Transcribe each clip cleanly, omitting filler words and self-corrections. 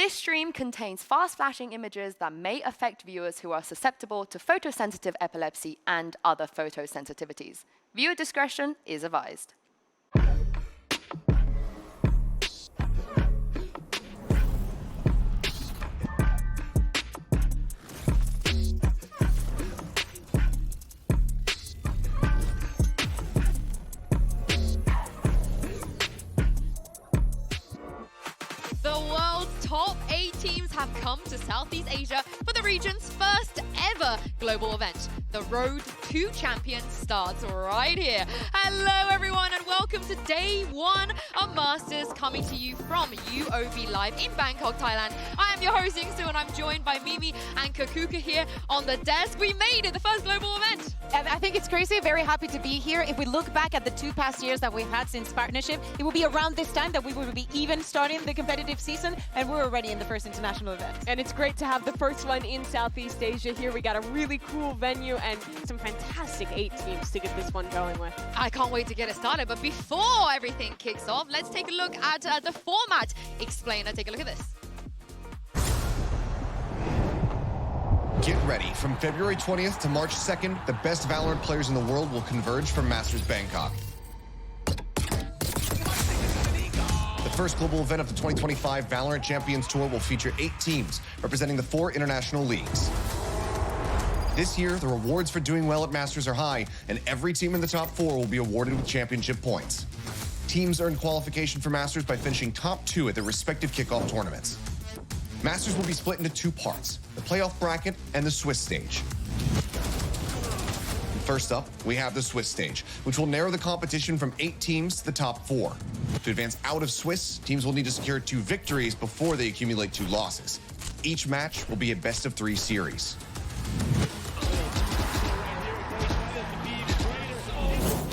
This stream contains fast-flashing images that may affect viewers who are susceptible to photosensitive epilepsy and other photosensitivities. Viewer discretion is advised. The world's top 8 teams have come to Southeast Asia for the region's first ever global event. The Road to Champions starts right here. Hello everyone and welcome to day 1 of Masters, coming to you from UOB Live in Bangkok, Thailand. I am your host Yingsu and I'm joined by Mimi and Kakuka here on the desk. We made it, the first global event. And I think it's crazy, very happy to be here. If we look back at the 2 past years that we've had since partnership, it will be around this time that we will be even starting the competitive season, and we're already in the first international event. And it's great to have the first one in Southeast Asia here. We got a really cool venue and some fantastic 8 teams to get this one going with. I can't wait to get it started, but before everything kicks off, let's take a look at the format explainer. Take a look at this. Get ready. From February 20th to March 2nd, the best Valorant players in the world will converge for Masters Bangkok. The first global event of the 2025 VALORANT Champions Tour will feature 8 teams representing the 4 international leagues. This year, the rewards for doing well at Masters are high, and every team in the top 4 will be awarded with championship points. Teams earn qualification for Masters by finishing top 2 at their respective kickoff tournaments. Masters will be split into 2 parts, the playoff bracket and the Swiss stage. First up, we have the Swiss stage, which will narrow the competition from 8 teams to the top 4. To advance out of Swiss, teams will need to secure 2 victories before they accumulate 2 losses. Each match will be a best-of-3 series.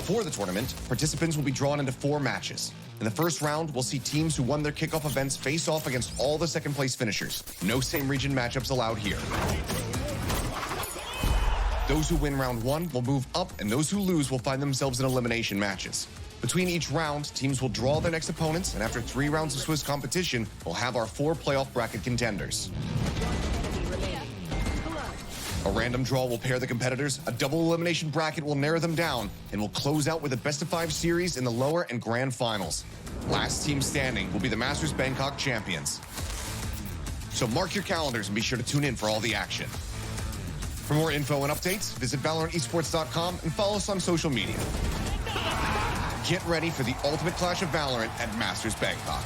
For the tournament, participants will be drawn into 4 matches. In the first round, we'll see teams who won their kickoff events face off against all the second-place finishers. No same region matchups allowed here. Those who win round 1 will move up, and those who lose will find themselves in elimination matches. Between each round, teams will draw their next opponents, and after 3 rounds of Swiss competition, we'll have our 4 playoff bracket contenders. A random draw will pair the competitors, a double elimination bracket will narrow them down, and we'll close out with a best-of-5 series in the lower and grand finals. Last team standing will be the Masters Bangkok Champions. So mark your calendars and be sure to tune in for all the action. For more info and updates, visit ValorantEsports.com and follow us on social media. Get ready for the ultimate clash of Valorant at Masters Bangkok.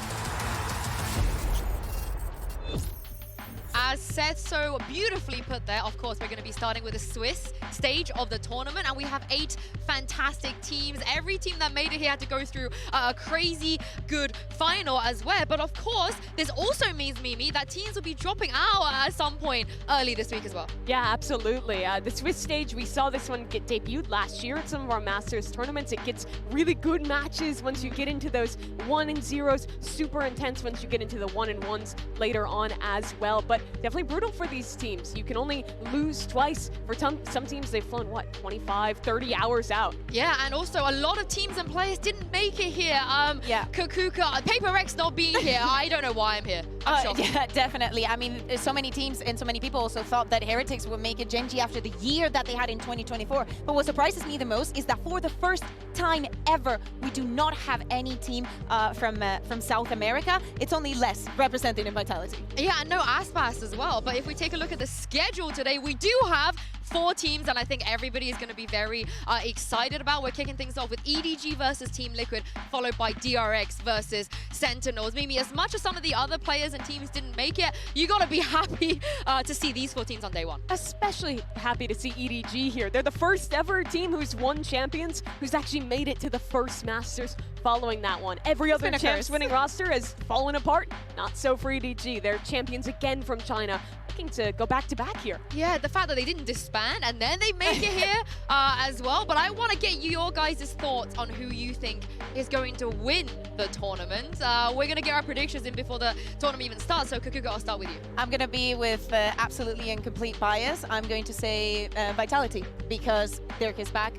As said so beautifully put there, of course, we're going to be starting with the Swiss stage of the tournament, and we have 8 fantastic teams. Every team that made it here had to go through a crazy good final as well. But of course, this also means, Mimi, that teams will be dropping out at some point early this week as well. Yeah, absolutely. The Swiss stage, we saw this one get debuted last year at some of our Masters tournaments. It gets really good matches once you get into those 1-0s, super intense once you get into the 1-1s later on as well. But definitely brutal for these teams. You can only lose twice. For some teams, they've flown, what, 25, 30 hours out. Yeah, and also a lot of teams and players didn't make it here. Yeah. Kakuka, Paper Rex not being here. I don't know why I'm here. I'm shocked. Yeah, definitely. I mean, so many teams and so many people also thought that Heretics would make it Genji after the year that they had in 2024. But what surprises me the most is that for the first time ever, we do not have any team from South America. It's only less represented in Vitality. Yeah, and no Aspas as well. But if we take a look at the schedule today, we do have 4 teams, and I think everybody is going to be very excited about. We're kicking things off with EDG versus Team Liquid, followed by DRX versus Sentinels. Mimi, as much as some of the other players and teams didn't make it, you got to be happy to see these 4 teams on day 1. Especially happy to see EDG here. They're the first ever team who's won Champions, who's actually made it to the first Masters following that one. Every other Champs winning roster has fallen apart. Not so for EDG. They're champions again from China, looking to go back-to-back here. Yeah, the fact that they didn't disband and then they make it here as well. But I want to get your guys' thoughts on who you think is going to win the tournament. We're going to get our predictions in before the tournament even starts. So Kakuka, I'll start with you. I'm going to be with absolutely and complete bias. I'm going to say Vitality, because Dirk is back.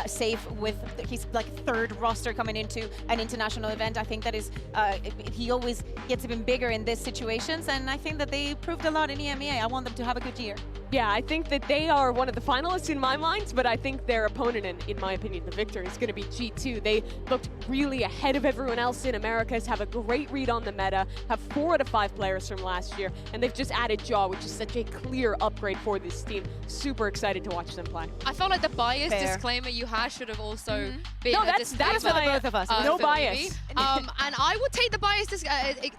safe with his like third roster coming into an international event. I think that is he always gets even bigger in these situations, and I think that they proved a lot in EMEA. I want them to have a good year. Yeah, I think that they are one of the finalists in my mind, but I think their opponent, in my opinion, the victor, is going to be G2. They looked really ahead of everyone else in Americas, have a great read on the meta, have 4 out of 5 players from last year, and they've just added Jaw, which is such a clear upgrade for this team. Super excited to watch them play. I felt like the bias disclaimer you had should have also been No, a that's disclaimer for the both of us. No for bias. me. And I would take the bias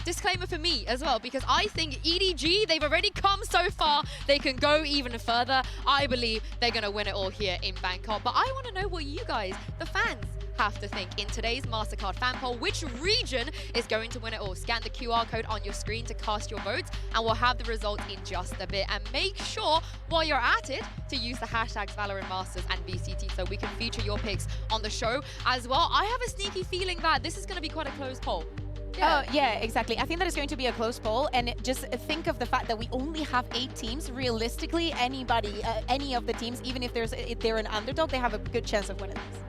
disclaimer for me as well, because I think EDG, they've already come so far, they can go even further. I believe they're going to win it all here in Bangkok. But I want to know what you guys, the fans, have to think in today's MasterCard fan poll. Which region is going to win it all? Scan the QR code on your screen to cast your votes, and we'll have the result in just a bit. And make sure, while you're at it, to use the hashtags VALORANT Masters and VCT so we can feature your picks on the show as well. I have a sneaky feeling that this is going to be quite a close poll. Yeah. Oh, yeah, exactly. I think that is going to be a close poll, and just think of the fact that we only have 8 teams. Realistically, anybody, any of the teams, even if they're an underdog, they have a good chance of winning this.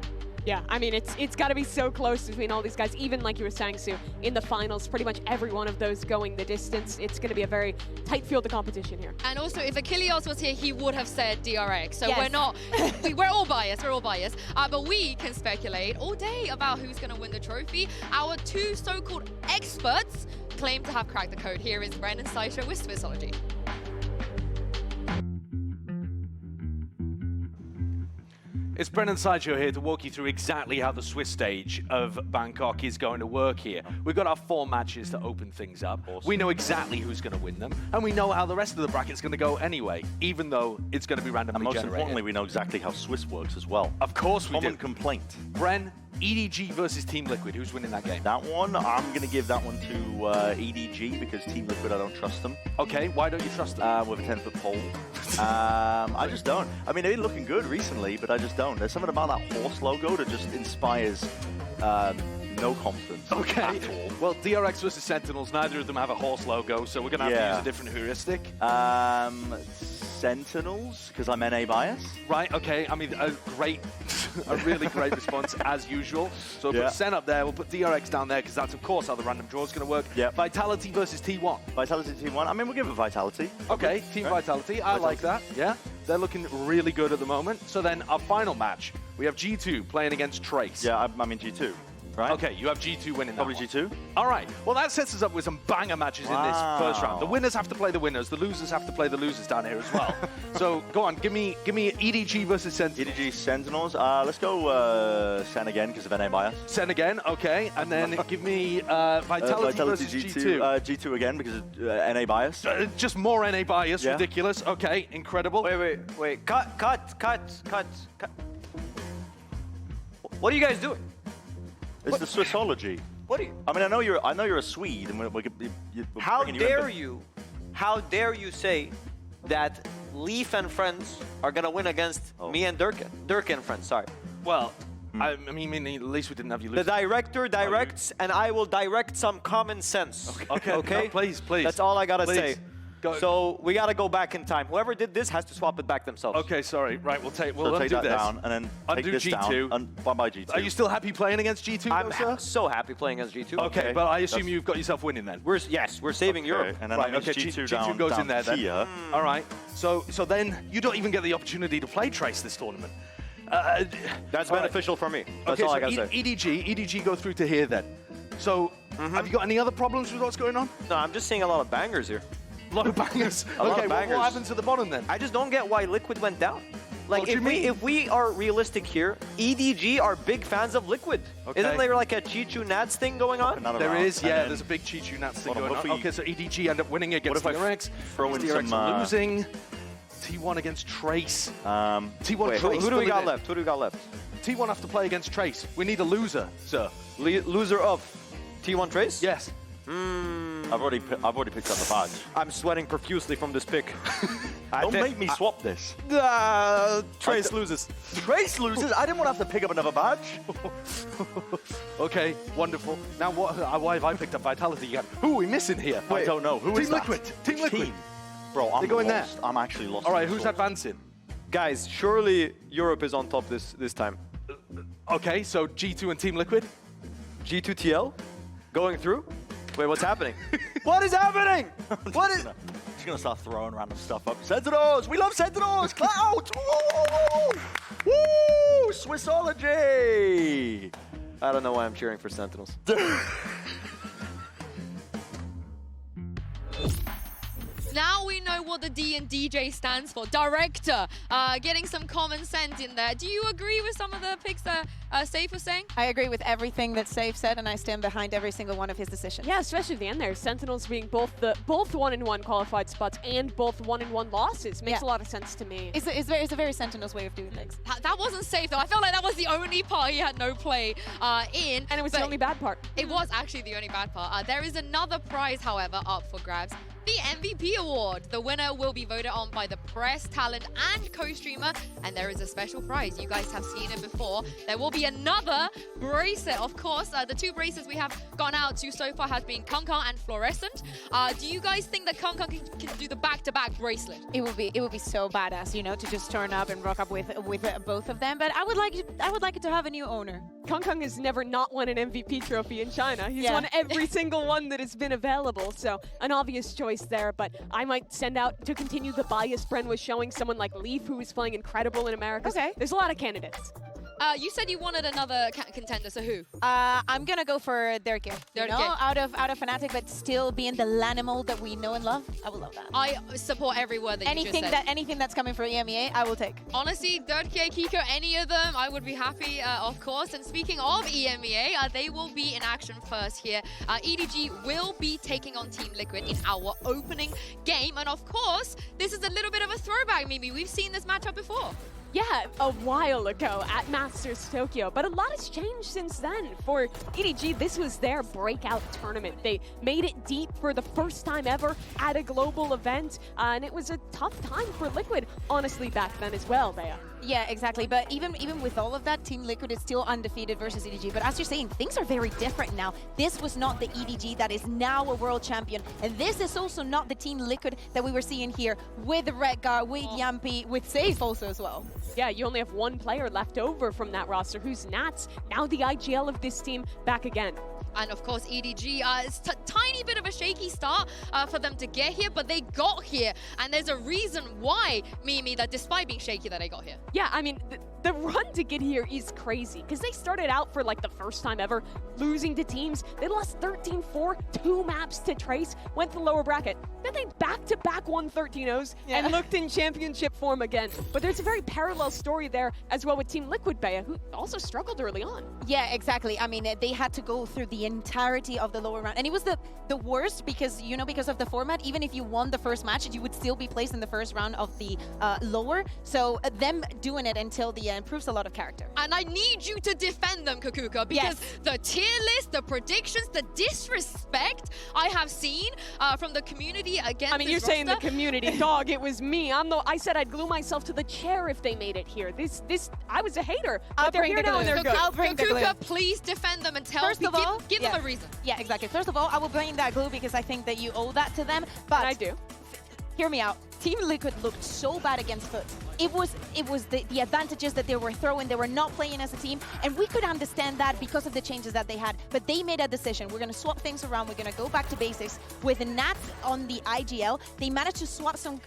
Yeah, I mean, it's got to be so close between all these guys. Even like you were saying, Sue, in the finals, pretty much every one of those going the distance. It's going to be a very tight field of competition here. And also, if Achilles was here, he would have said DRX. So yes. we're not, we're all biased, but we can speculate all day about who's going to win the trophy. Our 2 so-called experts claim to have cracked the code. Here is Brennan Saisha with Swissology. It's Brennan Sideshow here to walk you through exactly how the Swiss stage of Bangkok is going to work here. We've got our 4 matches to open things up. Awesome. We know exactly who's going to win them, and we know how the rest of the bracket's going to go anyway, even though it's going to be randomly generated. And most importantly, we know exactly how Swiss works as well. Of course we do. Common complaint. Bren, EDG versus Team Liquid. Who's winning that game? That one, I'm going to give that one to EDG because Team Liquid, I don't trust them. Okay, why don't you trust them? With a 10-foot pole. I just don't. I mean, they've been looking good recently, but I just don't. There's something about that horse logo that just inspires no confidence. Okay. At all. Well, DRX versus Sentinels, neither of them have a horse logo, so we're going to have to use a different heuristic. Sentinels, because I'm NA bias. Right, okay. I mean, a really great response as usual. So we'll put Sen up there, we'll put DRX down there, because that's, of course, how the random draw is going to work. Yep. Vitality versus T1. Vitality T1. I mean, we'll give it Vitality. Okay, Team Vitality. I like that. Yeah, they're looking really good at the moment. So then our final match, we have G2 playing against Trace. Yeah, I mean G2. Right? Okay, you have G2 winning that Probably one. G2. All right. Well, that sets us up with some banger matches in this first round. The winners have to play the winners. The losers have to play the losers down here as well. So go on, give me EDG versus Sentinels. EDG Sentinels. Let's go Sen again because of NA bias. Sen again, okay. And then give me Vitality versus G2. G2 again because of NA bias. Just more NA bias, ridiculous. Okay, incredible. Wait. Cut. What are you guys doing? It's the Swissology. What are you? I mean, I know you're a Swede, and we're How dare you? How dare you say that Leaf and friends are gonna win against me and Durkin? Durkin and friends, sorry. Well, I mean, at least we didn't have you lose. The director directs, and I will direct some common sense. Okay. No, please. That's all I gotta say. Go. So we gotta go back in time. Whoever did this has to swap it back themselves. Okay, sorry. Right, we'll take undo that this. down and then take undo this G2. down. Bye-bye G2. Are you still happy playing against G2? I'm so happy playing against G2. Okay, but I assume you've got yourself winning then. We're saving Europe. And then right, that means okay, G2 G2 down, goes down in there then. Here. All right. So then you don't even get the opportunity to play Trace this tournament. That's beneficial for me. That's all I gotta say. EDG go through to here then. So have you got any other problems with what's going on? No, I'm just seeing a lot of bangers here. A lot of bangers. A lot of bangers. What happened to the bottom then? I just don't get why Liquid went down. Like, What do you mean? if we are realistic here, EDG are big fans of Liquid. Okay. Isn't there like a Chichu Nats thing going on? There is, yeah. There's a big Chichu Nats thing going on. Okay, so EDG end up winning against DRX. Throw in DRX some losing. T1 against Trace. T1 Wait, Trace. who do we got left? Who do we got left? T1 have to play against Trace. We need a loser, sir. Loser of T1 Trace? Yes. I've already picked up the badge. I'm sweating profusely from this pick. Don't make me swap this. Trace loses. Trace loses? I didn't want to have to pick up another badge. Okay, wonderful. Now, why have I picked up Vitality again? Who are we missing here? I don't know. Who is Team Liquid. that? Team Liquid. Team. Bro, I'm going lost. there. I'm actually lost. All right, who's advancing? Guys, surely Europe is on top this time. Okay, so G2 and Team Liquid. G2TL going through. Wait, what's happening? What is happening? What is? She's gonna start throwing random stuff up. Sentinels! We love Sentinels! Clout! Woo! Woo! Swissology! I don't know why I'm cheering for Sentinels. Now we know what the D and DJ stands for. Director, getting some common sense in there. Do you agree with some of the picks that Safe was saying? I agree with everything that Safe said, and I stand behind every single one of his decisions. Yeah, especially the end there. Sentinels being both 1-in-1 qualified spots and both 1-in-1 losses makes a lot of sense to me. It's a very Sentinels way of doing things. That wasn't Safe though. I felt like that was the only part he had no play in. And it was the only bad part. It was actually the only bad part. There is another prize, however, up for grabs. The MVP award. The winner will be voted on by the press, talent, and co-streamer, and there is a special prize. You guys have seen it before. There will be another bracelet, of course. The two bracelets we have gone out to so far has been Kung and Fluorescent. Do you guys think that Kung can do the back-to-back bracelet? It would be so badass, you know, to just turn up and rock up with both of them. But I would like it to have a new owner. Kung has never not won an MVP trophy in China. He's won every single one that has been available, so an obvious choice there. But I might send out, to continue the bias Bren was showing, someone like Leaf, who is playing incredible in America. Okay. There's a lot of candidates. You said you wanted another contender, so who? I'm gonna go for Dirk. You know, Dirk. out of Fnatic, but still being the Lanimal that we know and love. I would love that. I support every word that you just said. Anything that's coming from EMEA, I will take. Honestly, Dirk, Kiko, any of them, I would be happy, of course. And speaking of EMEA, they will be in action first here. EDG will be taking on Team Liquid in our opening game. And of course, this is a little bit of a throwback, Mimi. We've seen this matchup before. Yeah, a while ago at Masters Tokyo, but a lot has changed since then. For EDG, this was their breakout tournament. They made it deep for the first time ever at a global event, and it was a tough time for Liquid, honestly, back then as well, Bea. Yeah, exactly. But even with all of that, Team Liquid is still undefeated versus EDG. But as you're saying, things are very different now. This was not the EDG that is now a world champion. And this is also not the Team Liquid that we were seeing here with Redgar, with Yampi, with Safe also as well. Yeah, you only have one player left over from that roster, who's Nats, now the IGL of this team, back again. And of course, EDG, it's a tiny bit of a shaky start for them to get here, but they got here. And there's a reason why, Mimi, that despite being shaky that they got here. Yeah, I mean, the run to get here is crazy, because they started out for like the first time ever losing to teams. They lost 13-4, 2 maps to Trace, went to the lower bracket. Then they back-to-back won 13-0s and looked in championship form again. But there's a very parallel story there as well with Team Liquid, Bea, who also struggled early on. Yeah, exactly. I mean, they had to go through the entirety of the lower round. And it was the worst because, you know, because of the format, even if you won the first match, you would still be placed in the first round of the lower. So them doing it until the end proves a lot of character. And I need you to defend them, Kakuka, because the tier list, the predictions, the disrespect I have seen from the community against I mean, you're saying the community. Dog, it was me. I said I'd glue myself to the chair if they made it here. I was a hater. But they're here now and they're good. Kakuka, please defend them and tell give them a reason. Yeah, exactly. First of all, I will bring that glue because I think that you owe that to them. But and I do. Hear me out. Team Liquid looked so bad against Foot. It was the advantages that they were throwing. They were not playing as a team, and we could understand that because of the changes that they had. But they made a decision. We're going to swap things around. We're going to go back to basics. With Nats on the IGL, they managed to swap some,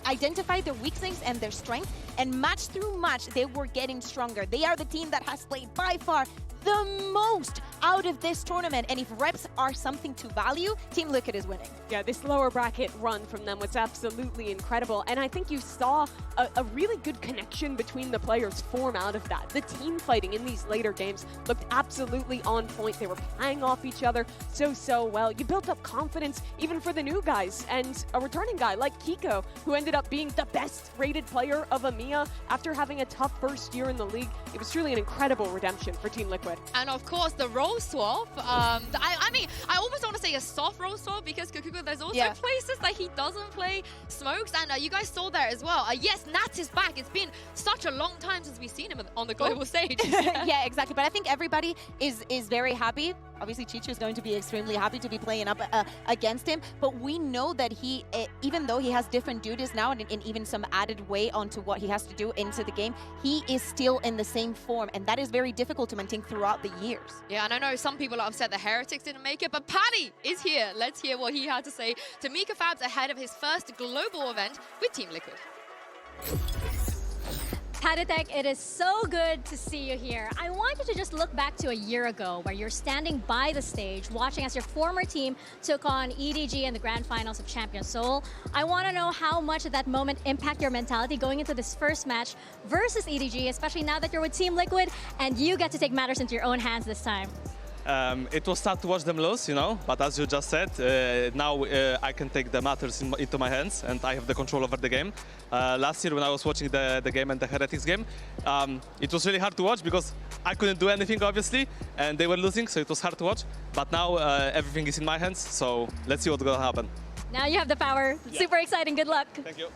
identify their weak things and their strength, and match through match, they were getting stronger. They are the team that has played by far the most out of this tournament, and if reps are something to value, Team Liquid is winning. Yeah, this lower bracket run from them was absolutely incredible, and I think you saw a really good connection between the players form out of that. The team fighting in these later games looked absolutely on point. They were playing off each other so well. You built up confidence even for the new guys, and a returning guy like Kiko, who ended up being the best rated player of EMEA after having a tough first year in the league. It was truly an incredible redemption for Team Liquid. And of course, the role swap. I mean, I almost want to say a soft role swap because Kakuka, there's also places that he doesn't play smokes, and you guys saw there as well. Yes, Nat is back. It's been such a long time since we've seen him on the global stage. Yeah, exactly. But I think everybody is very happy obviously Chichu is going to be extremely happy to be playing up against him. But we know that he, even though he has different duties now and even some added weight onto what he has to do into the game, he is still in the same form, and that is very difficult to maintain throughout the years. Yeah, and I know some people are upset the Heretics didn't make it, but Paddy is here. Let's hear what he had to say to Mika Fabs ahead of his first global event with Team Liquid. Patatek, it is so good to see you here. I want you to just look back to a year ago where you're standing by the stage watching as your former team took on EDG in the grand finals of Champions Seoul. I want to know how much did that moment impact your mentality going into this first match versus EDG, especially now that you're with Team Liquid and you get to take matters into your own hands this time. It was sad to watch them lose, you know, but as you just said, now I can take the matters into my hands and I have the control over the game. Last year when I was watching the game and the Heretics game, it was really hard to watch because I couldn't do anything, obviously, and they were losing, so it was hard to watch. But now everything is in my hands, so let's see what's going to happen. Now you have the power. Yeah. Super exciting. Good luck. Thank you.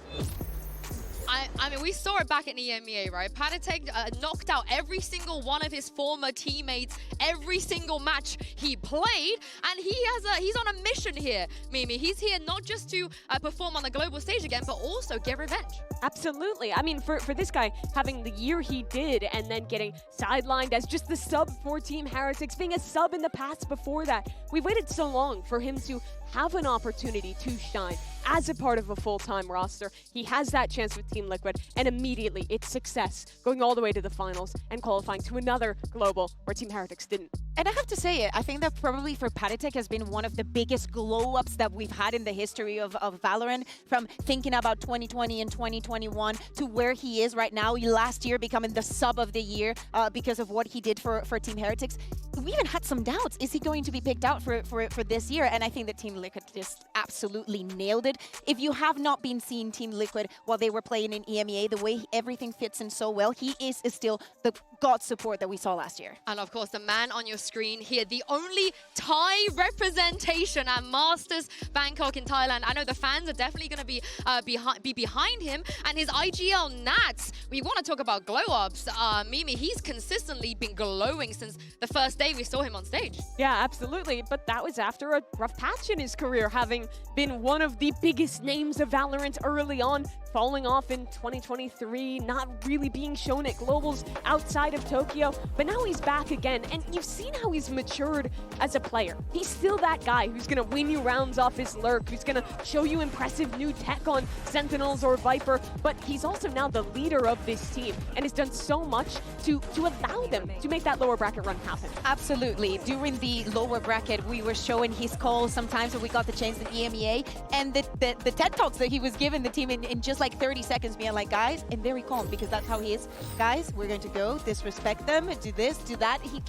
I mean, we saw it back in EMEA, right? Patatek knocked out every single one of his former teammates every single match he played, and he's on a mission here, Mimi. He's here not just to perform on the global stage again, but also get revenge. Absolutely. I mean, for this guy, having the year he did and then getting sidelined as just the sub for Team Heretics, being a sub in the past before that, we waited so long for him to have an opportunity to shine as a part of a full-time roster. He has that chance with Team Liquid, and immediately it's success, going all the way to the finals and qualifying to another global where Team Heretics didn't. And I have to say it, I think that probably for Patatek has been one of the biggest glow-ups that we've had in the history of Valorant, from thinking about 2020 and 2021 to where he is right now, last year becoming the sub of the year because of what he did for Team Heretics. We even had some doubts, is he going to be picked out for this year? And I think that Team Liquid just absolutely nailed it. If you have not been seeing Team Liquid while they were playing in EMEA, the way everything fits in so well, he is still the god support that we saw last year. And of course, the man on your screen here, the only Thai representation at Masters Bangkok in Thailand. I know the fans are definitely going to be behind him, and his IGL Nats. We want to talk about glow-ups. Mimi, he's consistently been glowing since the first day we saw him on stage. Yeah, absolutely. But that was after a rough patch in his career, having been one of the biggest names of Valorant early on, falling off in 2023, not really being shown at globals outside of Tokyo. But now he's back again, and you've seen how he's matured as a player. He's still that guy who's going to win you rounds off his lurk, who's going to show you impressive new tech on Sentinels or Viper, but he's also now the leader of this team and has done so much to allow them to make that lower bracket run happen. Absolutely. During the lower bracket, we were showing his calls sometimes when we got the chance in EMEA, and the TED Talks that he was giving the team in just like 30 seconds, being like, guys, and very calm, because that's how he is. Guys, we're going to go, disrespect them, do this, do that. He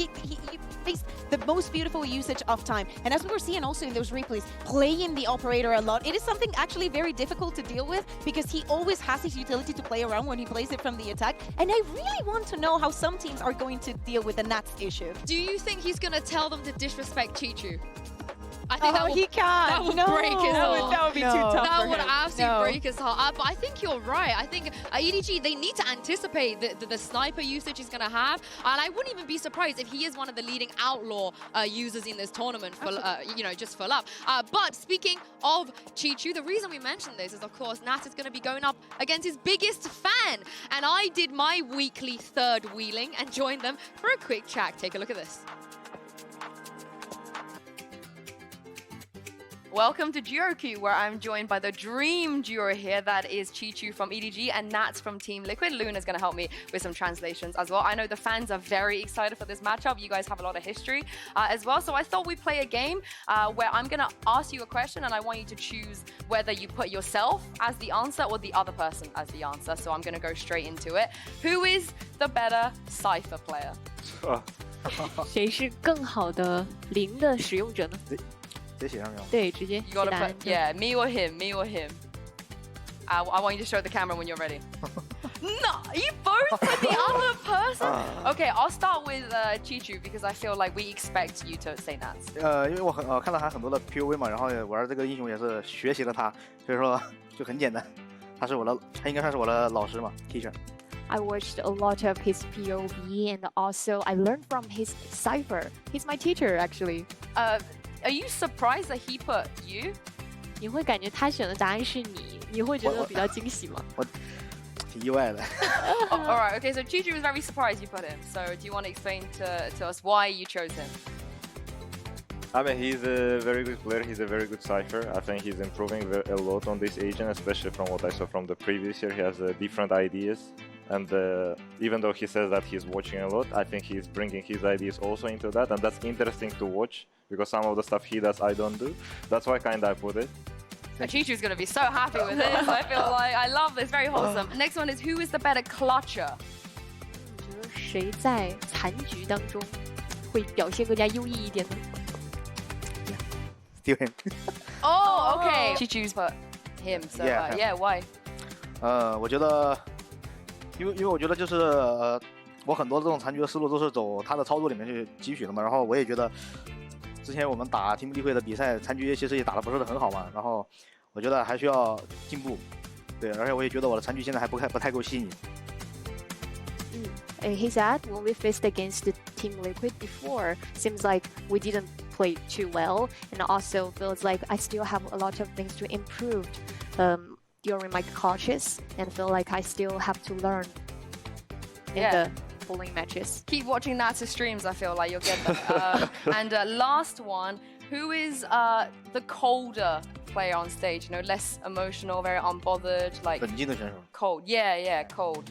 faced the most beautiful usage of time. And as we were seeing also in those replays, playing the operator a lot, it is something actually very difficult to deal with, because he always has his utility to play around when he plays it from the attack. And I really want to know how some teams are going to deal with the Nats issue. Do you think he's going to tell them to disrespect Chichu? I think he can't. That would break his heart. That would be too tough That for would him. absolutely break his heart. But I think you're right. I think EDG, they need to anticipate the sniper usage he's going to have. And I wouldn't even be surprised if he is one of the leading outlaw users in this tournament, for, just for love. But speaking of Chichu, the reason we mentioned this is, of course, Nat is going to be going up against his biggest fan. And I did my weekly third wheeling and joined them for a quick chat. Take a look at this. Welcome to Duo Queue, where I'm joined by the dream duo here. That is Chichu from EDG and Nats from Team Liquid. Luna's going to help me with some translations as well. I know the fans are very excited for this matchup. You guys have a lot of history as well. So I thought we'd play a game where I'm going to ask you a question, and I want you to choose whether you put yourself as the answer or the other person as the answer. So I'm going to go straight into it. Who is the better Cypher player? 谁是更好的零的使用者呢？直接写上去。对，直接 You 写 gotta 答案 put, yeah, me or him, me or him. I want you to show the camera when you're ready. No, you both put the other person? Okay, I'll start with Chichu, because I feel like we expect you to say Nats. 因为我看到他很多的 POV 嘛，然后玩这个英雄也是学习了他，所以说就很简单。他应该算是我的老师嘛 ，teacher。I watched a lot of his POV, and also I learned from his cipher. He's my teacher, actually. Are you surprised that he put you? 你会感觉他选的答案是你，你会觉得比较惊喜吗？挺意外的。All right, okay, so Chichu was very surprised you put him. So do you want to explain to us why you chose him? I mean, he's a very good player. He's a very good cipher. I think he's improving a lot on this agent, especially from what I saw from the previous year. He has different ideas. And even though he says that he's watching a lot, I think he's bringing his ideas also into that. And that's interesting to watch because some of the stuff he does, I don't do. That's why kind of I put it. Chichu's going to be so happy with this. I feel like I love this. Very wholesome. Next one is who is the better clutcher? 你觉得谁在残局当中会表现更加优异一点呢？ Steven. Oh, okay. Chichu's put him. So Yeah. Why? 我觉得，因为我觉得就是我很多这种残局的思路都是走他的操作里面去汲取的嘛。然后我也觉得，之前我们打Team Liquid的比赛，残局其实也打得不是很好嘛。然后我觉得还需要进步，对，而且我也觉得我的残局现在还不太够细腻。He said when we faced against the Team Liquid before, seems like we didn't play too well, and also feels like I still have a lot of things to improve during my clutches, and feel like I still have to learn in the following matches. Keep watching Nat's streams. I feel like you'll get them. And last one, who is the colder player on stage? You know, less emotional, very unbothered, like 冷静的选手。 cold. Yeah, cold.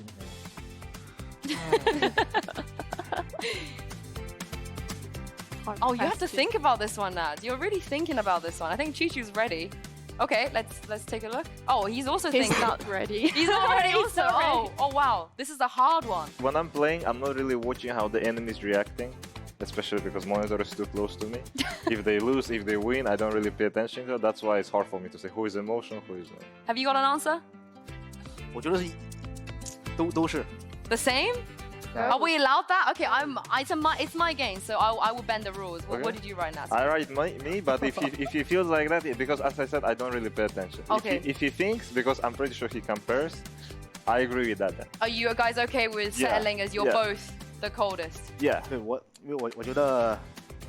Oh, you have to think about this one, Nat. You're really thinking about this one. I think Chichu's ready. Okay, let's take a look. Oh, he's also He's thinking. not ready. He's not ready He's also. not ready. Oh wow, this is a hard one. When I'm playing, I'm not really watching how the enemy is reacting, especially because monitor is too close to me. If they lose, if they win, I don't really pay attention to it. That's why it's hard for me to say who is emotional, who is not. Have you got an answer? 我觉得是都是。 The same? Yeah. Are we allowed that? Okay, it's my game, so I will bend the rules. Okay. What did you write, Nat? I write me, but if he feels like that, because as I said, I don't really pay attention. Okay. If he thinks, because I'm pretty sure he compares, I agree with that then. Are you guys okay with settling as you're both the coldest? Yeah. 对因为我觉得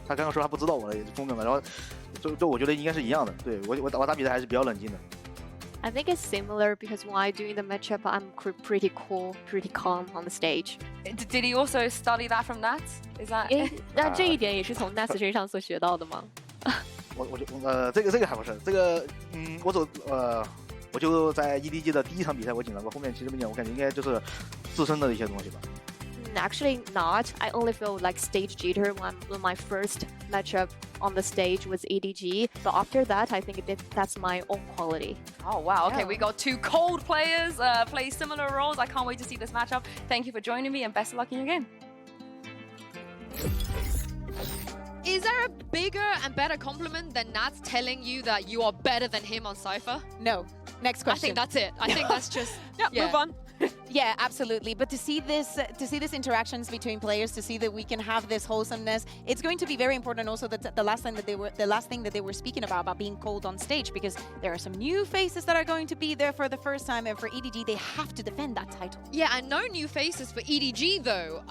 他刚刚说他不知道我的风格嘛，然后就我觉得应该是一样的。对我打比赛还是比较冷静的。 I think it's similar because while doing the matchup, I'm pretty cool, pretty calm on the stage. Did he also study that from Nat? Is that? 那这一点也是从 Nats 身上所学到的吗？这个还不是这个我就在 EDG 的第一场比赛我紧张过，后面其实没讲，我感觉应该就是自身的一些东西吧。 Actually not. I only feel like stage jitter when my first matchup on the stage was EDG. But after that, I think that's my own quality. Oh wow, okay, we got two cold players play similar roles. I can't wait to see this matchup. Thank you for joining me and best of luck in your game. Is there a bigger and better compliment than Nat's telling you that you are better than him on Cypher? No. Next question. I think that's it. I think that's just... Move on. Yeah, absolutely. But to see this interactions between players, to see that we can have this wholesomeness, it's going to be very important. Also, that the last thing that they were speaking about being cold on stage, because there are some new faces that are going to be there for the first time, and for EDG, they have to defend that title. Yeah, and no new faces for EDG though.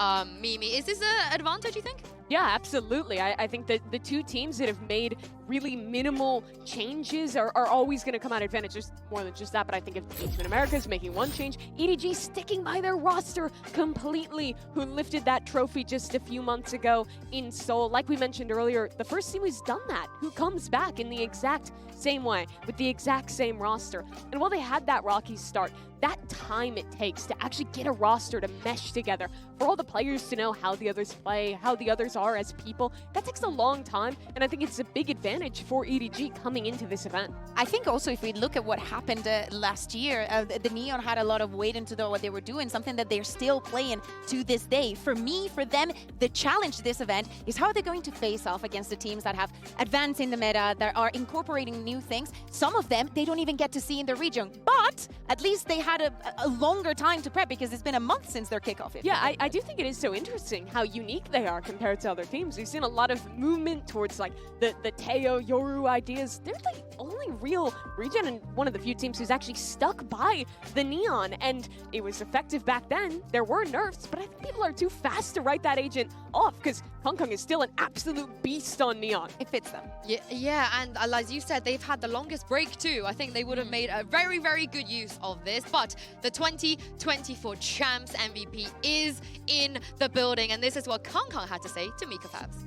Mimi, is this an advantage, you think? Yeah, absolutely. I think that the two teams that have made really minimal changes are always going to come out advantage. There's more than just that, but I think if Team America is making one change, EDG sticking by their roster completely, who lifted that trophy just a few months ago in Seoul. Like we mentioned earlier, the first team who's done that, who comes back in the exact same way, with the exact same roster. And while they had that rocky start, that time it takes to actually get a roster to mesh together, for all the players to know how the others play, how the others are as people, that takes a long time, and I think it's a big advantage for EDG coming into this event. I think also if we look at what happened last year, the Neon had a lot of weight into what they were doing, something that they're still playing to this day. For them, the challenge this event is how they're going to face off against the teams that have advanced in the meta, that are incorporating new things. Some of them, they don't even get to see in the region. But at least they had a longer time to prep because it's been a month since their kickoff. Yeah, I do think it is so interesting how unique they are compared to other teams. We've seen a lot of movement towards like the Teo, Yoru ideas. They're the only real region and one of the few teams who's actually stuck by the Neon, and it was effective back then. There were nerfs, but I think people are too fast to write that agent off because Hong Kong is still an absolute beast on Neon. It fits them. Yeah, and as you said, they've had the longest break too. I think they would have made a very, very good use of this. But the 2024 Champs MVP is in the building, and this is what Kong Kong had to say to Mika Fabs.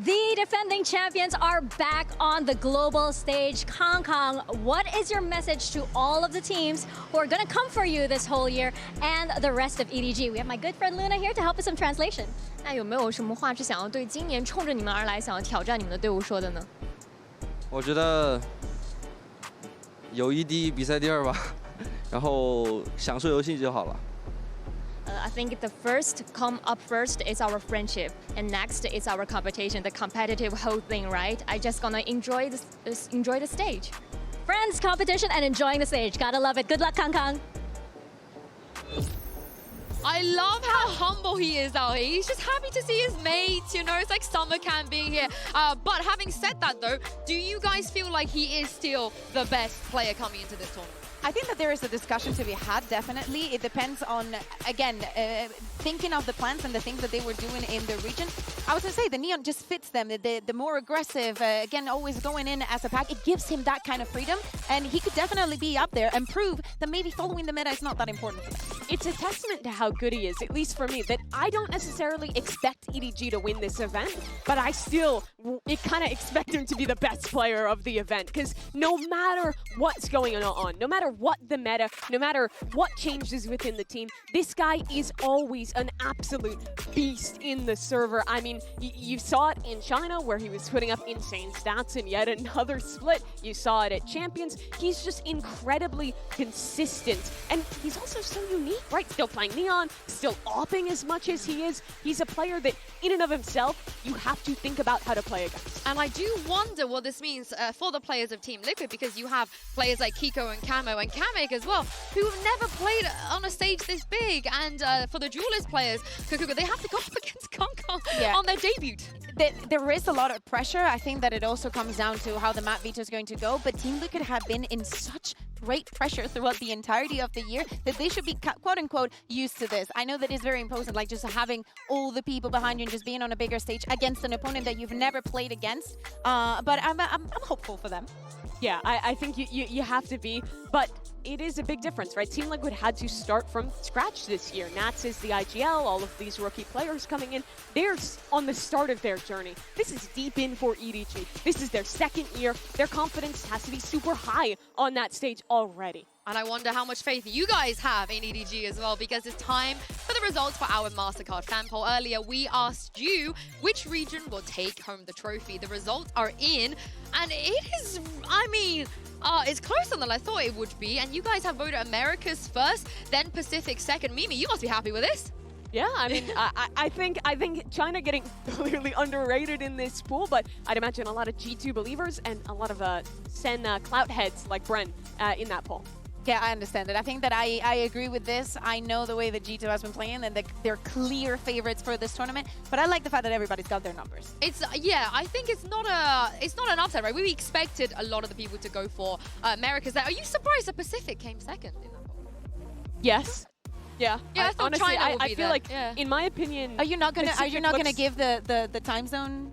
The defending champions are back on the global stage. Kong Kong, what is your message to all of the teams who are going to come for you this whole year and the rest of EDG? We have my good friend Luna here to help with some translation. 那有没有什么话是想要对今年冲着你们而来、想要挑战你们的队伍说的呢？我觉得友谊第一，比赛第二吧，然后享受游戏就好了。 I think the first come up first is our friendship, and next is our competition, the competitive whole thing, right? I just gonna enjoy the stage. Friends, competition, and enjoying the stage. Gotta love it. Good luck, Kong Kong. I love how humble he is out here. He's just happy to see his mates, you know, it's like summer camp being here. But having said that though, do you guys feel like he is still the best player coming into this tournament? I think that there is a discussion to be had, definitely. It depends on, again, thinking of the plans and the things that they were doing in the region. I was going to say, the Neon just fits them. The more aggressive, again, always going in as a pack, it gives him that kind of freedom. And he could definitely be up there and prove that maybe following the meta is not that important for them. It's a testament to how good he is, at least for me, that I don't necessarily expect EDG to win this event, but I still kind of expect him to be the best player of the event, because no matter what's going on, no matter what the meta, no matter what changes within the team, this guy is always an absolute beast in the server. I mean, you saw it in China where he was putting up insane stats in yet another split. You saw it at Champions. He's just incredibly consistent, and he's also so unique, right? Still playing Neon, still opping as much as he is. He's a player that, in and of himself, you have to think about how to play against. And I do wonder what this means for the players of Team Liquid, because you have players like Kiko and Camo and Kamek as well, who have never played on a stage this big. And for the Duelist players, they have to go up against Kong Kong on their debut. There is a lot of pressure. I think that it also comes down to how the map veto is going to go. But Team Liquid have been in such great pressure throughout the entirety of the year that they should be quote-unquote used to this. I know that it's very imposing, like just having all the people behind you and just being on a bigger stage against an opponent that you've never played against. But I'm hopeful for them. Yeah, I think you have to be, but it is a big difference, right? Team Liquid had to start from scratch this year. Nats is the IGL, all of these rookie players coming in. They're on the start of their journey. This is deep in for EDG. This is their second year. Their confidence has to be super high on that stage already. And I wonder how much faith you guys have in EDG as well, because it's time for the results for our MasterCard fan poll. Earlier, we asked you which region will take home the trophy. The results are in, and it is, I mean, it's closer than I thought it would be. And you guys have voted Americas first, then Pacific second. Mimi, you must be happy with this. Yeah, I mean, I think China getting clearly underrated in this pool, but I'd imagine a lot of G2 believers and a lot of Sen clout heads like Bren in that poll. Yeah, I understand it. I think that I agree with this. I know the way that G2 has been playing and that they're clear favorites for this tournament, but I like the fact that everybody's got their numbers. It's yeah, I think it's not an upset, right? We expected a lot of the people to go for Americas there. Are you surprised the Pacific came second in that poll? Yes. Yeah. I thought honestly, China would I be feel there. like, in my opinion, Are you not gonna give the time zone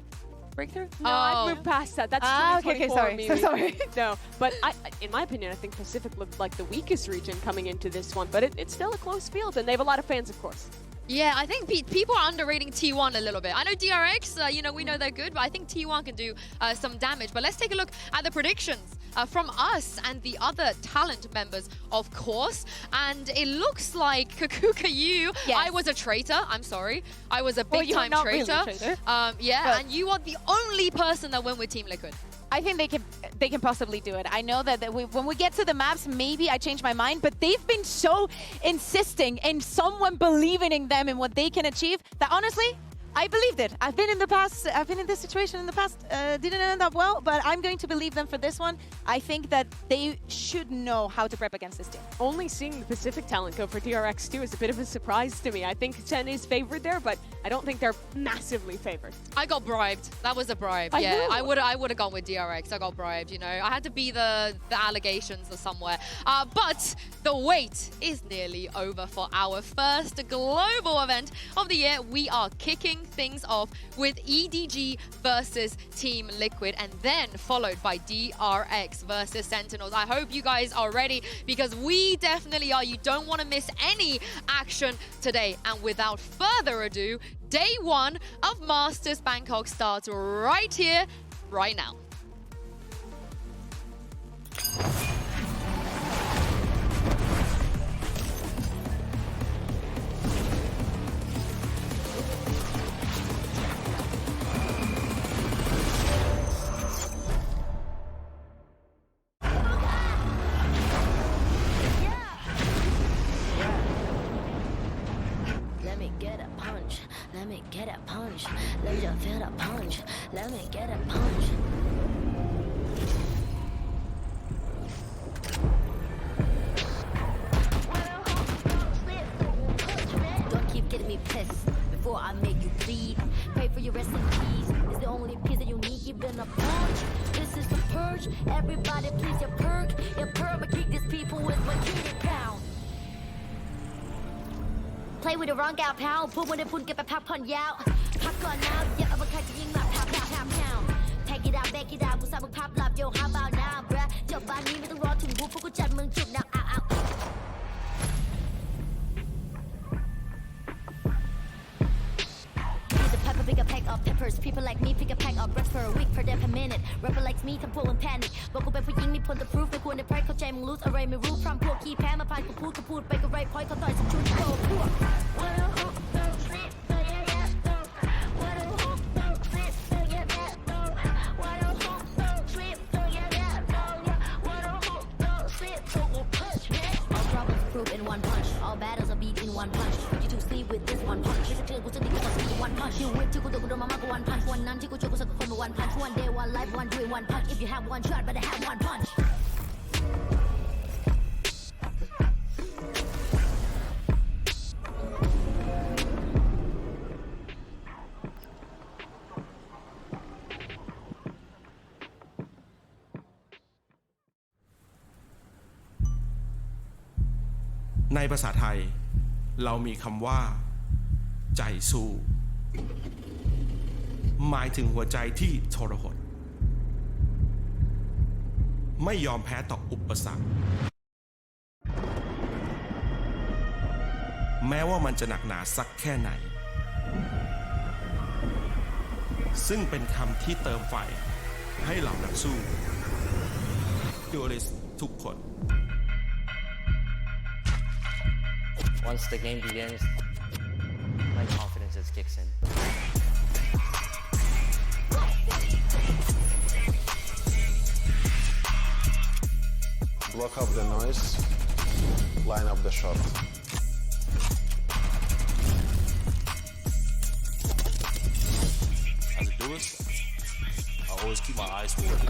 breakthrough? No, I've moved past that. That's okay, 2024, sorry. So sorry. No, but in my opinion, I think Pacific looked like the weakest region coming into this one, but it's still a close field, and they have a lot of fans, of course. Yeah, I think people are underrating T1 a little bit. I know DRX, you know, we know they're good, but I think T1 can do some damage. But let's take a look at the predictions from us and the other talent members, of course. And it looks like Kakuka, I was a traitor. I'm sorry. I was a big-time traitor. Really yeah, and you are the only person that went with Team Liquid. I think they can possibly do it. I know that when we get to the maps, maybe I change my mind, but they've been so insisting in someone believing in them and what they can achieve that honestly, I believed it. I've been in this situation in the past. Didn't end up well, but I'm going to believe them for this one. I think that they should know how to prep against this team. Only seeing the Pacific talent go for DRX too is a bit of a surprise to me. I think Chen is favored there, but I don't think they're massively favored. I got bribed. That was a bribe. I would have gone with DRX. I got bribed, you know. I had to be the allegations or somewhere. But the wait is nearly over for our first global event of the year. We are kicking things off with EDG versus Team Liquid, and then followed by DRX versus Sentinels. I hope you guys are ready, because we definitely are. You don't want to miss any action today. And without further ado, day one of Masters Bangkok starts right here, right now. Let me get a punch. Let me get a punch. Let me just feel the punch. Let me get a punch. Don't keep getting me pissed before I make you bleed. Pray for your rest in peace. It's the only piece that you need. Even a punch. This is the purge. Everybody please your perk. Your perma kick these people with my kitty pound. Play with the wrong gal pound. Put when they put get back pun out. Pop gun now. Yeah, I'm a cut to my pound pound. Take it out, back it out. กูสร้างมึงภาพลับ Yo how about now bruh จบบ้านนี้ไม่ต้องรอถึงกูพวกกูจัดมึงจุดnow out. Pick a pack of peppers. People like me pick a pack of breath for a week per day per minute. Rapper likes me ทำพวกมัน panic บอกกูเป็นผู้หญิงมีผลแต่ proof ไม่ควรใน pride เข้าใจมึง lose อะไรไม่รู้พร้อมพวกขี้แพ้มาผ่านกูพูดไปก็ไร point เขาต่อยสักชุดโตพวก In one punch, all battles are beat in one punch. You to sleep with this one punch. This is clear, กูจะดีกว่าสปีด one punch. You win ที่กูโดนมามากกว่า one punch. วันนั้นที่กูช่วยกูสักคนมา one punch. One day, one life, one dream, one punch. If you have one shot, better have one punch. ในภาษาไทยเรามีคำว่าใจสู้หมายถึงหัวใจที่ทรหดไม่ยอมแพ้ต่ออุปสรรคแม้ว่ามันจะหนักหนาสักแค่ไหนซึ่งเป็นคำที่เติมไฟให้เหล่านักสู้ดูอลิสทุกคน Once the game begins, my confidence just kicks in. Block up the noise, line up the shot. As a duelist, I always keep my eyes forward.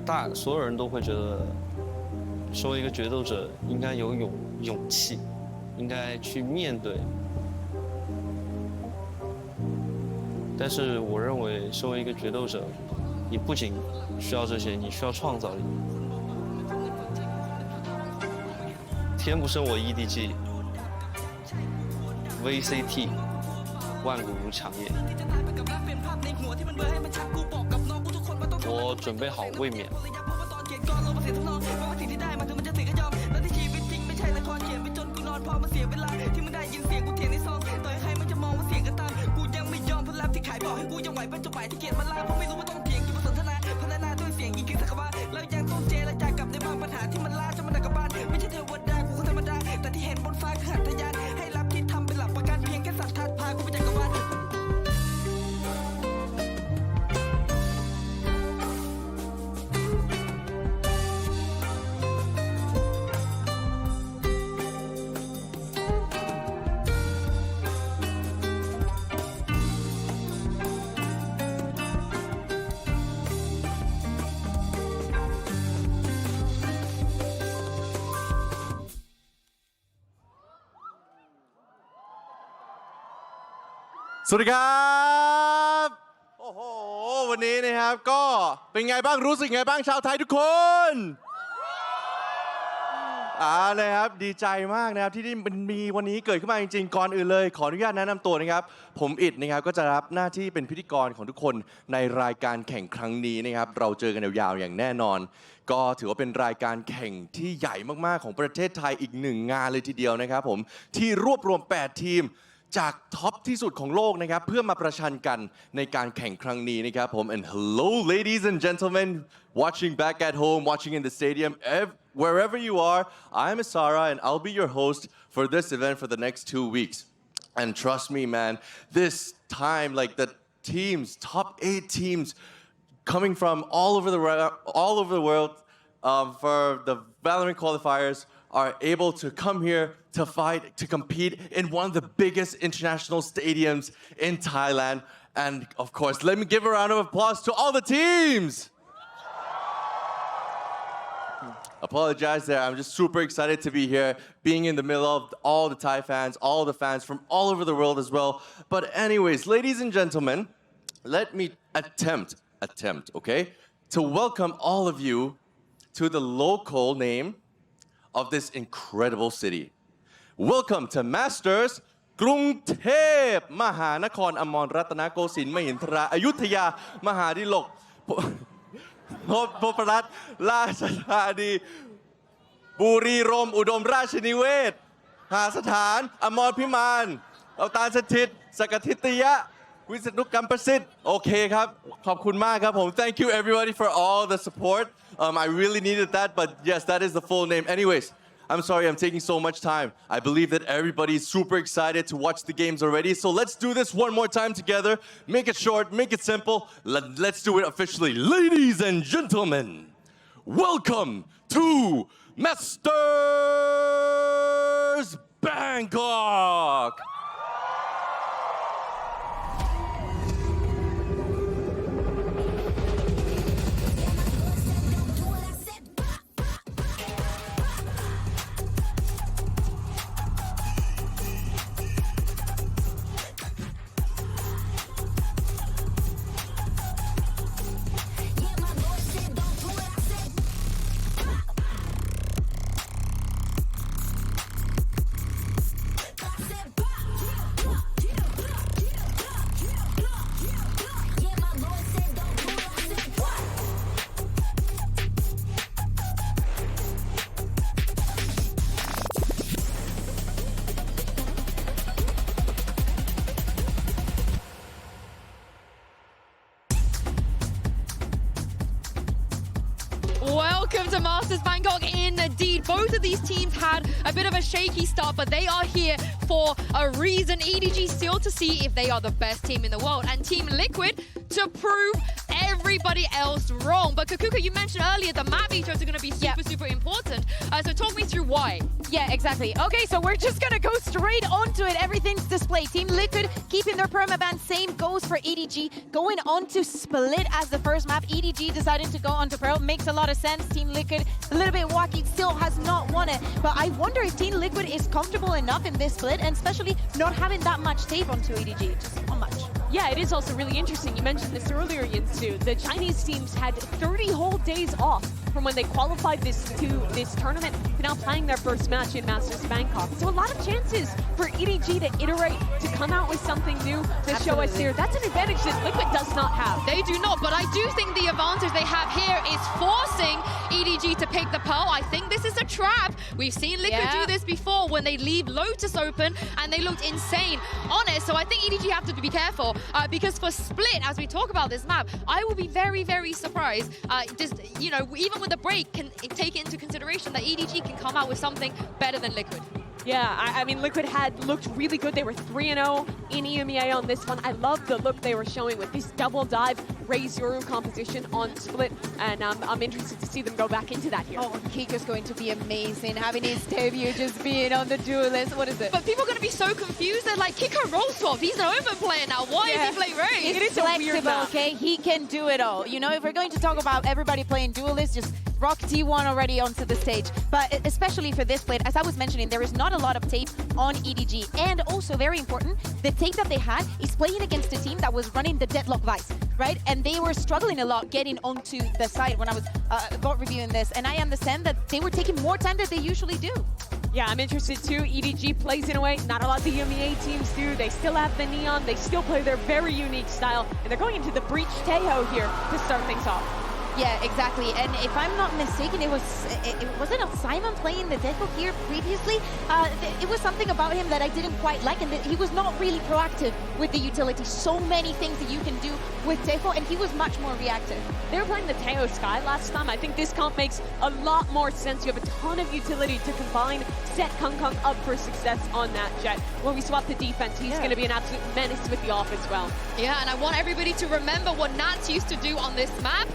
当然，所有人都会觉得，身为一个决斗者，应该有勇气，应该去面对。但是，我认为，身为一个决斗者，你不仅需要这些，你需要创造力。天不生我 EDG，VCT， 万古如长夜。我准备好卫冕。สวัสดีครับโอ้โหวันนี้นะครับก็เป็นไงบ้างรู้สึกไงบ้างชาวไทยทุกคนนะครับดีใจมากนะครับที่มีวันนี้เกิดขึ้นมาจริงๆก่อนอื่นเลยขออนุญาตแนะนำตัวนะครับผมอิดนะครับก็จะรับหน้าที่เป็นพิธีกรของทุกคนในรายการแข่งครั้งนี้นะครับเราเจอกันยาวๆอย่างแน่นอนก็ถือว่าเป็นรายการแข่งที่ใหญ่มากๆของประเทศไทยอีกหนึ่งงานเลยทีเดียวนะครับผมที่รวบรวม8ทีมจากท็อปที่สุดของโลกนะครับเพื่อมาประชันกันในการแข่งครั้งนี้นะครับผม and hello ladies and gentlemen watching back at home watching in the stadium wherever you are I'm Asara and I'll be your host for this event for the next 2 weeks and trust me man this time like the teams top 8 teams coming from all over the world for the VALORANT qualifiers are able to come here to fight, to compete in one of the biggest international stadiums in Thailand. And of course, let me give a round of applause to all the teams. Apologize there, I'm just super excited to be here, being in the middle of all the Thai fans, all the fans from all over the world as well. But anyways, ladies and gentlemen, let me attempt, okay, to welcome all of you to the local name of this incredible city. Welcome to Masters กรุงเทพมหานครอมรรัตนโกสินทร์มหินทราอยุธยามหาดิลกพบรัตน์ราชธานีบุรีรมย์อุดมราชนิเวศหาสถานอมรพิมานเอาตาลสถิตสกทิตยะวิษณุกรรมประสิทธิ์โอเคครับขอบคุณมากครับผม Thank you everybody for all the support. I really needed that, but yes, that is the full name. Anyways, I'm sorry I'm taking so much time. I believe that everybody is super excited to watch the games already. So let's do this one more time together. Make it short, make it simple. Let's do it officially. Ladies and gentlemen, welcome to Masters Bangkok. Welcome to Masters Bangkok. Indeed, both of these teams had a bit of a shaky start, but they are here for a reason. EDG still to see if they are the best team in the world, and Team Liquid to prove everybody else wrong. But Kakuka, you mentioned earlier the map vetoes are going to be super important. So talk me through why. Yeah, exactly. Okay, so we're just gonna go straight onto it. Everything's displayed. Team Liquid keeping their permaban. Same goes for EDG. Going on to Split as the first map. EDG deciding to go onto Pearl. Makes a lot of sense. Team Liquid, a little bit wacky, still has not won it. But I wonder if Team Liquid is comfortable enough in this split, and especially not having that much tape onto EDG. Just not much. Yeah, it is also really interesting. You mentioned this earlier, Yinsu. The Chinese teams had 30 whole days off from when they qualified this tournament to now playing their first match in Masters Bangkok. So a lot of chances for EDG to iterate, to come out with something new, to show us here. That's an advantage that Liquid does not have. They do not, but I do think the advantage they have here is forcing EDG to pick the Pearl. I think this is a trap. We've seen Liquid do this before when they leave Lotus open and they looked insane on it. So I think EDG have to be careful because for Split, as we talk about this map, I will be very, very surprised. Just, you know, even with the break, can take it into consideration that EDG can come out with something better than Liquid. Yeah, I mean, Liquid had looked really good. They were 3-0 in EMEA on this one. I love the look they were showing with this double dive, raise your composition on Split, and I'm interested to see them go back into that here. Oh, Kiko's going to be amazing, having his debut just being on the duelist. What is it? But people are going to be so confused. They're like, Kiko roll swap. He's an open player now. Why is he playing Raze? It is flexible, okay? He can do it all. You know, if we're going to talk about everybody playing duelist, just Rock T1 already onto the stage. But especially for this plate, as I was mentioning, there is not a lot of tape on EDG. And also, very important, the tape that they had is playing against a team that was running the Deadlock Vice, right? And they were struggling a lot getting onto the side when I was bot reviewing this. And I understand that they were taking more time than they usually do. Yeah, I'm interested too. EDG plays in a way not a lot of the EMEA teams do. They still have the Neon. They still play their very unique style. And they're going into the Breach Tejo here to start things off. Yeah, exactly. And if I'm not mistaken, it wasn't Simon playing the Tejo here previously. It was something about him that I didn't quite like, and he was not really proactive with the utility. So many things that you can do with Tejo, and he was much more reactive. They were playing the Tejo Sky last time. I think this comp makes a lot more sense. You have a ton of utility to combine, set Kung Kung up for success on that Jet. When we swap the defense, he's going to be an absolute menace with the off as well. Yeah, and I want everybody to remember what Nats used to do on this map.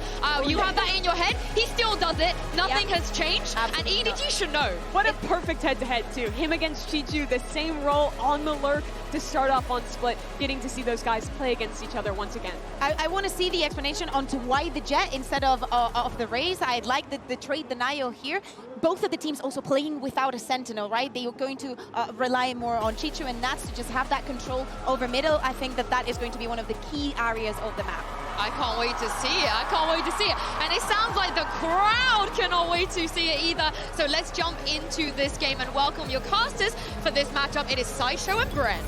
You have that in your head. He still does it. Nothing has changed. Absolutely and EDG should know. What a perfect head-to-head, too. Him against Chichu, the same role on the lurk to start off on Split, getting to see those guys play against each other once again. I want to see the explanation onto why the Jet instead of the Raze. I'd like the trade denial here. Both of the teams also playing without a Sentinel, right? They are going to rely more on Chichu and Nats to just have that control over middle. I think that is going to be one of the key areas of the map. I can't wait to see it. I can't wait to see it. And it sounds like the crowd cannot wait to see it either. So let's jump into this game and welcome your casters for this matchup. It is Sideshow and Bren.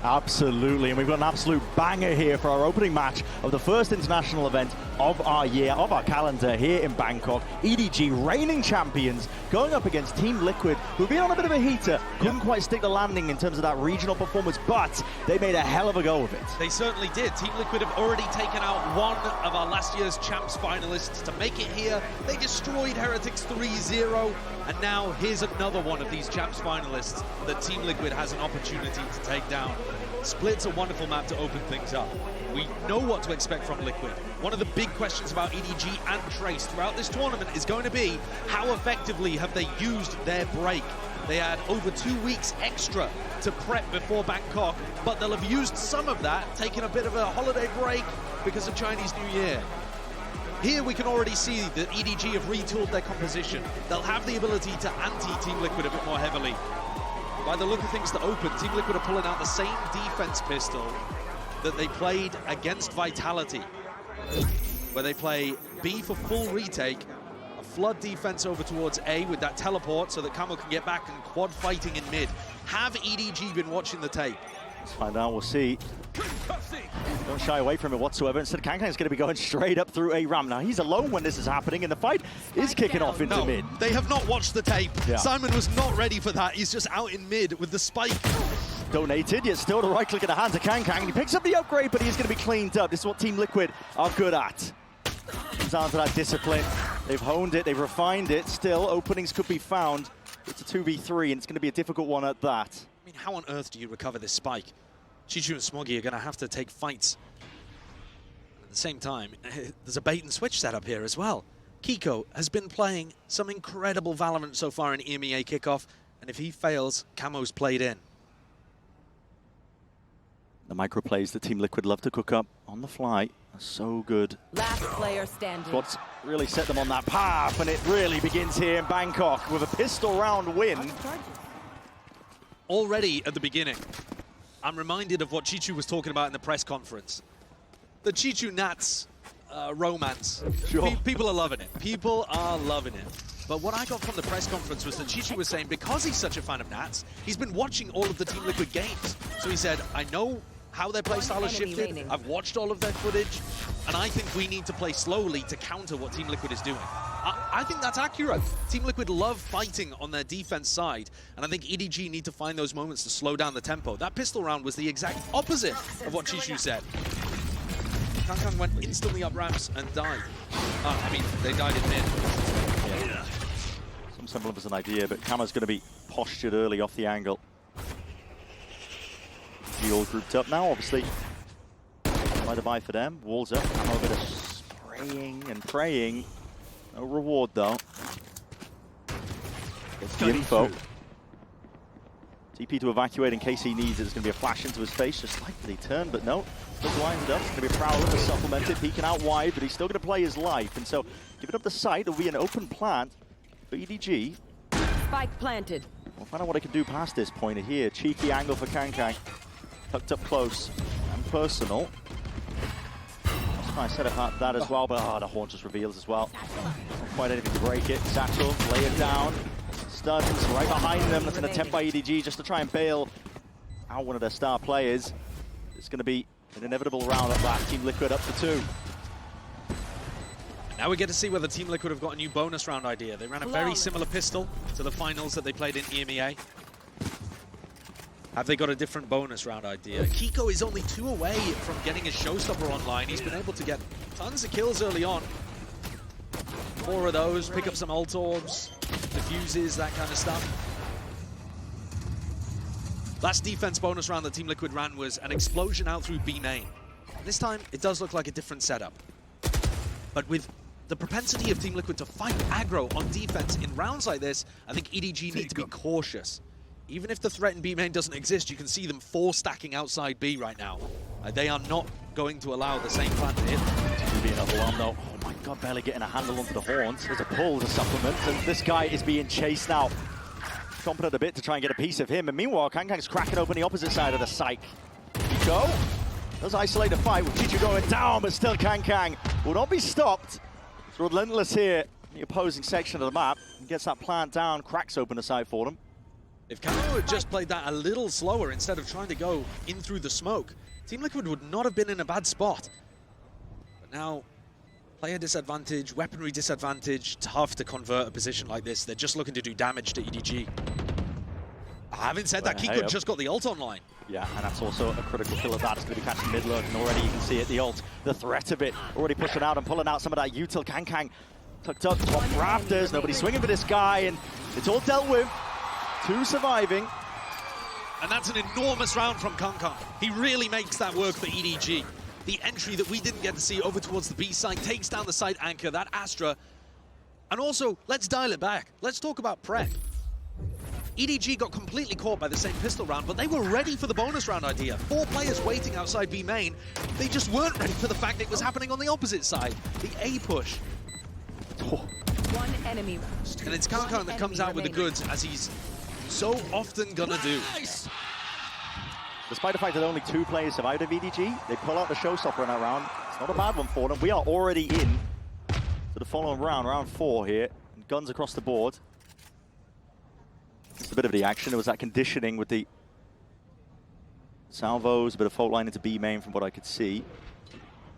Absolutely, and we've got an absolute banger here for our opening match of the first international event of our year, of our calendar here in Bangkok. EDG, reigning champions, going up against Team Liquid, who've been on a bit of a heater, couldn't quite stick the landing in terms of that regional performance, but they made a hell of a go of it. They certainly did. Team Liquid have already taken out one of our last year's Champs finalists to make it here. They destroyed Heretics 3-0, and now here's another one of these Champs finalists that Team Liquid has an opportunity to take down. Split's a wonderful map to open things up. We know what to expect from Liquid. One of the big questions about EDG and Trace throughout this tournament is going to be how effectively have they used their break. They had over 2 weeks extra to prep before Bangkok, but they'll have used some of that, taking a bit of a holiday break because of Chinese New Year. Here we can already see that EDG have retooled their composition. They'll have the ability to anti-Team Liquid a bit more heavily. By the look of things to open, Team Liquid are pulling out the same defense pistol that they played against Vitality, where they play B for full retake, a flood defense over towards A with that teleport so that Camo can get back and quad fighting in mid. Have EDG been watching the tape? Let's find out, we'll see. Don't shy away from it whatsoever. Instead, Kankang's going to be going straight up through A Ram. Now, he's alone when this is happening, and the fight is kicking off into mid. They have not watched the tape. Yeah. Simon was not ready for that. He's just out in mid with the spike. Donated, yet still the right click in the hands of Kankang, and he picks up the upgrade, but he's going to be cleaned up. This is what Team Liquid are good at. Comes down to that discipline. They've honed it, they've refined it. Still, openings could be found. It's a 2v3, and it's going to be a difficult one at that. I mean, how on earth do you recover this spike? Chichu and Smoggy are going to have to take fights. At the same time, there's a bait and switch setup here as well. Kiko has been playing some incredible Valorant so far in EMEA kickoff, and if he fails, Camo's played in. The micro plays that Team Liquid love to cook up on the fly are so good. Last player standing. What's really set them on that path, and it really begins here in Bangkok with a pistol round win. Already at the beginning, I'm reminded of what Chichu was talking about in the press conference. The Chichu Nats romance. Sure. People are loving it. People are loving it. But what I got from the press conference was that Chichu was saying because he's such a fan of Nats, he's been watching all of the Team Liquid games. So he said, I know how their playstyle has shifted. I've watched all of their footage, and I think we need to play slowly to counter what Team Liquid is doing. I think that's accurate. Team Liquid love fighting on their defense side, and I think EDG need to find those moments to slow down the tempo. That pistol round was the exact opposite of what Chichu said. Kangkang went instantly up ramps and died. I mean, they died in mid. Yeah. Some semblance of an idea, but Kama's going to be postured early off the angle. We all grouped up now, obviously. By the buy for them. Walls up. Kama a bit of spraying and praying. No reward, though. Gets the info. TP to evacuate in case he needs it. There's going to be a flash into his face, just slightly turned, but no. Just lines it up. It's going to be a Prowler to supplement it, peeking out wide, but he's still going to play his life. And so, giving up the site, there'll be an open plant for EDG. Spike planted. We'll find out what I can do past this point here. Cheeky angle for Kankang. Tucked up close and personal. Let's try and set up that as well, but the horn just reveals as well. Not quite anything to break it. Satchel, lay it down. Stuns right behind them. That's an attempt by EDG just to try and bail out one of their star players. It's going to be an inevitable round at that. Team Liquid up to 2. Now we get to see whether Team Liquid have got a new bonus round idea. They ran a very similar pistol to the finals that they played in EMEA. Have they got a different bonus round idea? Kiko is only 2 away from getting his showstopper online. He's been able to get tons of kills early on. 4 of those, pick up some ult orbs, diffuses, that kind of stuff. Last defense bonus round that Team Liquid ran was an explosion out through B main. This time, it does look like a different setup. But with the propensity of Team Liquid to fight aggro on defense in rounds like this, I think EDG need to be cautious. Even if the threat in B main doesn't exist, you can see them 4 stacking outside B right now. They are not going to allow the same plan to hit. It's going to be another one though. Oh my god, barely getting a handle onto the horns. There's a pull to supplement, and this guy is being chased now. Chomping at a bit to try and get a piece of him, and meanwhile, Kankang's cracking open the opposite side of the site. Chicho does isolate a fight with Chicho going down, but still Kankang will not be stopped. It's relentless here in the opposing section of the map. He gets that plant down, cracks open the site for them. If Camo had just played that a little slower instead of trying to go in through the smoke, Team Liquid would not have been in a bad spot. But now, player disadvantage, weaponry disadvantage, tough to convert a position like this. They're just looking to do damage to EDG. Having said that, Kiko just got the ult online. Yeah, and that's also a critical kill of that. It's going to be catching mid-lurk, and already you can see it, the ult, the threat of it, already pushing out and pulling out some of that util. Kankang tucked up top rafters, nobody swinging for this guy, and it's all dealt with. 2 surviving. And that's an enormous round from Kankang. He really makes that work for EDG. The entry that we didn't get to see over towards the B side takes down the side anchor, that Astra. And also, let's dial it back. Let's talk about prep. EDG got completely caught by the same pistol round, but they were ready for the bonus round idea. 4 players waiting outside B main. They just weren't ready for the fact it was happening on the opposite side. The A push. One enemy. And it's Kankang that comes out with the goods, as he's so often gonna do. Nice. Despite the fact that only 2 players survived of EDG, they pull out the showstopper in that round. It's not a bad one for them. We are already in to the following round, round 4 here. And guns across the board. It's a bit of the action. There was that conditioning with the salvos, a bit of fault line into B main from what I could see,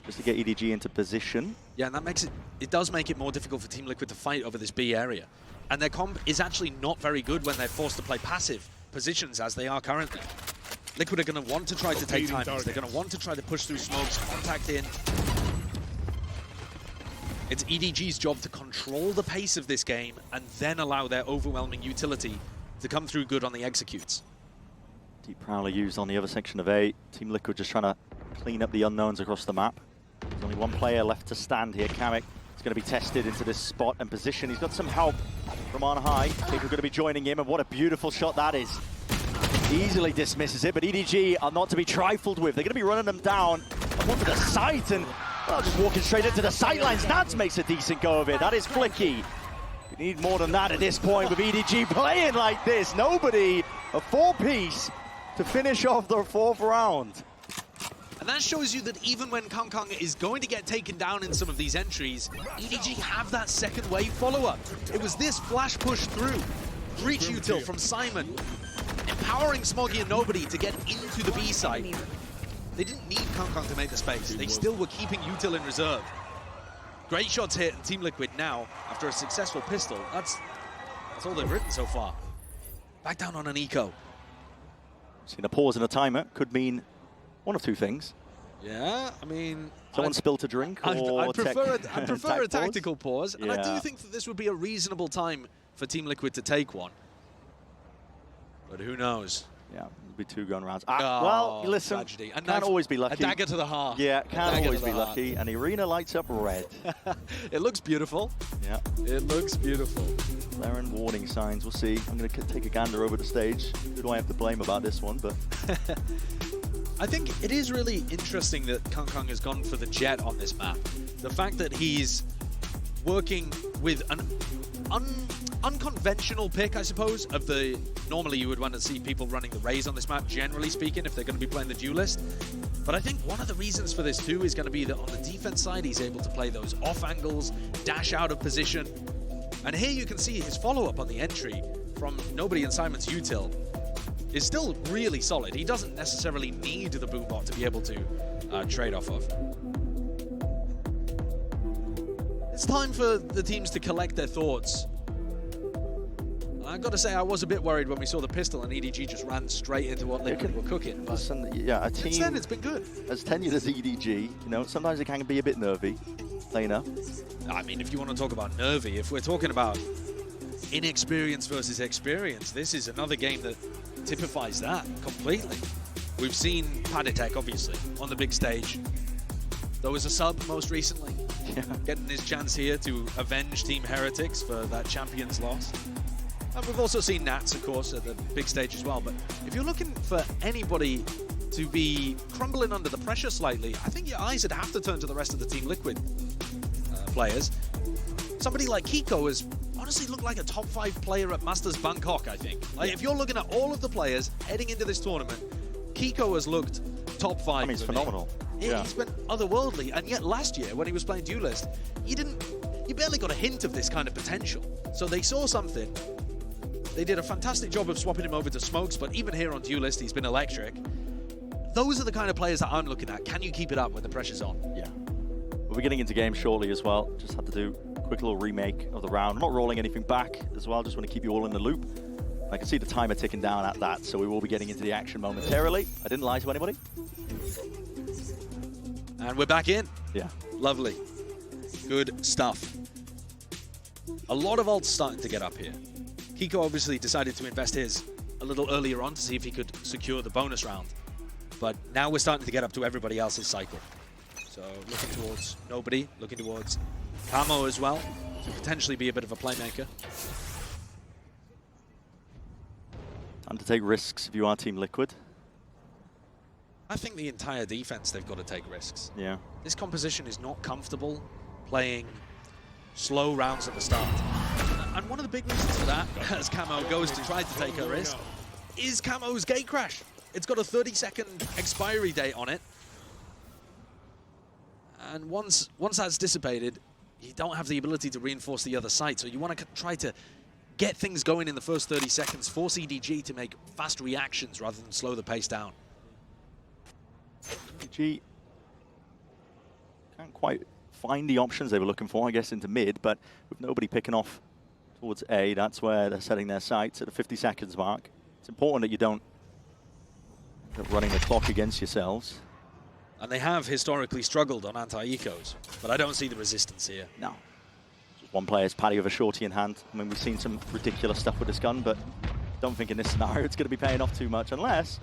just to get EDG into position. Yeah, and that makes it does make it more difficult for Team Liquid to fight over this B area. And their comp is actually not very good when they're forced to play passive positions as they are currently. Liquid are going to want to try to take timings. They're going to want to try to push through smokes, contact in. It's EDG's job to control the pace of this game and then allow their overwhelming utility to come through good on the executes. Deep Prowler used on the other section of A. Team Liquid just trying to clean up the unknowns across the map. There's only 1 player left to stand here. Kamek is going to be tested into this spot and position. He's got some help from on high. People are going to be joining him, and what a beautiful shot that is. Easily dismisses it, but EDG are not to be trifled with. They're going to be running them down up onto the site, and well, just walking straight into the sightlines. Nats makes a decent go of it. That is flicky. We need more than that at this point with EDG playing like this. Nobody, a 4-piece to finish off the 4th round. And that shows you that even when Kankang is going to get taken down in some of these entries, EDG have that second wave follow-up. It was this flash push through. Reach util from Simon, empowering Smoggy and Nobody to get into the B site. They didn't need Kankang to make the space. They still were keeping util in reserve. Great shots hit, and Team Liquid now, after a successful pistol, that's all they've written so far. Back down on an eco. Seeing a pause and a timer could mean one of 2 things. Yeah, I mean... Someone spilled a drink, or I'd prefer a tactical pause, and yeah. I do think that this would be a reasonable time for Team Liquid to take one. But who knows? Yeah, it'll be 2 gun rounds. Well, listen, tragedy. can't always be lucky. A dagger to the heart. Yeah, can't always be heart. lucky. And the arena lights up red. It looks beautiful. Yeah. It looks beautiful. Blaring warning signs. We'll see. I'm going to take a gander over the stage. Who do I have to blame about this one? But I think it is really interesting that Kung has gone for the Jet on this map. The fact that he's working with an unconventional pick, I suppose, of the... Normally you would want to see people running the Raze on this map, generally speaking, if they're going to be playing the Duelist. But I think one of the reasons for this too is going to be that on the defense side, he's able to play those off angles, dash out of position. And here you can see his follow-up on the entry from Nobody and Simon's util is still really solid. He doesn't necessarily need the boombot to be able to trade off of. It's time for the teams to collect their thoughts. I've got to say, I was a bit worried when we saw the pistol and EDG just ran straight into what Liquid were cooking. But listen, yeah, a team... Since then, it's been good. As tenured as EDG, you know, sometimes it can be a bit nervy, playing up. I mean, if you want to talk about nervy, if we're talking about inexperience versus experience, this is another game that typifies that completely. We've seen Paditek, obviously, on the big stage. There was a sub most recently, getting his chance here to avenge Team Heretics for that Champions loss. And we've also seen Nats, of course, at the big stage as well. But if you're looking for anybody to be crumbling under the pressure slightly, I think your eyes would have to turn to the rest of the Team Liquid players. Somebody like Kiko has honestly looked like a top 5 player at Masters Bangkok, I think. Like, if you're looking at all of the players heading into this tournament, Kiko has looked top 5. I mean, it's phenomenal. Yeah. He's been otherworldly, and yet last year, when he was playing Duelist, you barely got a hint of this kind of potential. So they saw something. They did a fantastic job of swapping him over to Smokes, but even here on Duelist, he's been electric. Those are the kind of players that I'm looking at. Can you keep it up when the pressure's on? Yeah. We'll be getting into games shortly as well. Just had to do a quick little remake of the round. I'm not rolling anything back as well. Just want to keep you all in the loop. I can see the timer ticking down at that, so we will be getting into the action momentarily. I didn't lie to anybody. And we're back in. Yeah. Lovely. Good stuff. A lot of ults starting to get up here. Kiko obviously decided to invest his a little earlier on to see if he could secure the bonus round. But now we're starting to get up to everybody else's cycle. So looking towards Nobody, looking towards Camo as well, to potentially be a bit of a playmaker. Time to take risks if you are Team Liquid. I think the entire defense, they've got to take risks. Yeah. This composition is not comfortable playing slow rounds at the start. And one of the big reasons for that, as Camo goes to try to take a risk, is Camo's gate crash. It's got a 30-second expiry date on it. And once that's dissipated, you don't have the ability to reinforce the other side. So you want to try to get things going in the first 30 seconds, force EDG to make fast reactions rather than slow the pace down. EDG can't quite find the options they were looking for, I guess, into mid, but with Nobody picking off towards A, that's where they're setting their sights at the 50 seconds mark. It's important that you don't end up running the clock against yourselves. And they have historically struggled on anti-ecos, but I don't see the resistance here. No. Just one player's Paddy with a shorty in hand. I mean, we've seen some ridiculous stuff with this gun, but don't think in this scenario it's going to be paying off too much, unless...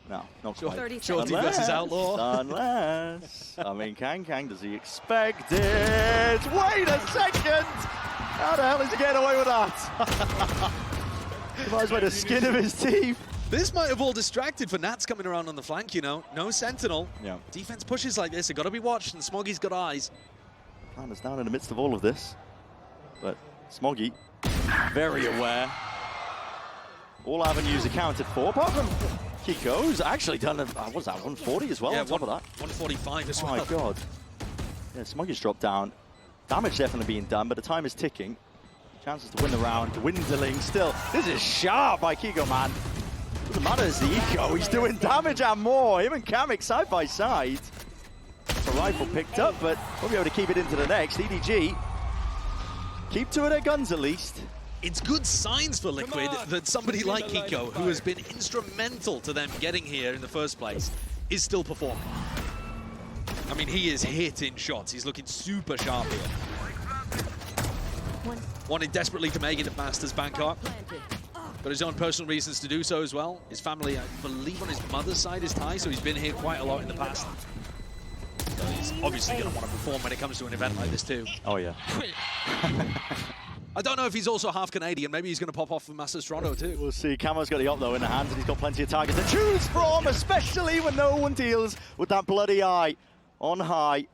No, not quite. Shorty versus Outlaw. Unless... I mean, Kang, does he expect it? Wait a second! How the hell is he getting away with that? He might as well the skin of his teeth. This might have all distracted for Nats coming around on the flank, you know. No Sentinel. Yeah. Defense pushes like this, they've got to be watched, and Smoggy's got eyes. Plan is down in the midst of all of this. But Smoggy, very aware. All avenues accounted for, apart from Kiko, who's actually done, what was that, 140 as well on top of that? 145 as well. Oh my god. Yeah, Smoggy's dropped down. Damage definitely being done, but the time is ticking. Chances to win the round, dwindling still. This is sharp by Kiko, man. Doesn't matter, it's the eco. He's doing damage and more. Him and Kamek side by side. The rifle picked up, but we'll be able to keep it into the next. EDG, keep two of their guns at least. It's good signs for Liquid that somebody like Kiko, who has been instrumental to them getting here in the first place, is still performing. I mean, he is hitting shots. He's looking super sharp here. Wanted desperately to make it at Masters Bangkok. got his own personal reasons to do so as well. His family, I believe on his mother's side, is Thai, so he's been here quite a lot in the past. So he's obviously going to want to perform when it comes to an event like this too. Oh, yeah. I don't know if he's also half Canadian. Maybe he's going to pop off for Masters Toronto too. We'll see. Camo's got the op though in the hands, and he's got plenty of targets to choose from, especially when no one deals with that bloody eye on high.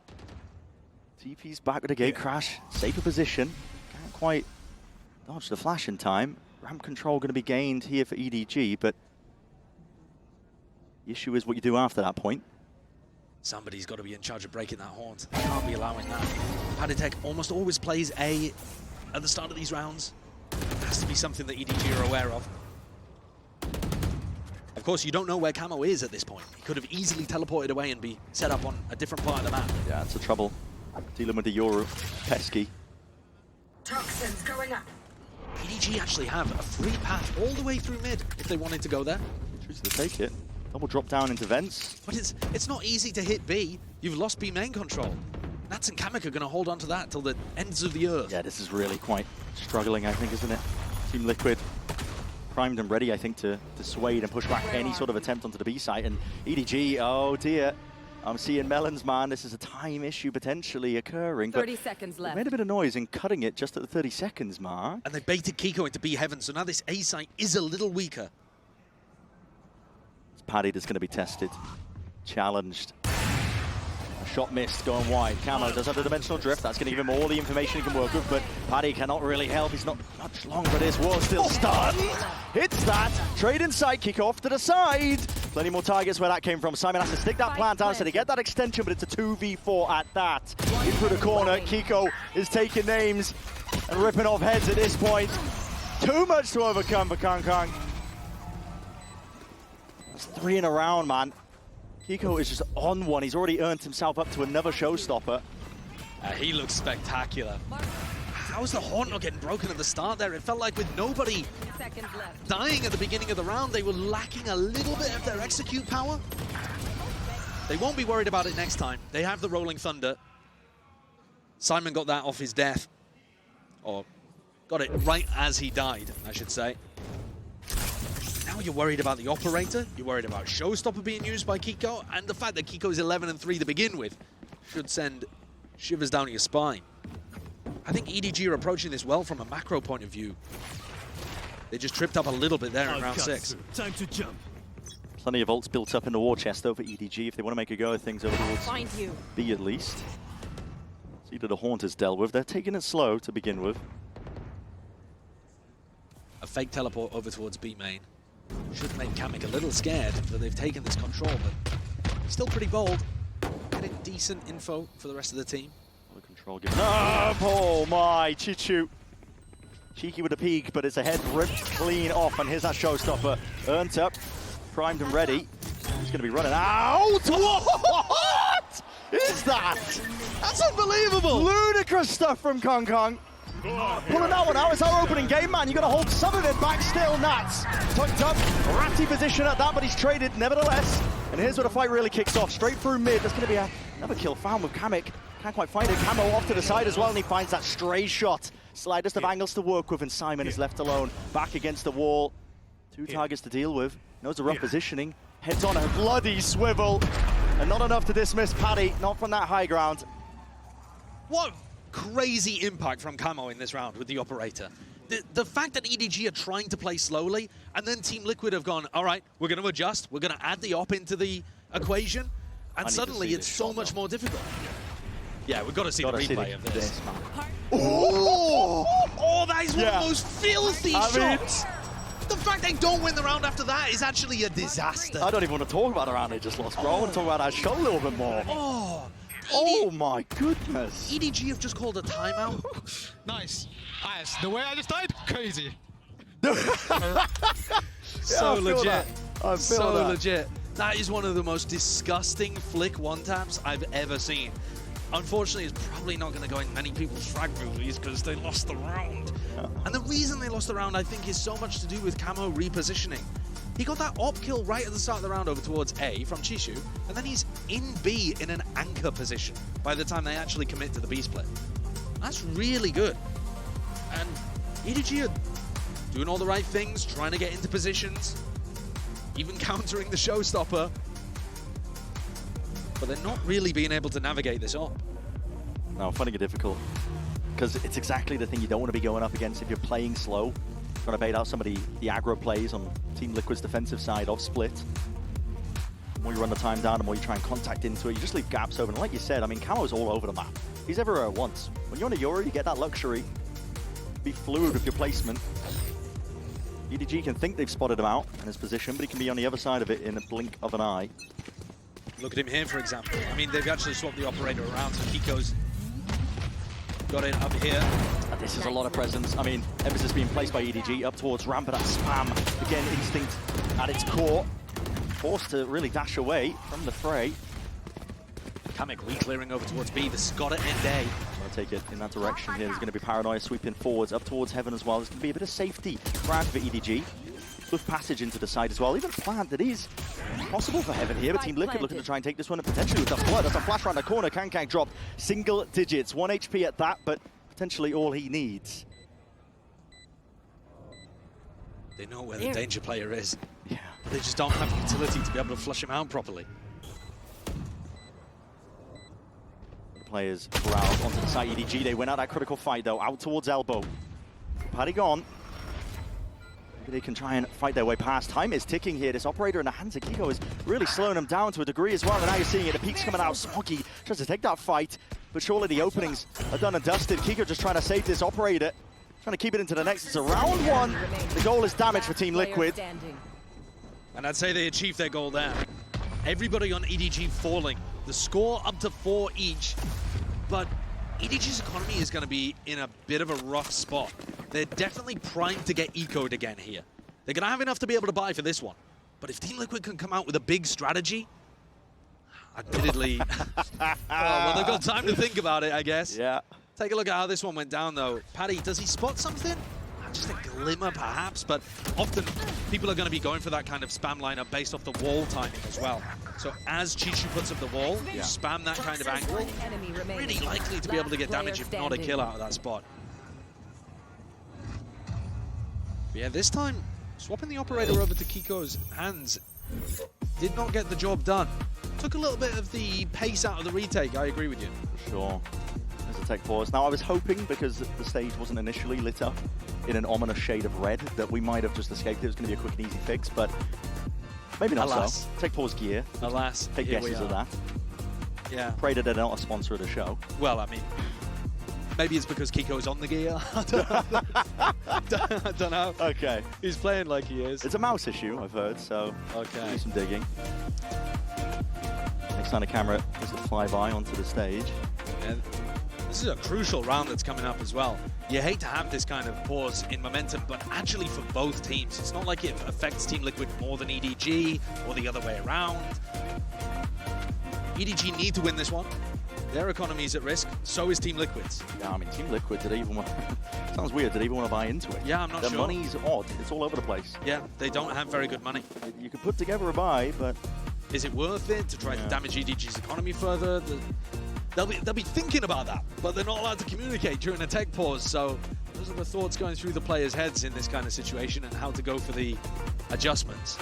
TP's back with a gate crash. Safer position. Can't quite dodge the flash in time. Ramp control going to be gained here for EDG, but the issue is what you do after that point. Somebody's got to be in charge of breaking that haunt. I can't be allowing that. Paditech almost always plays A at the start of these rounds. It has to be something that EDG are aware of. Of course, you don't know where Camo is at this point. He could have easily teleported away and be set up on a different part of the map. Yeah, that's the trouble. Dealing with the Euro. Pesky. Toxins going up. EDG actually have a free path all the way through mid if they wanted to go there. Choose to take it. Double drop down into vents. But it's not easy to hit B. You've lost B main control. Nats and Kamek are going to hold on to that till the ends of the earth. Yeah, this is really quite struggling, I think, isn't it? Team Liquid primed and ready, I think, to dissuade and push back any sort of attempt onto the B site. And EDG, oh dear. I'm seeing melons, man. This is a time issue potentially occurring. 30 seconds left. Made a bit of noise in cutting it just at the 30 seconds mark. And they baited Kiko into B heaven, so now this A site is a little weaker. It's Paddy that's going to be tested, challenged. Shot missed, going wide. Camo does have the dimensional drift. That's going to give him all the information he can work with, but Paddy cannot really help. He's not much longer. This was still stunned. Hits that. Trade inside, kick off to the side. Plenty more targets where that came from. Simon has to stick that plant down so they get that extension, but it's a 2v4 at that. In through the corner, Kiko is taking names and ripping off heads at this point. Too much to overcome for Kang Kang. That's 3 in a round, man. Kiko is just on one. He's already earned himself up to another showstopper. He looks spectacular. How was the haunt not getting broken at the start there? It felt like with nobody dying at the beginning of the round, they were lacking a little bit of their execute power. They won't be worried about it next time. They have the Rolling Thunder. Simon got that off his death. Or got it right as he died, I should say. Now you're worried about the operator, you're worried about Showstopper being used by Kiko, and the fact that Kiko's 11-3 to begin with should send shivers down your spine. I think EDG are approaching this well from a macro point of view. They just tripped up a little bit there in round 6. Time to jump. Plenty of ults built up in the war chest though for EDG if they want to make a go of things over towards B at least. See that the haunt is dealt with. They're taking it slow to begin with. A fake teleport over towards B main. Should make Kamek a little scared that they've taken this control, but still pretty bold. Getting decent info for the rest of the team. The control given up. Oh my, Chichu. Cheeky with a peek, but it's a head ripped clean off, and here's that showstopper. Earned up, primed and ready. He's going to be running out. What is that? That's unbelievable. Ludicrous stuff from Kong Kong. Pulling that one out, it's our opening game, man. You got to hold some of it back still, Nats. Tucked up, ratty position at that, but he's traded nevertheless. And here's where the fight really kicks off. Straight through mid, there's going to be another kill found with Kamek. Can't quite find it. Camo off to the side as well, and he finds that stray shot. Slightest of angles to work with, and Simon is left alone. Back against the wall. 2 targets to deal with. Knows the rough positioning. Heads on a bloody swivel. And not enough to dismiss Paddy, not from that high ground. What crazy impact from Camo in this round with the operator. The fact that EDG are trying to play slowly, and then Team Liquid have gone, all right, we're going to adjust, we're going to add the op into the equation, and suddenly it's so much more difficult. Yeah, we've got to see the replay of this. Oh, that is one of those filthy shots! The fact they don't win the round after that is actually a disaster. I don't even want to talk about the round they just lost, bro. I want to talk about our show a little bit more. Oh my goodness. EDG have just called a timeout. Nice. The way I just died, crazy. So legit. I feel so that. legit. That is one of the most disgusting flick one-taps I've ever seen. Unfortunately, it's probably not going to go in many people's frag movies because they lost the round. And the reason they lost the round, I think, is so much to do with Camo repositioning. He got that op kill right at the start of the round over towards A from Chishu, and then he's in B in an anchor position by the time they actually commit to the B split. That's really good. And EDG are doing all the right things, trying to get into positions, even countering the showstopper. But they're not really being able to navigate this up. No, finding it difficult. Because it's exactly the thing you don't want to be going up against if you're playing slow. Trying to bait out some of the aggro plays on Team Liquid's defensive side of Split. The more you run the time down, the more you try and contact into it. You just leave gaps open. And like you said, I mean, Camo's all over the map. He's everywhere at once. When you're on a Yoru, you get that luxury. Be fluid with your placement. EDG can think they've spotted him out in his position, but he can be on the other side of it in a blink of an eye. Look at him here, for example. I mean, they've actually swapped the operator around, so Kiko's got it up here. And this is a lot of presence. I mean, emphasis being placed by EDG up towards ramp, but that spam, again, instinct at its core. Forced to really dash away from the fray. Kamek re-clearing over towards B. This has got to end A. I'll take it in that direction here. There's going to be Paranoia sweeping forwards up towards Heaven as well. There's going to be a bit of safety around for EDG. With passage into the side as well. Even plant that is possible for Heaven here, but Team Liquid looking to try and take this one, and potentially with the flood. That's a flash around the corner. Kankang dropped single digits. 1 HP at that, but potentially all he needs. They know where the danger player is. Yeah. But they just don't have utility to be able to flush him out properly. The players corralled onto the side. EDG, they went out that critical fight though, out towards elbow. Paddy gone. They can try and fight their way past. Time is ticking here. This operator in the hands of Kiko is really slowing them down to a degree as well. And now you're seeing it. The peak's coming out. Smokey tries to take that fight, but surely the openings are done and dusted. Kiko just trying to save this operator, trying to keep it into the next. It's a round one. The goal is damage for Team Liquid. And I'd say they achieved their goal there. Everybody on EDG falling. The score up to 4 each, but EDG's economy is going to be in a bit of a rough spot. They're definitely primed to get ecoed again here. They're going to have enough to be able to buy for this one. But if Team Liquid can come out with a big strategy, admittedly, well, they've got time to think about it, I guess. Yeah. Take a look at how this one went down, though. Paddy, does he spot something? Just a glimmer, perhaps, but often people are going to be going for that kind of spam lineup based off the wall timing as well. So as Chichu puts up the wall, you spam that kind of angle, really likely to be able to get damage, if not a kill out of that spot. But yeah, this time, swapping the operator over to Kiko's hands did not get the job done. Took a little bit of the pace out of the retake, I agree with you. For sure. There's a tech pause. Now, I was hoping, because the stage wasn't initially lit up in an ominous shade of red, that we might have just escaped. It was going to be a quick and easy fix, but maybe not. Alas. So. Tech pause gear. Alas. Take guesses of that. Yeah. Pray that they're not a sponsor of the show. Well, I mean, maybe it's because Kiko's on the gear. I don't know. Okay. He's playing like he is. It's a mouse issue, I've heard, so do some digging. Next time the camera is to fly by onto the stage. Yeah. This is a crucial round that's coming up as well. You hate to have this kind of pause in momentum, but actually for both teams, it's not like it affects Team Liquid more than EDG or the other way around. EDG need to win this one. Their economy is at risk, so is Team Liquid's. Yeah, I mean, Team Liquid, did they even want sounds weird, did they even want to buy into it? Yeah, I'm not sure. The money's odd, it's all over the place. Yeah, they don't have very good money. You could put together a buy, but... Is it worth it to try to damage EDG's economy further? They'll be thinking about that, but they're not allowed to communicate during a tech pause, so those are the thoughts going through the players' heads in this kind of situation and how to go for the adjustments.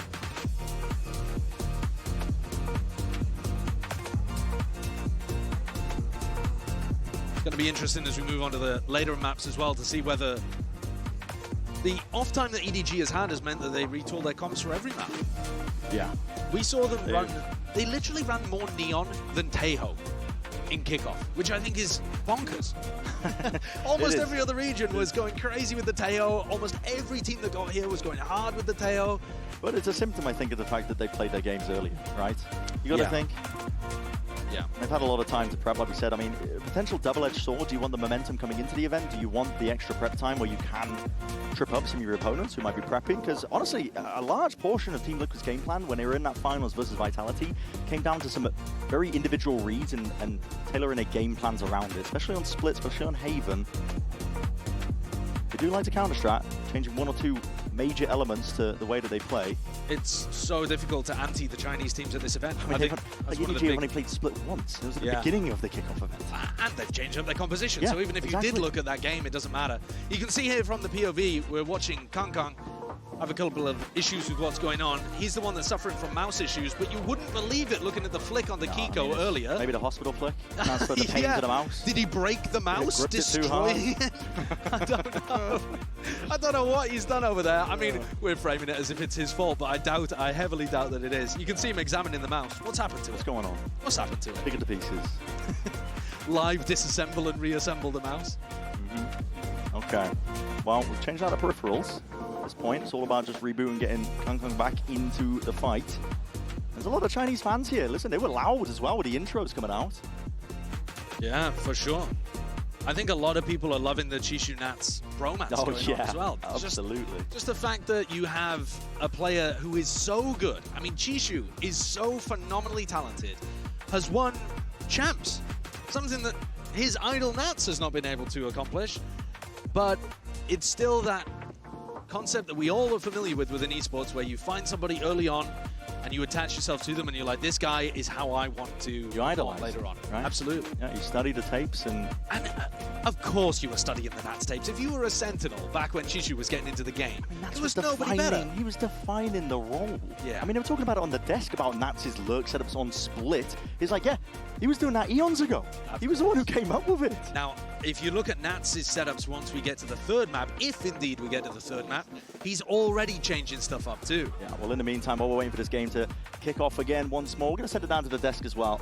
It's going to be interesting as we move on to the later maps as well to see whether the off time that EDG has had has meant that they retool their comps for every map. Yeah. We saw them run, they literally ran more Neon than Tejo in kickoff, which I think is bonkers. Almost every other region was going crazy with the Tejo. Almost every team that got here was going hard with the Tejo. But it's a symptom, I think, of the fact that they played their games earlier, right? You got to think. Yeah. They've had a lot of time to prep, like we said. I mean, potential double-edged sword. Do you want the momentum coming into the event? Do you want the extra prep time where you can trip up some of your opponents who might be prepping? Because honestly, a large portion of Team Liquid's game plan when they were in that finals versus Vitality came down to some very individual reads and tailoring their game plans around it, especially on Split, especially on Haven. They do like to counter-strat, changing one or two major elements to the way that they play. It's so difficult to anti the Chinese teams at this event. I think EDG have only played split once. It was at the beginning of the kickoff event. And they've changed up their composition, Yeah, so even if you did look at that game, it doesn't matter. You can see here from the POV, we're watching Kang Kang have a couple of issues with what's going on. He's the one that's suffering from mouse issues, but you wouldn't believe it looking at the flick on the Kiko earlier. Maybe the hospital flick. Transfer the pain to the mouse. Did he break the mouse? Destroying it? I don't know. I don't know what he's done over there. I mean, we're framing it as if it's his fault, but I heavily doubt that it is. You can see him examining the mouse. What's happened to it? What's going on? What's happened to it? Pick it to pieces. Live disassemble and reassemble the mouse. Okay. Well, we've changed out the peripherals. At this point, it's all about just rebooting, getting Kang Kang back into the fight. There's a lot of Chinese fans here. Listen, they were loud as well with the intros coming out. Yeah, for sure. I think a lot of people are loving the Chishu Nats bromance going on as well. Absolutely. Just the fact that you have a player who is so good. I mean, Chishu is so phenomenally talented, has won champs, something that his idol Nats has not been able to accomplish. But it's still that concept that we all are familiar with within esports, where you find somebody early on and you attach yourself to them and you're like, this guy is how I want to idolize later on. Right? Absolutely. Yeah, you study the tapes and of course you were studying the Nats tapes. If you were a Sentinel back when Chishu was getting into the game, there was nobody better. He was defining the role. Yeah. I mean, they were talking about it on the desk about Nats' lurk setups on Split. He's like, yeah, he was doing that eons ago. He was the one who came up with it. Now, if you look at Nats' setups once we get to the third map, if indeed we get to the third map, he's already changing stuff up too. Yeah, well, in the meantime, while we're waiting for this game to kick off again once more, we're going to send it down to the desk as well.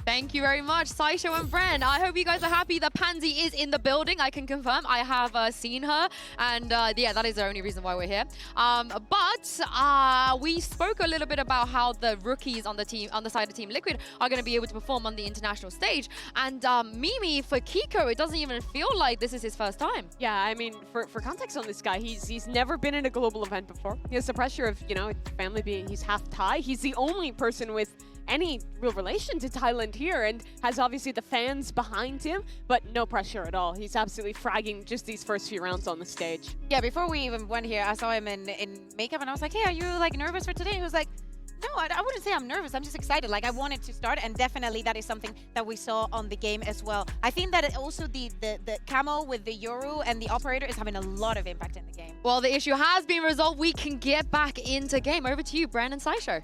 Thank you very much, Saisho and Bren. I hope you guys are happy that Pansy is in the building. I can confirm I have seen her, and yeah, that is the only reason why we're here. But we spoke a little bit about how the rookies on the side of Team Liquid are going to be able to perform on the international stage. And Mimi, for Kiko, it doesn't even feel like this is his first time. Yeah, I mean, for context on this guy, he's never been in a global event before. He has the pressure of, you know, family being, he's half Thai. He's the only person with any real relation to Thailand here, and has obviously the fans behind him, but no pressure at all. He's absolutely fragging just these first few rounds on the stage. Yeah, before we even went here, I saw him in makeup, and I was like, hey, are you like nervous for today? He was like, no, I wouldn't say I'm nervous. I'm just excited. Like, I wanted to start, and definitely that is something that we saw on the game as well. I think that also the camo with the Yoru and the operator is having a lot of impact in the game. Well, the issue has been resolved. We can get back into game. Over to you, Bren and Saisho.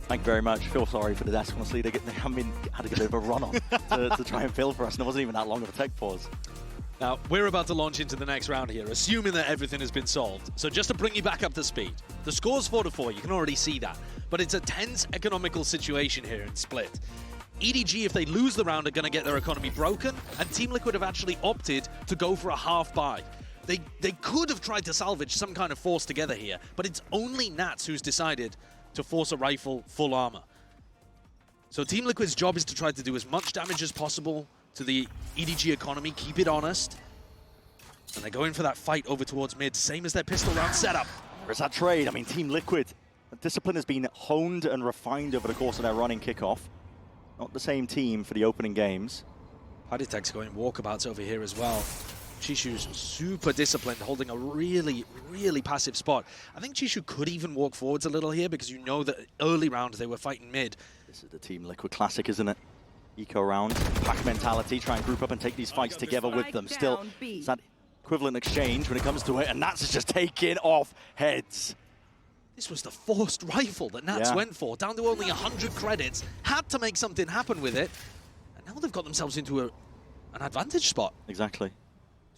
Thank you very much. Feel sorry for the desk. Honestly, they had a bit of a run on to try and fill for us, and it wasn't even that long of a tech pause. Now, we're about to launch into the next round here, assuming that everything has been solved. So just to bring you back up to speed, the score's 4-4, you can already see that. But it's a tense economical situation here in Split. EDG, if they lose the round, are going to get their economy broken, and Team Liquid have actually opted to go for a half buy. They could have tried to salvage some kind of force together here, but it's only Nats who's decided to force a rifle full armor. So Team Liquid's job is to try to do as much damage as possible to the EDG economy, keep it honest. And they're going for that fight over towards mid, same as their pistol round setup. Where's that trade? I mean, Team Liquid, the discipline has been honed and refined over the course of their running kickoff. Not the same team for the opening games. Paddytech's going walkabouts over here as well. Chishu's super disciplined, holding a really, really passive spot. I think Chishu could even walk forwards a little here, because you know that early round they were fighting mid. This is the Team Liquid classic, isn't it? Eco round, pack mentality, try and group up and take these fights together with them. Still, it's that equivalent exchange when it comes to it, and Nats is just taking off heads. This was the forced rifle that Nats went for, down to only 100 credits, had to make something happen with it, and now they've got themselves into an advantage spot. Exactly.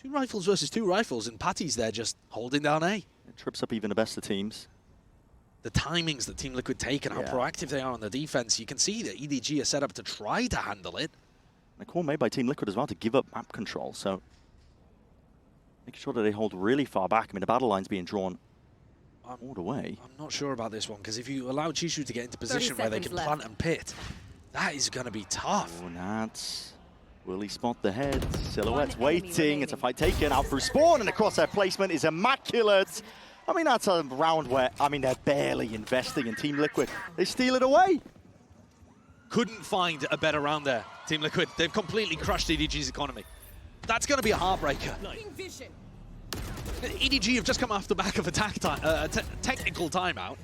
2 rifles versus 2 rifles, and Patty's there just holding down A. It trips up even the best of teams. The timings that Team Liquid take and how proactive they are on the defense, you can see that EDG are set up to try to handle it. And a call made by Team Liquid as well to give up map control, so making sure that they hold really far back. I mean, the battle line's being drawn all the way. I'm not sure about this one, because if you allow Chishu to get into position where they can plant and pit, that is going to be tough. Oh, Nats. Will he spot the head? Silhouette's waiting. It's a fight taken out through spawn, and the crosshair placement is immaculate. I mean, that's a round where, I mean, they're barely investing in Team Liquid. They steal it away. Couldn't find a better round there, Team Liquid. They've completely crushed EDG's economy. That's going to be a heartbreaker. EDG have just come off the back of a technical timeout.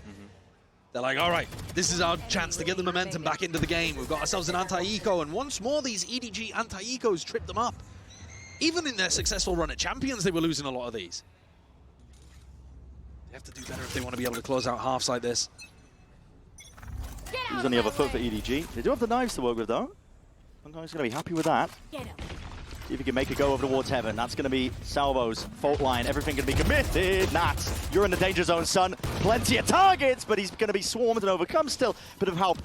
They're like, all right, this is our chance to get the momentum back into the game. We've got ourselves an anti-eco, and once more these EDG anti-ecos trip them up. Even in their successful run at Champions, they were losing a lot of these. They have to do better if they want to be able to close out halves like this. He's on the other foot for EDG. They do have the knives to work with, though. Hongkong's going to be happy with that. See if he can make a go over towards Heaven. That's going to be Salvo's fault line. Everything going to be committed. Nats, you're in the danger zone, son. Plenty of targets, but he's going to be swarmed and overcome still. Bit of help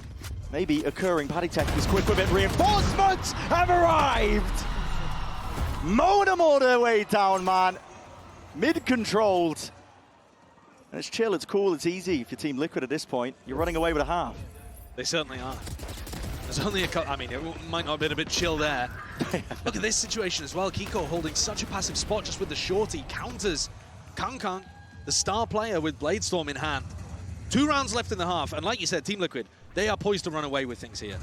maybe occurring. Paddy Tech is quick with it. Reinforcements have arrived. Mowing them all their way down, man. Mid-controlled. And it's chill, it's cool, it's easy if you're Team Liquid at this point. You're running away with a half. They certainly are. There's only a couple, I mean, it might not have been a bit chill there. Look at this situation as well. Kiko holding such a passive spot just with the shorty. Counters Kang, the star player with Bladestorm in hand. 2 rounds left in the half, and like you said, Team Liquid, they are poised to run away with things here.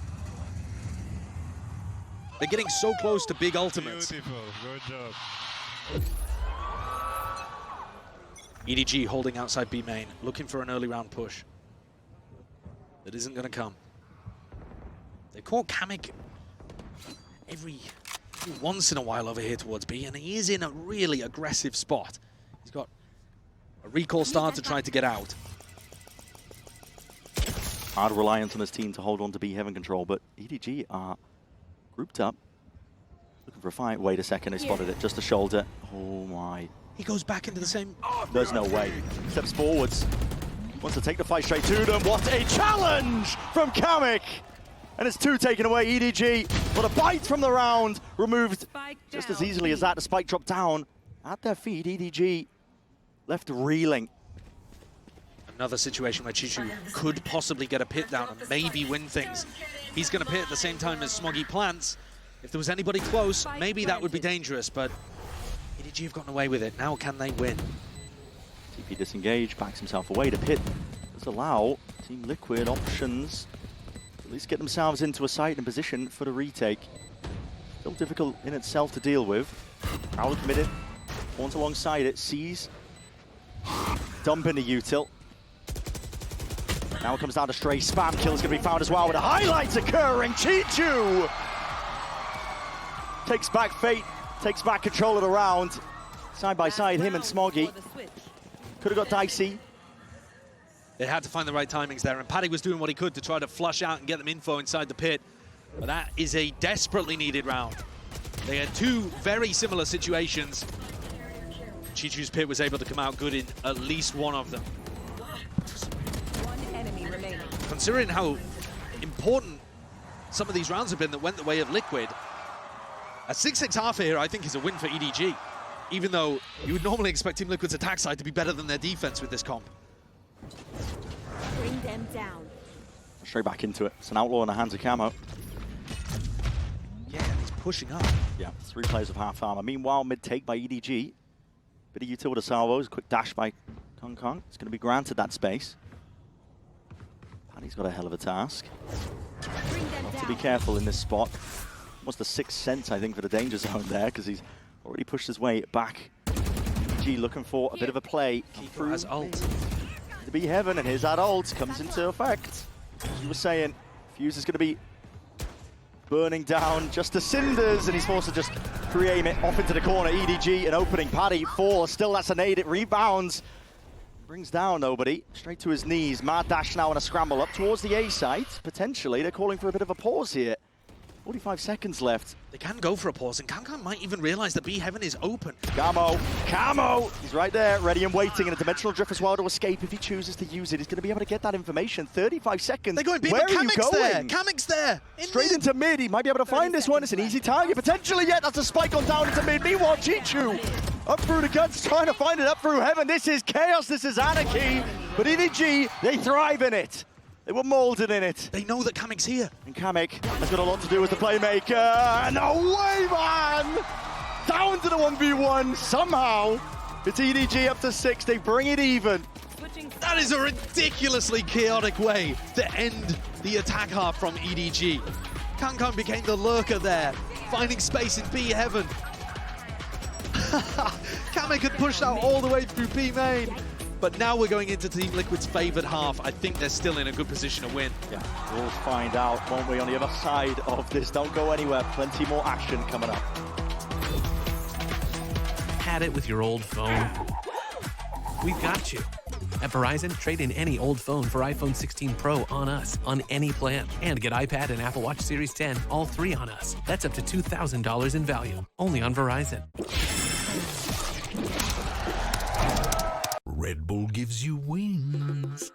They're getting so close to big ultimates. Beautiful, good job. EDG holding outside B main, looking for an early round push. That isn't going to come. They caught Kamek every once in a while over here towards B, and he is in a really aggressive spot. He's got a recall star to try to get out. Hard reliance on his team to hold on to B Heaven control, but EDG are grouped up. Looking for a fight. Wait a second, they spotted it. Just a shoulder. Oh my. He goes back into the same... There's no way. Steps forwards. Wants to take the fight straight to them. What a challenge from Kamek! And it's 2 taken away. EDG, but a bite from the round. Removed just as easily as that. The spike dropped down at their feet. EDG left reeling. Another situation where Chichu could possibly get a pit down and maybe win things. He's going to pit at the same time as Smoggy plants. If there was anybody close, maybe that would be dangerous, but EDG have gotten away with it. Now can they win? TP disengaged, backs himself away to pit. Does allow Team Liquid options. At least get themselves into a site and position for the retake. Still difficult in itself to deal with. Prowler committed. Pawns alongside it. Sees. Dumping the util. Now it comes down to stray spam. Kill's going to be found as well with the highlights occurring. Chichu takes back Fate. Takes back control of the round. Side by side, him and Smoggy. Could have got dicey. They had to find the right timings there, and Paddy was doing what he could to try to flush out and get them info inside the pit. But that is a desperately needed round. They had 2 very similar situations. Chichu's pit was able to come out good in at least one of them. One enemy remaining. Considering how important some of these rounds have been that went the way of Liquid, a 6-6 half here, I think, is a win for EDG. Even though you would normally expect Team Liquid's attack side to be better than their defense with this comp. Bring them down. Straight back into it. It's an outlaw in the hands of Camo. Yeah, he's pushing up. Yeah, 3 players with half armor. Meanwhile, mid-take by EDG. Bit of util with the salvos. Quick dash by Kong. It's going to be granted that space. Paddy's got a hell of a task. Have to be careful in this spot. Almost the 6th sense, I think, for the danger zone there, because he's already pushed his way back. EDG looking for a bit of a play. Kiko has ult. To be Heaven, and here's that ult comes into effect. As you were saying, Fuse is going to be burning down just the cinders, and he's forced to just pre-aim it off into the corner. EDG, an opening. Paddy falls. Still, that's a nade. It rebounds. Brings down nobody. Straight to his knees. Mad dash now and a scramble up towards the A site. Potentially, they're calling for a bit of a pause here. 45 seconds left. They can go for a pause, and Kankan might even realize that B Heaven is open. Camo! He's right there, ready and waiting, and a dimensional drift as well to escape if he chooses to use it. He's going to be able to get that information. 35 seconds. They're going big, Where but are you Kamek's going? there! Kamek's there! Straight into mid. He might be able to find this one. It's an easy target, potentially yet. That's a spike on down into mid. Meanwhile, Chichu up through the guts, trying to find it up through Heaven. This is chaos. This is anarchy. But EDG, they thrive in it. They were molded in it. They know that Kamek's here. And Kamek has got a lot to do as the playmaker. No way, man! Down to the 1v1 somehow. It's EDG up to 6. They bring it even. That is a ridiculously chaotic way to end the attack half from EDG. Kankan became the lurker there, finding space in B Heaven. Kamek had pushed out all the way through B main. But now we're going into Team Liquid's favoured half. I think they're still in a good position to win. Yeah, we'll find out, won't we, on the other side of this. Don't go anywhere. Plenty more action coming up. Had it with your old phone? We've got you. At Verizon, trade in any old phone for iPhone 16 Pro on us, on any plan. And get iPad and Apple Watch Series 10, all three on us. That's up to $2,000 in value, only on Verizon. Red Bull gives you wings.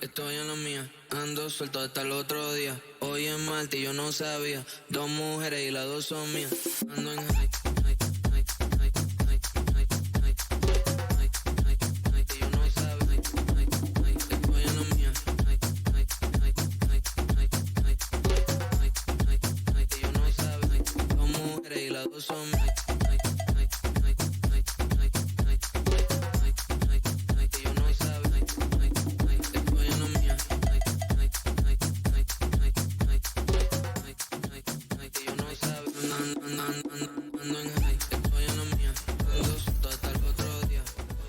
Estoy en la mía, ando suelto hasta el otro día. Hoy en Malta y yo no sabía. Dos mujeres y las dos son mías. Ando en high.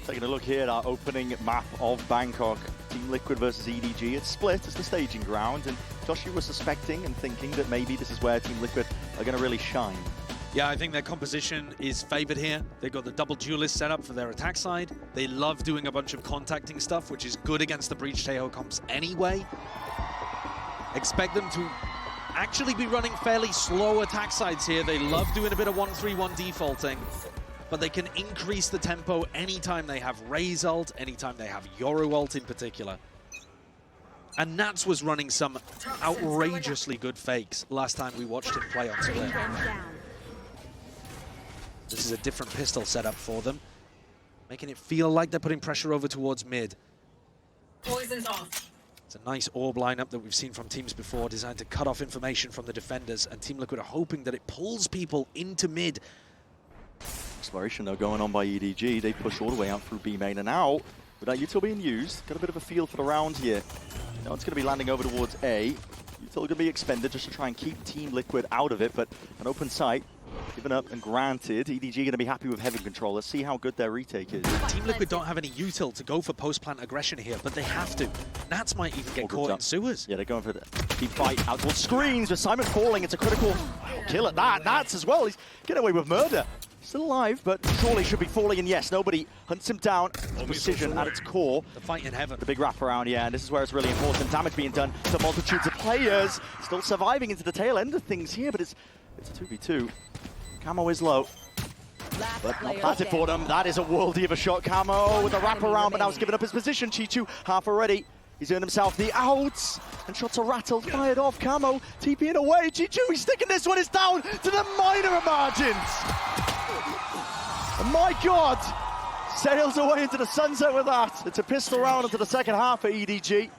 Taking a look here at our opening map of Bangkok. Team Liquid versus EDG. It's split as the staging ground, and Joshua was suspecting and thinking that maybe this is where Team Liquid are going to really shine. Yeah, I think their composition is favoured here. They've got the double duelist set up for their attack side. They love doing a bunch of contacting stuff, which is good against the Breach Taeho comps anyway. Expect them to actually be running fairly slow attack sides here. They love doing a bit of 1-3-1 defaulting, but they can increase the tempo anytime they have Ray's ult, anytime they have Yoru ult in particular. And Nats was running some outrageously good fakes last time we watched him play on Split. This is a different pistol setup for them, making it feel like they're putting pressure over towards mid. Poison's off. It's a nice orb lineup that we've seen from teams before, designed to cut off information from the defenders, and Team Liquid are hoping that it pulls people into mid. Exploration though going on by EDG. They push all the way out through B main and out without util being used. Got a bit of a feel for the round here. Now it's going to be landing over towards A. Util going to be expended just to try and keep Team Liquid out of it, but an open site given up and granted. EDG going to be happy with heavy control. Let's see how good their retake is. Team Liquid don't have any util to go for post-plant aggression here, but they have to. Nats might even get caught in sewers. Yeah, they're going for the deep fight out towards screens with Simon falling. It's a critical kill at that. Nats as well. He's getting away with murder. Still alive, but surely should be falling. And yes, nobody hunts him down. Precision at its core. The fight in heaven. The big wraparound, yeah, and this is where it's really important. Damage being done to multitudes of players. Still surviving into the tail end of things here, but it's a 2v2. Camo is low, but not planted for them. That is a worldie of a shot. Camo with a wraparound, but now he's given up his position. Chichu half already. He's earned himself the outs, and shots are rattled, fired off. Camo TPing away. Chichu, he's sticking this one. It's down to the minor margins. And my God, sails away into the sunset with that. It's a pistol round into the second half for EDG.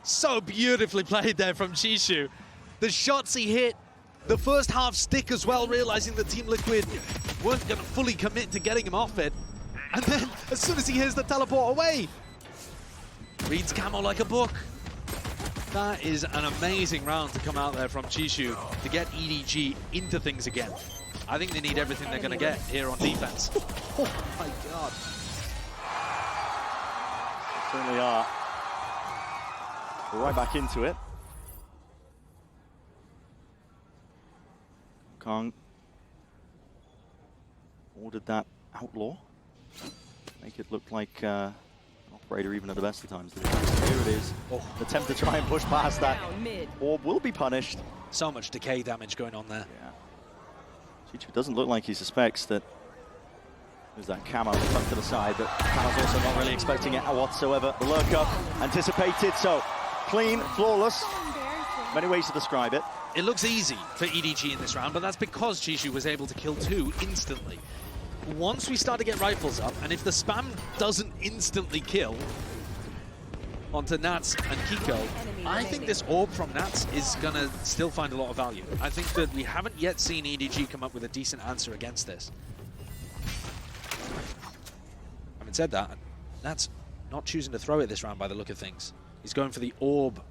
So beautifully played there from Chishu. The shots he hit, the first half stick as well, realizing that Team Liquid weren't going to fully commit to getting him off it. And then, as soon as he hears the teleport away, reads Camo like a book. That is an amazing round to come out there from Chishu to get EDG into things again. I think they need everything they're going to get here on defense. Oh my God. Certainly are. We're right back into it. Kong ordered that outlaw. Make it look like an operator even at the best of times. Here it is. Attempt to try and push past that. Orb will be punished. So much decay damage going on there. Yeah. Chichu doesn't look like he suspects that there's that Camo tucked to the side, but Camo's also not really expecting it whatsoever. The lurk up, anticipated, so clean, flawless. Many ways to describe it. It looks easy for EDG in this round, but that's because Chishu was able to kill two instantly. once we start to get rifles up, and if the spam doesn't instantly kill onto Nats and Kiko, I think this orb from Nats is going to still find a lot of value. I think that we haven't yet seen EDG come up with a decent answer against this. Having said that, Nats not choosing to throw it this round by the look of things. He's going for the orb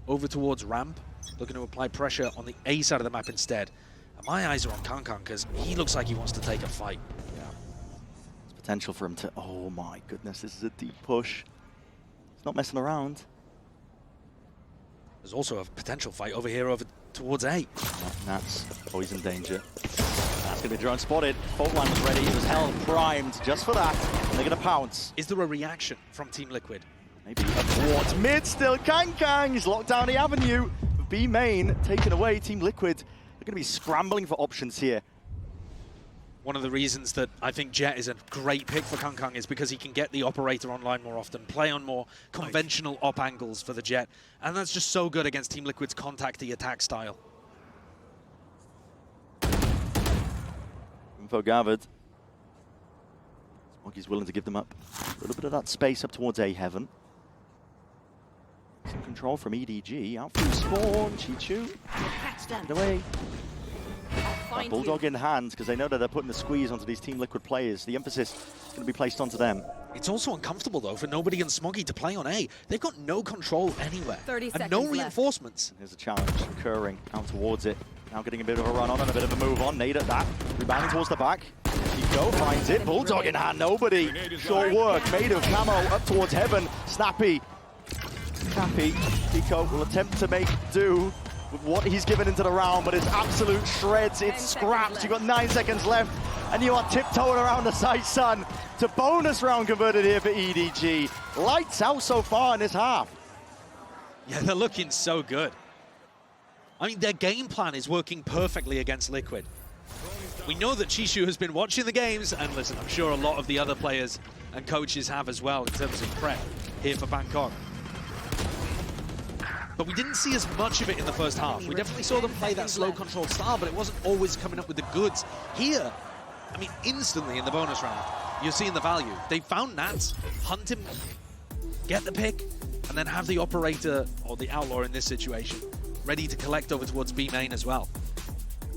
over towards ramp, looking to apply pressure on the A side of the map instead. And my eyes are on Kankan because he looks like he wants to take a fight. Yeah. There's potential for him to, oh my goodness, this is a deep push. He's not messing around. There's also a potential fight over here over towards A. Nats always in danger. That's going to be drone spotted. Fault line was ready. It was held primed just for that. And they're going to pounce. Is there a reaction from Team Liquid? Maybe up towards mid still. Kang is locked down the avenue. B main taken away. Team Liquid are going to be scrambling for options here. One of the reasons that I think Jet is a great pick for Kang is because he can get the operator online more often, play on more conventional op angles for the Jet. And that's just so good against Team Liquid's contacty attack style. Info gathered. Smoggy's willing to give them up a little bit of that space up towards A heaven. Some control from EDG. Out through spawn. Chichu. Get away. Bulldog in hand because they know that they're putting the squeeze onto these Team Liquid players. The emphasis is going to be placed onto them. It's also uncomfortable though for Nobody and Smoggy to play on A. They've got no control anywhere 30 and no seconds reinforcements. Here's a challenge occurring out towards it. Now getting a bit of a run on and a bit of a move on. Nade at that. Rebounding towards the back. Kiko finds it. Bulldog in hand. Nobody. Short work. Made of camo up towards heaven. Snappy. Snappy. Kiko will attempt to make do with what he's given into the round, but it's absolute shreds. It's scraps. You've got 9 seconds left, and you are tiptoeing around the side, son. It's a bonus round converted here for EDG. Lights out so far in this half. Yeah, they're looking so good. I mean, their game plan is working perfectly against Liquid. We know that Chishu has been watching the games, and listen, I'm sure a lot of the other players and coaches have as well in terms of prep here for Bangkok. But we didn't see as much of it in the first half. We definitely saw them play that slow control style, but it wasn't always coming up with the goods. Here, I mean, instantly in the bonus round, you're seeing the value. They found Nats, hunt him, get the pick, and then have the operator, or the outlaw in this situation, ready to collect over towards B main as well.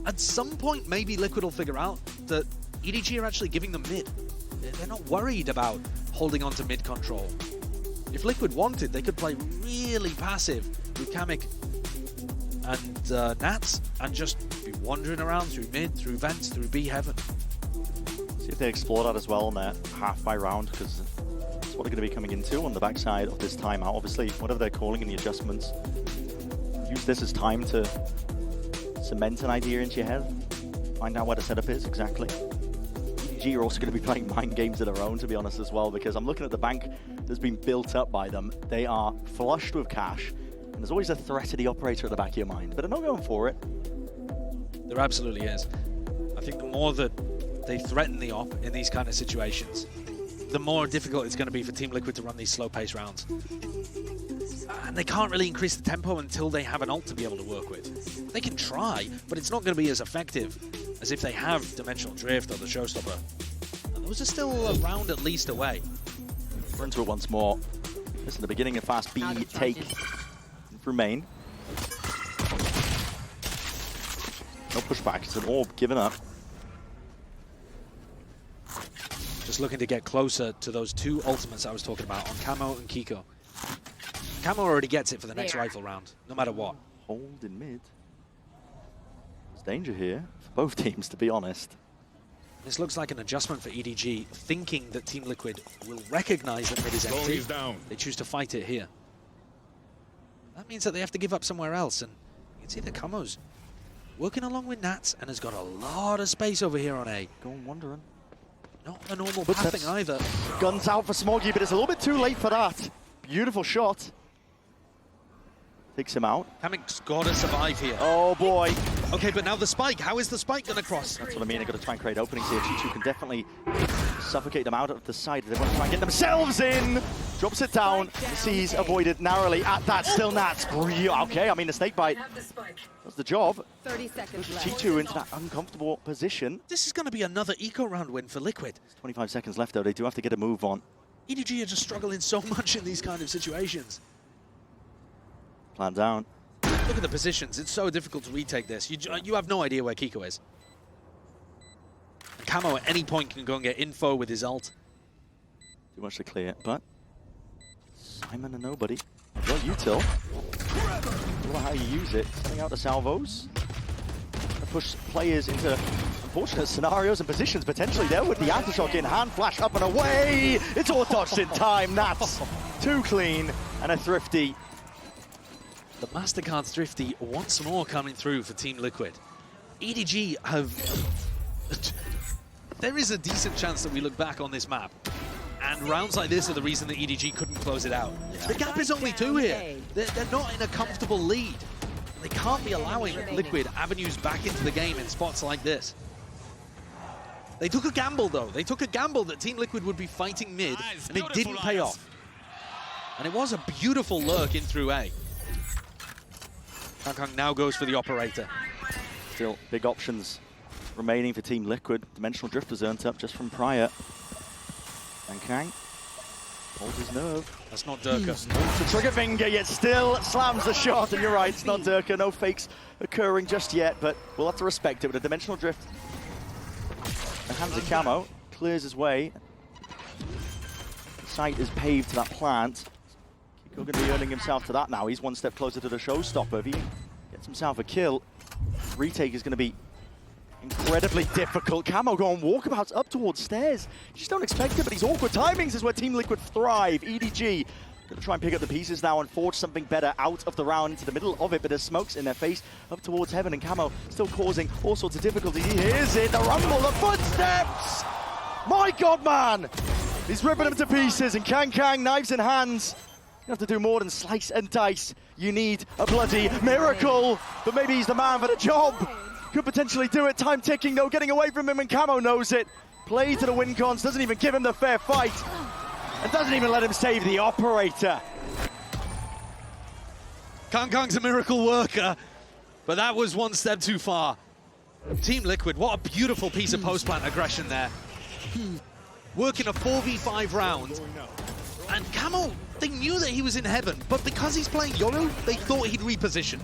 At some point, maybe Liquid will figure out that EDG are actually giving them mid. They're not worried about holding on to mid control. If Liquid wanted, they could play really passive with Kamik and Nats and just be wandering around through mid, through vents, through B heaven. See if they explore that as well on their half by round, because that's what they're going to be coming into on the backside of this timeout. Obviously, whatever they're calling in the adjustments, use this as time to cement an idea into your head, find out where the setup is exactly. EDG are also going to be playing mind games of their own, to be honest, as well, because I'm looking at the bank that's been built up by them. They are flushed with cash, and there's always a threat of the operator at the back of your mind, but they're not going for it. There absolutely is. I think the more that they threaten the op in these kind of situations, the more difficult it's going to be for Team Liquid to run these slow-paced rounds. And they can't really increase the tempo until they have an ult to be able to work with. They can try, but it's not going to be as effective as if they have Dimensional Drift or the Showstopper. And those are still a round at least away. We're into it once more. This is the beginning of fast B take through main. No pushback, it's an orb given up. Just looking to get closer to those two ultimates I was talking about on Camo and Kiko. Camo already gets it for the next rifle round, no matter what. Hold in mid. There's danger here for both teams, to be honest. This looks like an adjustment for EDG, thinking that Team Liquid will recognize that mid is empty. They choose to fight it here. That means that they have to give up somewhere else, and you can see that Camo's working along with Nats and has got a lot of space over here on A. Going wandering. Not a normal pathing either. Guns out for Smoggy, but it's a little bit too late for that. Beautiful shot. Takes him out. Kamik's got to survive here. Oh boy. Okay, but now the spike. How is the spike going to cross? That's what I mean. They've got to try and create openings here. Chichu can definitely suffocate them out of the side. They want to try and get themselves in. Drops it down. Sees avoided narrowly at that. Still Nats. Okay, I mean, the snake bite does the job. 30 seconds left. Chichu into that uncomfortable position. This is going to be another eco round win for Liquid. 25 seconds left, though. They do have to get a move on. EDG are just struggling so much in these kind of situations. Plan down. Look at the positions. It's so difficult to retake this. You have no idea where Kiko is. And Camo at any point can go and get info with his ult. Too much to clear, but Simon and nobody. Well, util. I don't know how you use it. Setting out the salvos. To push players into unfortunate scenarios and positions potentially there with the aftershock in hand. Flash up and away. It's all dodged in time. That's too clean and a thrifty. The MasterCard's Thrifty once more coming through for Team Liquid. EDG have... There is a decent chance that we look back on this map, and rounds like this are the reason that EDG couldn't close it out. Yeah. The gap is only 2 here. They're not in a comfortable lead. They can't be allowing Liquid avenues back into the game in spots like this. They took a gamble, though. They took a gamble that Team Liquid would be fighting mid, and it didn't pay off. And it was a beautiful lurk in through A. Kang now goes for the operator. Still big options remaining for Team Liquid. Dimensional Drift was earned up just from prior. And Kang holds his nerve. That's not Durka. It's a trigger finger, yet still slams the shot. And you're right, it's not Durka. No fakes occurring just yet, but we'll have to respect it with a Dimensional Drift. The hands of Camo clears his way. The site is paved to that plant. Kiko going to be earning himself to that now. He's one step closer to the showstopper. If he gets himself a kill, retake is going to be incredibly difficult. Camo going walkabouts up towards stairs. You just don't expect it, but these awkward timings is where Team Liquid thrive. EDG going to try and pick up the pieces now and forge something better out of the round into the middle of it, but there's smokes in their face up towards heaven, and Camo still causing all sorts of difficulty. He hears it, the rumble, the footsteps! My God, man! He's ripping them to pieces, and Kang, knives in hands. You have to do more than slice and dice. You need a bloody miracle, but maybe he's the man for the job. Could potentially do it. Time ticking, though, getting away from him, and Camo knows it. Play to the win cons, doesn't even give him the fair fight, and doesn't even let him save the operator. Kang's a miracle worker, but that was one step too far. Team Liquid, what a beautiful piece of post-plant aggression there. Working a 4v5 round, and Camo, they knew that he was in heaven, but because he's playing Yoru, they thought he'd reposition.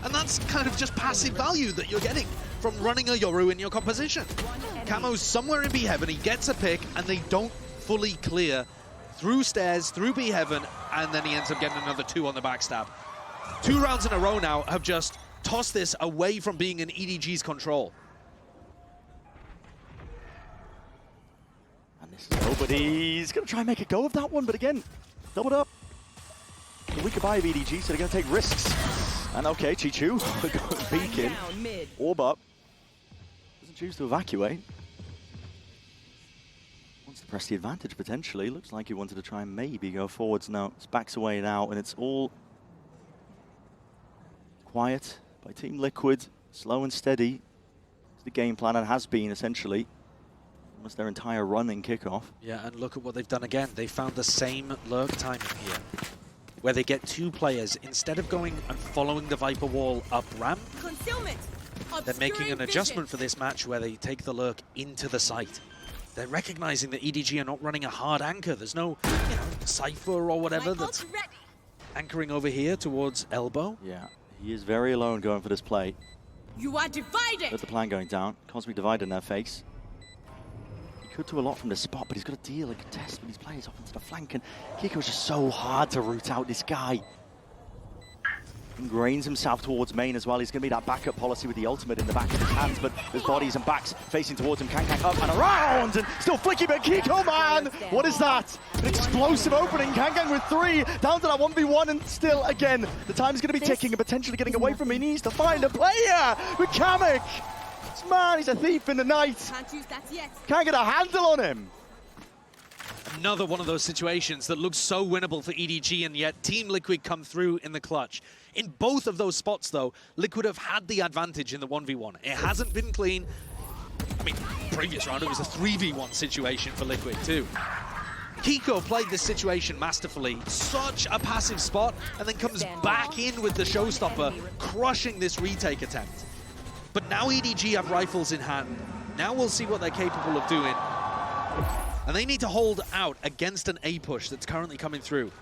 And that's kind of just passive value that you're getting from running a Yoru in your composition. Camo's somewhere in B heaven, he gets a pick, and they don't fully clear through stairs, through B heaven, and then he ends up getting another 2 on the backstab. 2 rounds in a row now have just tossed this away from being in EDG's control. And this is nobody's going to try and make a go of that one, but again, doubled up. The weaker buy of EDG, so they're going to take risks. And okay, Chichu, beacon, orb up. Doesn't choose to evacuate. Wants to press the advantage potentially. Looks like he wanted to try and maybe go forwards. No, it's backs away now, and it's all quiet by Team Liquid. Slow and steady. It's the game plan, and has been essentially almost their entire run in kickoff. Yeah, and look at what they've done again. They found the same lurk timing here, where they get 2 players. Instead of going and following the Viper wall up ramp, they're making an adjustment for this match where they take the lurk into the site. They're recognizing that EDG are not running a hard anchor. There's no, Cypher or whatever that's anchoring over here towards elbow. Yeah, he is very alone going for this play. You are divided! With the plan going down, Cosmic Divide in their face. He could do a lot from the spot, but he's got to deal and contest with these players off into the flank, and Kiko's just so hard to root out this guy. Ingrains himself towards main as well. He's going to be that backup policy with the ultimate in the back of his hands, but there's bodies and backs facing towards him. Kang up and around, and still flicking, but Kiko, man! What is that? An explosive opening. Kang with 3, down to that 1v1, and still, again, the time's going to be ticking and potentially getting away from him. He needs to find a player with Kamek. This man, he's a thief in the night. Can't use that yet. Can't get a handle on him. Another one of those situations that looks so winnable for EDG, and yet Team Liquid come through in the clutch. In both of those spots, though, Liquid have had the advantage in the 1v1. It hasn't been clean. I mean, previous round, it was a 3v1 situation for Liquid, too. Kiko played this situation masterfully. Such a passive spot, and then comes back in with the showstopper, crushing this retake attempt. But now EDG have rifles in hand. Now we'll see what they're capable of doing. And they need to hold out against an A push that's currently coming through.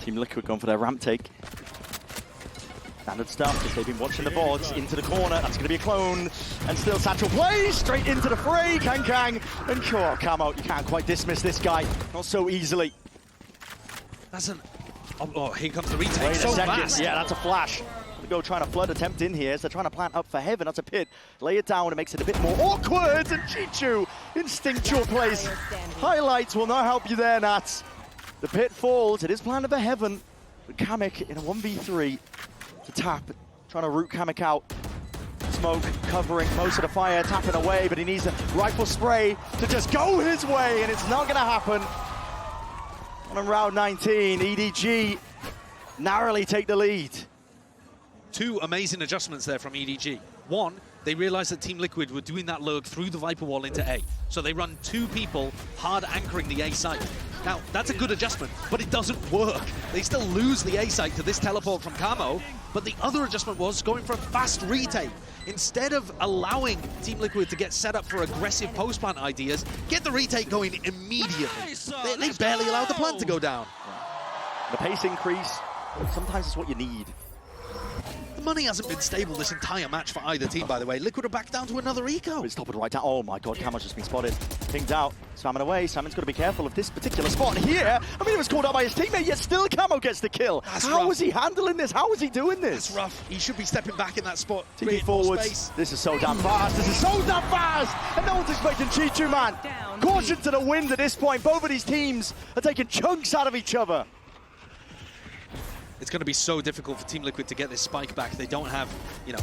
Team Liquid going for their ramp take. Standard stuff, because they've been watching the boards. Into the corner, that's going to be a clone. And still Satchel plays, straight into the fray. Kang and Camo. You can't quite dismiss this guy, not so easily. That's an... Oh, here comes the retake. Wait so a second. fast. Yeah, that's a flash. Go trying to flood attempt in here as they're trying to plant up for heaven. That's a pit. Lay it down, it makes it a bit more awkward. And Chichu, instinctual plays. Highlights will not help you there, Nats. The pit falls. It is planted for heaven. But Kamek in a 1v3 to tap, trying to root Kamek out. Smoke covering most of the fire, tapping away, but he needs a rifle spray to just go his way, and it's not going to happen. On round 19, EDG narrowly take the lead. Two amazing adjustments there from EDG. One, they realized that Team Liquid were doing that lurk through the Viper wall into A. So they run two people hard anchoring the A site. Now, that's a good adjustment, but it doesn't work. They still lose the A site to this teleport from Camo, but the other adjustment was going for a fast retake. Instead of allowing Team Liquid to get set up for aggressive post-plant ideas, get the retake going immediately. They barely allowed the plant to go down. The pace increase, sometimes it's what you need. The money hasn't been stable this entire match for either team, by the way. Liquid are back down to another eco. It's toppled right down. Oh my god, Camo's just been spotted. Pinged out. Salmon away. Salmon's got to be careful of this particular spot here. I mean, it was called out by his teammate, yet still Camo gets the kill. How was he handling this? How was he doing this? That's rough. He should be stepping back in that spot. TP forwards. This is so damn fast. This is so damn fast. And no one's expecting Chichu, man. Caution to the wind at this point. Both of these teams are taking chunks out of each other. It's going to be so difficult for Team Liquid to get this spike back. They don't have, you know,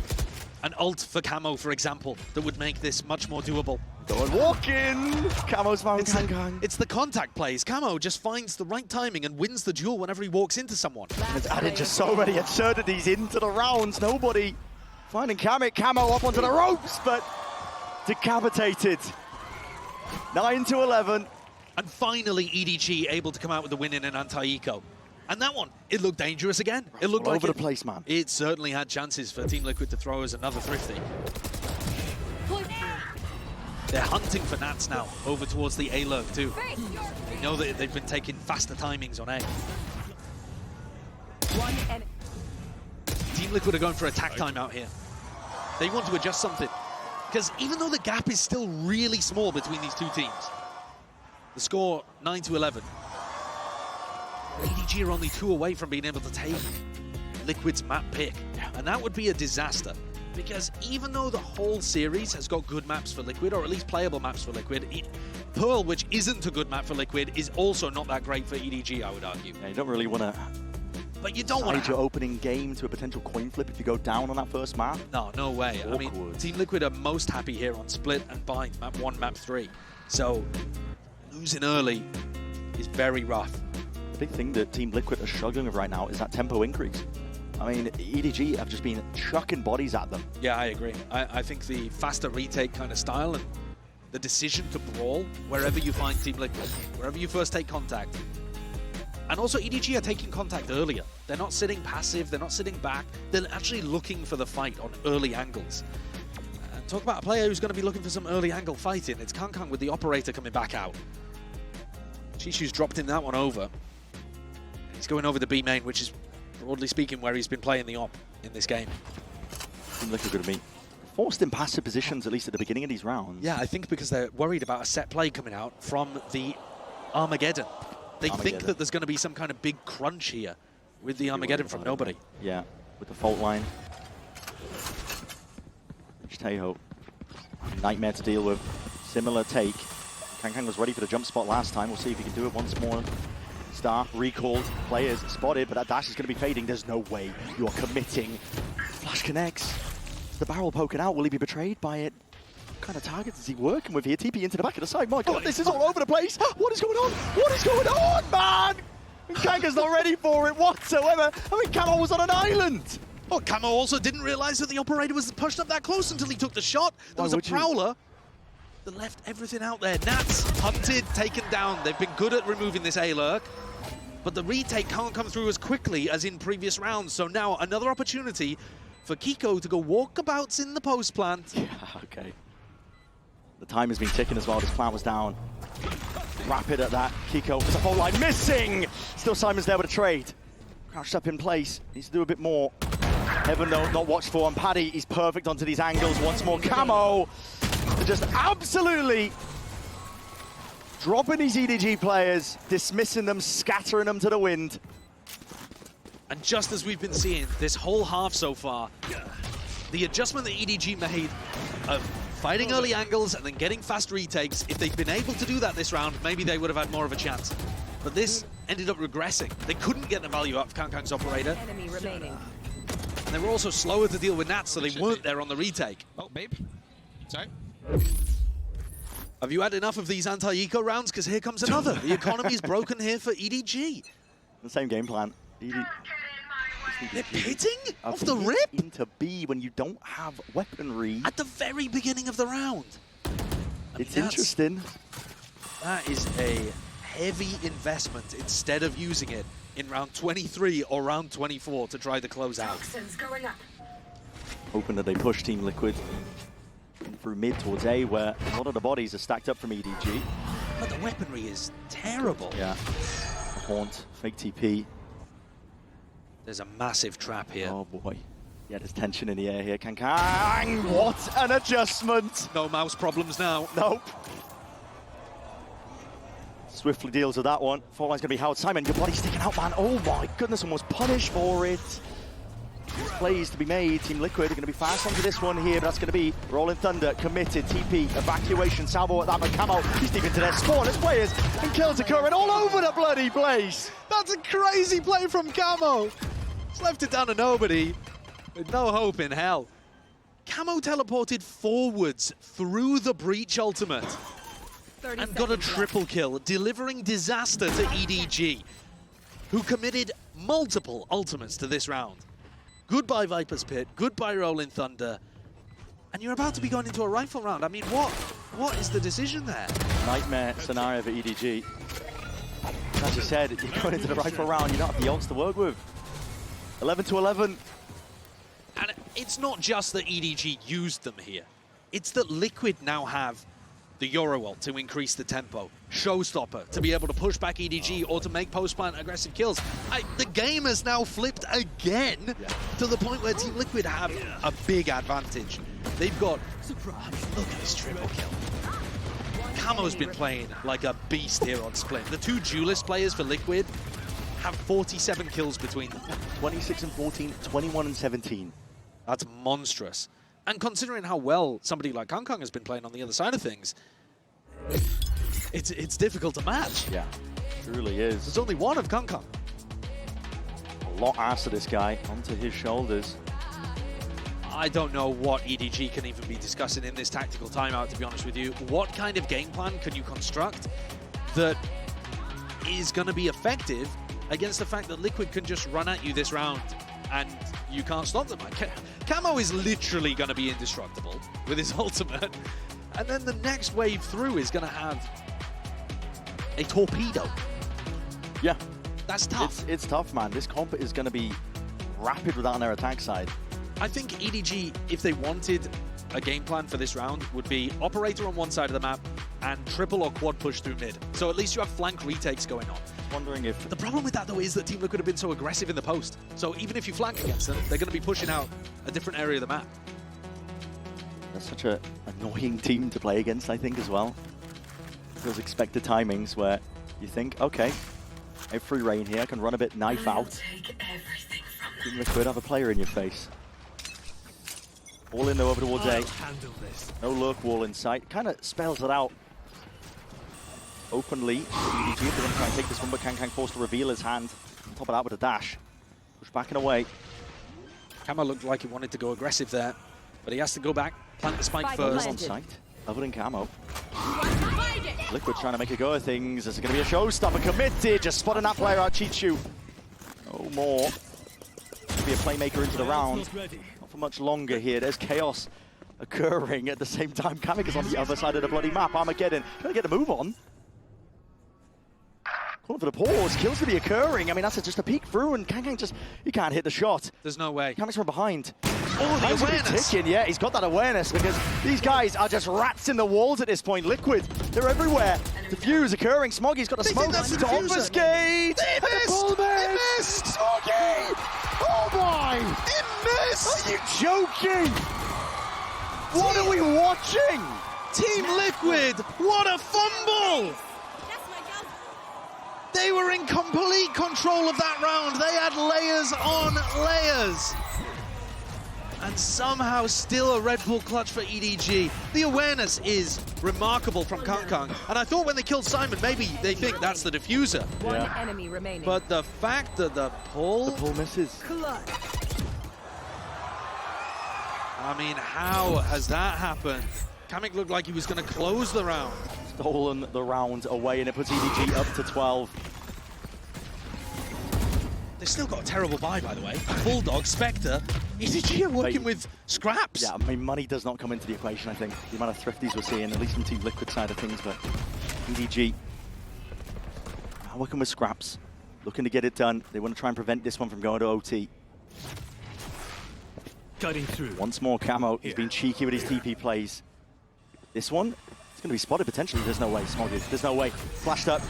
an ult for Camo, for example, that would make this much more doable. Go and walk in. Camo's found Kang. It's the contact plays. Camo just finds the right timing and wins the duel whenever he walks into someone. It's added just so many absurdities into the rounds. Nobody finding Kamek. Camo up onto the ropes, but decapitated. 9-11. And finally, EDG able to come out with the win in an anti-eco. And that one, it looked dangerous again. It looked like over the place, man. It certainly had chances for Team Liquid to throw as another thrifty. They're hunting for Nats now, over towards the A lurk too. They know that they've been taking faster timings on A. Team Liquid are going for attack time out here. They want to adjust something. Because even though the gap is still really small between these two teams, the score 9-11. EDG are only 2 away from being able to take Liquid's map pick. And that would be a disaster. Because even though the whole series has got good maps for Liquid, or at least playable maps for Liquid, Pearl, which isn't a good map for Liquid, is also not that great for EDG, I would argue. Yeah, you don't really want to... But you don't want to... your opening game to a potential coin flip if you go down on that first map. No, no way. Awkward. I mean, Team Liquid are most happy here on Split and Bind, map 1, map 3. So, losing early is very rough. The big thing that Team Liquid are struggling with right now is that tempo increase. I mean, EDG have just been chucking bodies at them. Yeah, I agree. I think the faster retake kind of style and the decision to brawl wherever you find Team Liquid, wherever you first take contact. And also, EDG are taking contact earlier. They're not sitting passive, they're not sitting back. They're actually looking for the fight on early angles. And talk about a player who's going to be looking for some early angle fighting. It's Kang with the operator coming back out. Chishu's dropped in that one over. He's going over the B main, which is, broadly speaking, where he's been playing the op in this game. Team Liquid going to be forced in passive positions, at least at the beginning of these rounds. Yeah, I think because they're worried about a set play coming out from the Armageddon. They think that there's going to be some kind of big crunch here with the Armageddon from nobody. Yeah, with the fault line. Tejo, nightmare to deal with. Similar take. Kang was ready for the jump spot last time. We'll see if he can do it once more. Star recalled, players spotted, but that dash is going to be fading. There's no way you're committing. Flash connects. The barrel poking out. Will he be betrayed by it? kind of targets is he working with here? TP into the back of the side. My God, this is all over the place. What is going on? What is going on, man? Kanga's not ready for it whatsoever. I mean, Camo was on an island. Oh, Camo also didn't realize that the operator was pushed up that close until he took the shot. There was a prowler that left everything out there. Nats hunted, taken down. They've been good at removing this A-lurk, but the retake can't come through as quickly as in previous rounds. So now another opportunity for Kiko to go walkabouts in the post plant. Yeah, okay. The time has been ticking as well. This plant was down. Rapid at that. Kiko is a whole line missing. Still Simon's there with a trade. Crouched up in place. Needs to do a bit more. Heaven no, not watched for. And Paddy, he's perfect onto these angles. Once more, Camo. Just absolutely dropping these EDG players, dismissing them, scattering them to the wind. And just as we've been seeing this whole half so far, the adjustment that EDG made of fighting early angles and then getting fast retakes, if they'd been able to do that this round, maybe they would have had more of a chance. But this ended up regressing. They couldn't get the value out of Kankang's operator. Enemy remaining. And they were also slower to deal with Nats, so they weren't there on the retake. Oh, babe. Sorry. Have you had enough of these anti-eco rounds? Because here comes another. The economy's broken here for EDG. The same game plan. They're pitting off the rip? Into B when you don't have weaponry. At the very beginning of the round. It's interesting. That is a heavy investment instead of using it in round 23 or round 24 to try the closeout. Hoping that they push Team Liquid through mid towards A, where a lot of the bodies are stacked up from EDG. But the weaponry is terrible. Yeah. Haunt, fake TP. There's a massive trap here. Oh boy. Yeah, there's tension in the air here. Kankang, what an adjustment! No mouse problems now. Nope. Swiftly deals with that one. Fault line's gonna be Howard Simon. Your body's sticking out, man. Oh my goodness, almost punished for it. Plays to be made. Team Liquid are going to be fast onto this one here, but that's going to be Rolling Thunder, committed, TP, evacuation, Salvo at that, but Camo, he's deep into their spawn as players, and kills occurring all over the bloody place. That's a crazy play from Camo. He's left it down to nobody, with no hope in hell. Camo teleported forwards through the breach ultimate and got a triple kill, delivering disaster to EDG, who committed multiple ultimates to this round. Goodbye Viper's Pit, goodbye Rolling Thunder, and you're about to be going into a rifle round. I mean, what is the decision there? Nightmare scenario for EDG. As you said, you're going into the rifle round, you don't have the odds to work with. 11 to 11. And it's not just that EDG used them here. It's that Liquid now have the Euro ult to increase the tempo, Showstopper to be able to push back EDG or to make post-plant aggressive kills. The game has now flipped again to the point where Team Liquid have a big advantage. They've got, look at this triple kill. Camo's been playing like a beast here on Split. The two duelist players for Liquid have 47 kills between them. 26 and 14, 21 and 17. That's monstrous. And considering how well somebody like Kankang has been playing on the other side of things, it's difficult to match. Yeah, truly is. There's only one of Kankang. A lot asked of this guy onto his shoulders. I don't know what EDG can even be discussing in this tactical timeout, to be honest with you. What kind of game plan can you construct that is going to be effective against the fact that Liquid can just run at you this round and you can't stop them? Camo is literally going to be indestructible with his ultimate, and then the next wave through is going to have a torpedo. Yeah. That's tough. It's tough, man. This comp is going to be rapid without on their attack side. I think EDG, if they wanted a game plan for this round, would be operator on one side of the map and triple or quad push through mid. So at least you have flank retakes going on. Wondering if... The problem with that, though, is that Team Liquid have been so aggressive in the post. So even if you flank against them, they're going to be pushing out a different area of the map. That's such an annoying team to play against, I think, as well. Those expected timings where you think, okay, I have free reign here, I can run a bit knife out. Team Liquid have a player in your face. All in though over towards A. No lurk wall in sight. Kind of spells it out openly. EDG, if they're going to try and take this one, but Kankang forced to reveal his hand. On top of that with a dash. Push back and away. Kama looked like he wanted to go aggressive there, but he has to go back, plant the spike first. On sight. other than Camo. Liquid trying to make a go of things. This is going to be a showstopper. Committed, just spotting that player out, Chichu. No more. Be a playmaker into the round. Not for much longer here. There's chaos occurring at the same time. Kamik is on the other side of the bloody map. Armageddon trying to get the move on. Calling for the pause. Kills to be occurring. I mean, that's just a peek through, and Kang just, he can't hit the shot. There's no way. Kamik's from behind. Oh, the awareness! Ticking. Yeah, he's got that awareness because these guys are just rats in the walls at this point. Liquid, they're everywhere. Defuse occurring. Smoggy's got a smoke. To obfuscate! It missed! It missed! Smoggy! Oh my! It missed! Are you joking? What are we watching? Team Liquid, what a fumble! They were in complete control of that round. They had layers on layers. And somehow still a Red Bull clutch for EDG. The awareness is remarkable from Kang. And I thought when they killed Simon, maybe they think that's the diffuser. One enemy remaining. But the fact that the pull misses. I mean, how has that happened? Kamik looked like he was going to close the round. Stolen the round away, and it puts EDG up to 12. They've still got a terrible buy, by the way. Bulldog, Spectre, EDG are working with scraps. Yeah, I mean, money does not come into the equation, I think. The amount of thrifties we're seeing, at least from Team Liquid side of things, but EDG are working with scraps, looking to get it done. They want to try and prevent this one from going to OT. Cutting through. Once more, Camo. He's been cheeky with his TP plays. This one, it's going to be spotted potentially. There's no way, Smoggy. There's no way. Flashed up,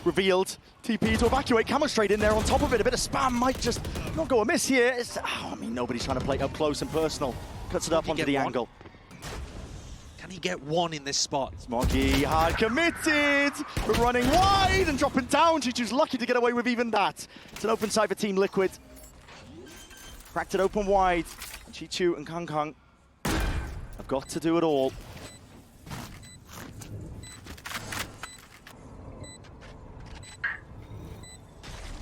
revealed. TP to evacuate. Camo straight in there on top of it. A bit of spam might just not go amiss here. I mean, nobody's trying to play up close and personal. Cuts it up onto the angle. Can he get one in this spot? Smoggy hard committed, but running wide and dropping down. Chichu's lucky to get away with even that. It's an open side for Team Liquid. Cracked it open wide. Chichu and Kang have got to do it all.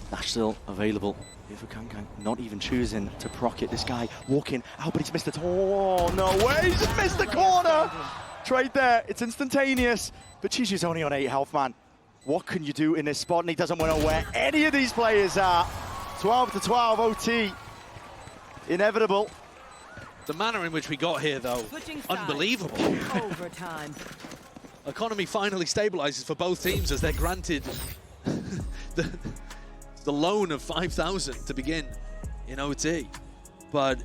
Dash still available here for Kang. Not even choosing to proc it. This guy walking. Oh, but he's missed it. Oh, no way. He's just missed the corner. Trade there. It's instantaneous. But Chichu's only on 8 health, man. What can you do in this spot? And he doesn't want to know where any of these players are. 12 to 12 OT. Inevitable. The manner in which we got here, though, unbelievable. Overtime. Economy finally stabilizes for both teams as they're granted the loan of 5,000 to begin in OT. But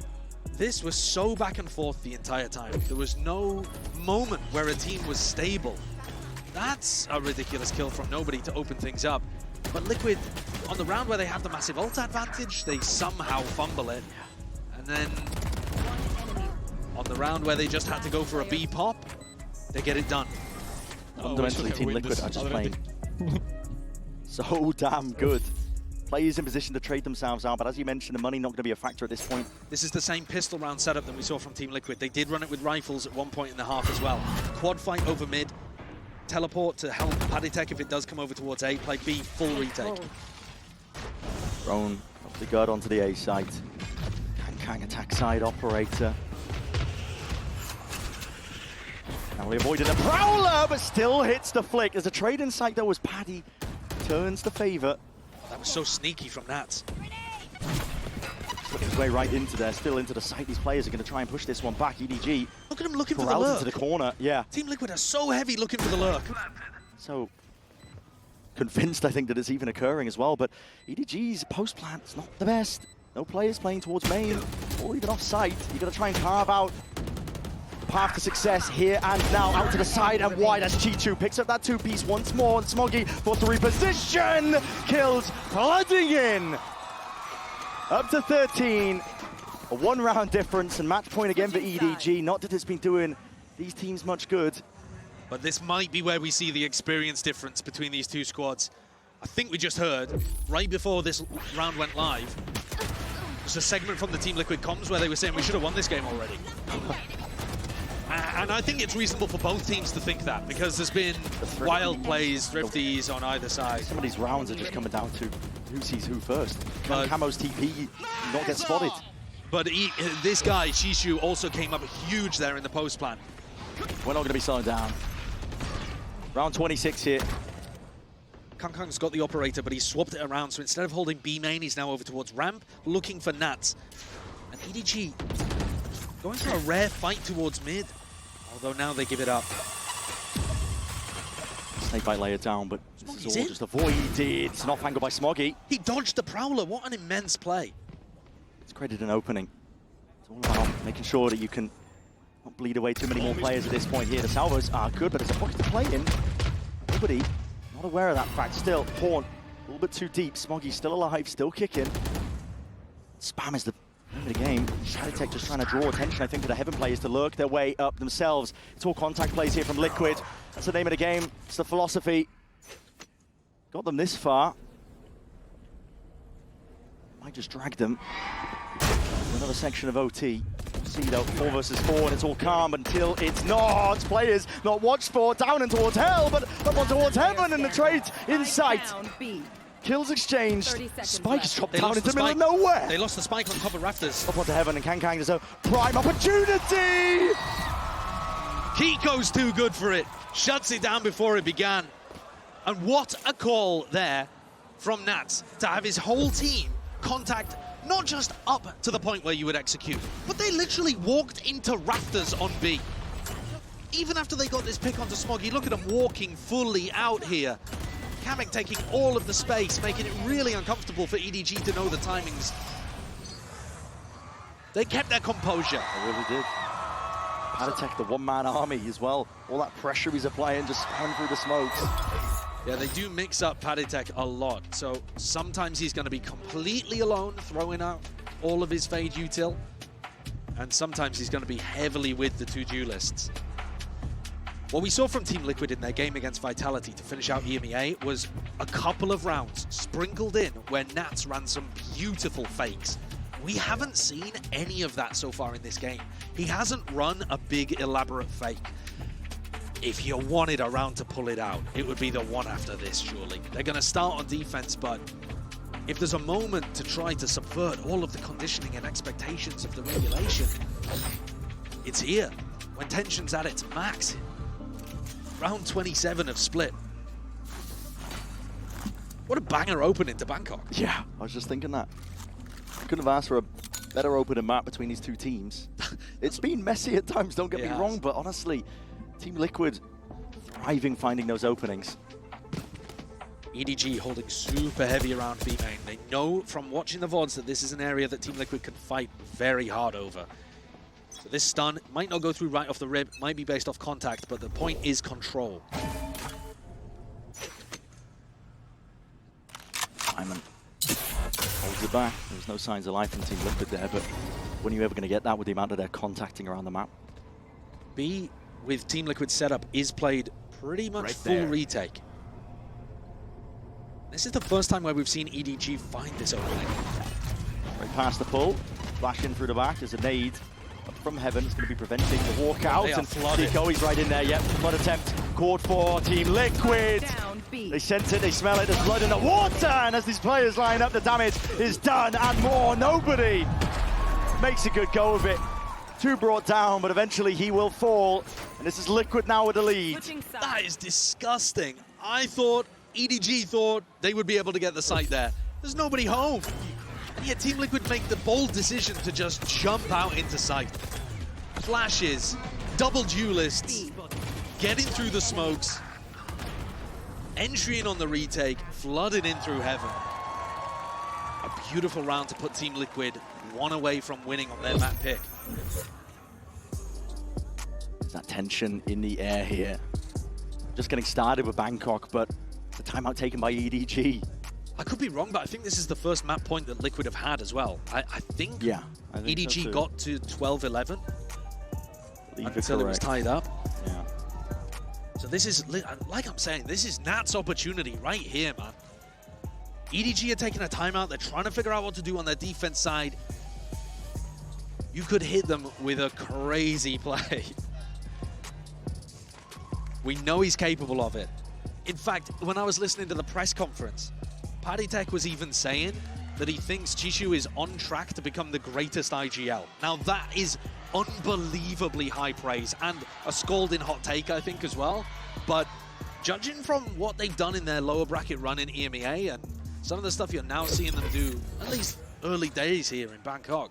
this was so back and forth the entire time. There was no moment where a team was stable. That's a ridiculous kill from nobody to open things up. But Liquid, on the round where they have the massive ult advantage, they somehow fumble it. And then on the round where they just had to go for a B pop, they get it done. Fundamentally, Team Liquid are just playing so damn good. Players in position to trade themselves out, but as you mentioned, the money not going to be a factor at this point. This is the same pistol round setup that we saw from Team Liquid. They did run it with rifles at one point in the half as well. Quad fight over mid, teleport to help Paditech if it does come over towards A, play B, full retake. Thrown off the guard onto the A site. Kang attack side operator. Now we avoided a prowler, but still hits the flick. There's a trade in sight though as Paddy turns the favor. That was so sneaky from Nats. Looking his way right into there, still into the site. These players are going to try and push this one back. EDG. Look at him looking for the lurk. Into the corner, yeah. Team Liquid are so heavy looking for the lurk. So convinced, I think, that it's even occurring as well. But EDG's post plant's not the best. No players playing towards main or even off site. You've got to try and carve out the path to success here and now. Out to the side and wide as Chichu picks up that two-piece once more. And Smoggy for the reposition. Kills flooding in. Up to 13. A one-round difference and match point again for EDG. Not that it's been doing these teams much good. But this might be where we see the experience difference between these two squads. I think we just heard, right before this round went live, there's a segment from the Team Liquid comms where they were saying we should have won this game already. And I think it's reasonable for both teams to think that, because there's been wild plays, thrifties on either side. Some of these rounds are just coming down to who sees who first. Can Camo's TP not get spotted? But this guy, Shishu, also came up huge there in the post plan. We're not going to be slowing down. Round 26 here. Kangkang's got the operator, but he's swapped it around. So instead of holding B main, he's now over towards ramp, looking for Nats. And EDG going for a rare fight towards mid. Although now they give it up. Snakebite layer down, but this is all just avoided. It's not angled by Smoggy. He dodged the Prowler. What an immense play. It's created an opening. It's all about making sure that you can not bleed away too many more players at this point here. The salvos are good, but there's a pocket to play in. Nobody not aware of that fact. Still, Horn a little bit too deep. Smoggy's still alive, still kicking. Spam is the name of the game. Shadowtech just trying to draw attention, I think, to the Heaven players to lurk their way up themselves. It's all contact plays here from Liquid. That's the name of the game. It's the philosophy. Got them this far. Might just drag them. Another section of OT. See though, 4 versus 4, and it's all calm until it's not. Players not watched for, down and towards hell, but up on towards heaven, and the trade's in sight. Kills exchanged. Spike is dropped down into the middle of nowhere. They lost the spike on top of rafters. Up onto heaven, and Kangkang is a prime opportunity. Kiko's too good for it. Shuts it down before it began. And what a call there from Nats to have his whole team contact not just up to the point where you would execute, but they literally walked into rafters on B. Even after they got this pick onto Smoggy, look at them walking fully out here. Kamek taking all of the space, making it really uncomfortable for EDG to know the timings. They kept their composure. They really did. Padatech, the one-man army as well. All that pressure he's applying, just spam through the smokes. Yeah, they do mix up Padatech a lot. So sometimes he's going to be completely alone, throwing out all of his Fade util. And sometimes he's going to be heavily with the two duelists. What we saw from Team Liquid in their game against Vitality to finish out EMEA was a couple of rounds sprinkled in where Nats ran some beautiful fakes. We haven't seen any of that so far in this game. He hasn't run a big elaborate fake. If you wanted a round to pull it out, it would be the one after this, surely. They're going to start on defense, but if there's a moment to try to subvert all of the conditioning and expectations of the regulation, it's here, when tension's at its max. Round 27 of Split. What a banger opening to Bangkok. Yeah, I was just thinking that. Couldn't have asked for a better opening map between these two teams. It's been messy at times, don't get me wrong, but honestly, Team Liquid thriving finding those openings. EDG holding super heavy around B main. They know from watching the VODs that this is an area that Team Liquid can fight very hard over. So this stun might not go through right off the rib, might be based off contact, but the point is control. Simon holds it back. There's no signs of life from Team Liquid there, but when are you ever going to get that with the amount of their contacting around the map? B with Team Liquid setup is played pretty much full retake. This is the first time where we've seen EDG find this opening. Right past the pull, flash in through the back. There's a nade up from heaven. It's going to be preventing the walk out. And Tico, he's right in there. Yep, flood attempt caught for Team Liquid. They sense it, they smell it. There's blood in the water, and as these players line up, the damage is done and more. Nobody makes a good go of it. Two brought down, but eventually he will fall. And this is Liquid now with the lead. That is disgusting. I thought, EDG thought they would be able to get the site there. There's nobody home. Yeah, Team Liquid make the bold decision to just jump out into sight. Flashes, double duelists, getting through the smokes, entering on the retake, flooded in through heaven. A beautiful round to put Team Liquid one away from winning on their map pick. There's that tension in the air here. Just getting started with Bangkok, but the timeout taken by EDG. I could be wrong, but I think this is the first map point that Liquid have had as well. I think EDG so got to 12-11 until it was tied up. Yeah. So this is, like I'm saying, this is Nat's opportunity right here, man. EDG are taking a timeout. They're trying to figure out what to do on their defense side. You could hit them with a crazy play. We know he's capable of it. In fact, when I was listening to the press conference, Padatech was even saying that he thinks Chishu is on track to become the greatest IGL. Now that is unbelievably high praise and a scalding hot take, I think, as well. But judging from what they've done in their lower bracket run in EMEA and some of the stuff you're now seeing them do, at least early days here in Bangkok,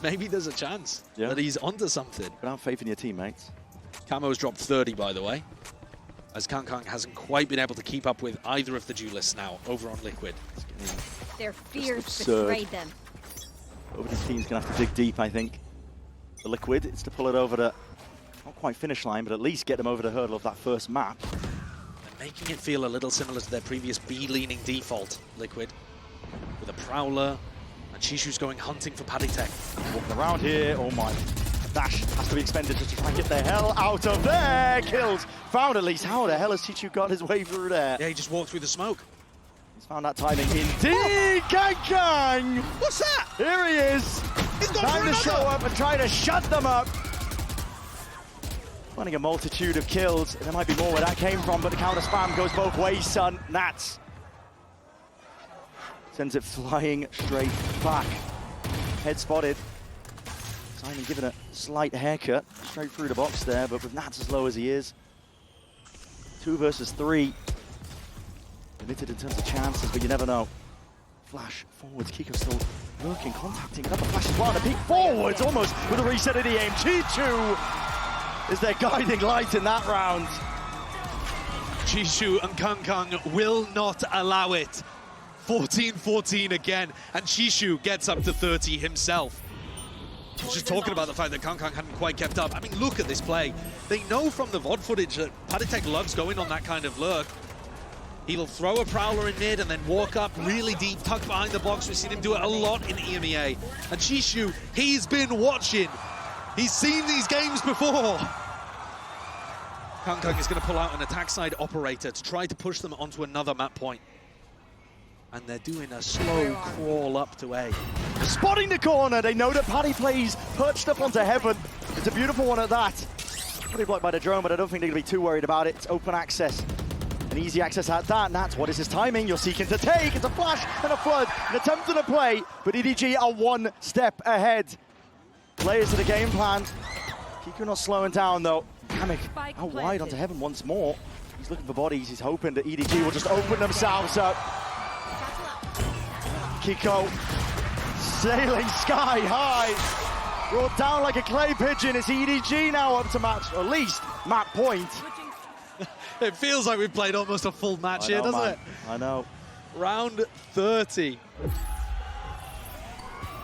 maybe there's a chance that he's onto something. But have faith in your teammates. Camo's dropped 30, by the way, as Kang hasn't quite been able to keep up with either of the duelists now over on Liquid. Their fears absurd. betrayed them. Over this team's going to have to dig deep, I think. The Liquid, it's to pull it over the, not quite finish line, but at least get them over the hurdle of that first map. They're making it feel a little similar to their previous B-leaning default, Liquid, with a Prowler, and Shishu's going hunting for Paddy Tech. Walking around here, oh my. Dash has to be expended just to try and get the hell out of there. Kills. Found at least. How the hell has Chichu got his way through there? Yeah, he just walked through the smoke. He's found that timing indeed. Gang! What's that? Here he is. He's gone time for to show another. up and try to shut them up. Finding a multitude of kills. There might be more where that came from, but the counter spam goes both ways, son. Nats sends it flying straight back. Head spotted. Simon giving a slight haircut straight through the box there, but with Nats as low as he is. 2 versus 3. Limited in terms of chances, but you never know. Flash forwards, Kiko still working, contacting another flash as well, and a peek forwards almost with a reset of the aim. Chichu is their guiding light in that round. Chishu and Kang will not allow it. 14-14 again, and Chishu gets up to 30 himself. I was just talking about the fact that Kang hadn't quite kept up. I mean, look at this play. They know from the VOD footage that Paddy Tech loves going on that kind of lurk. He'll throw a Prowler in mid and then walk up really deep, tuck behind the box. We've seen him do it a lot in EMEA. And Chishu, he's been watching. He's seen these games before. Kang is going to pull out an attack side operator to try to push them onto another map point. And they're doing a slow crawl up to A. Spotting the corner, they know that Paddy plays perched up onto heaven. It's a beautiful one at that. Pretty blocked by the drone, but I don't think they're going to be too worried about it. It's open access. An easy access at that, and that's what is his timing. You're seeking to take. It's a flash and a flood. An attempt at a play, but EDG are 1 step ahead. Players to the game plan. Kiko not slowing down though. Kamek out wide onto heaven once more. He's looking for bodies. He's hoping that EDG will just open themselves up. Kiko sailing sky high. Brought down like a clay pigeon. It's EDG now up to match, or at least map point. It feels like we've played almost a full match here, doesn't it? I know. Round 30.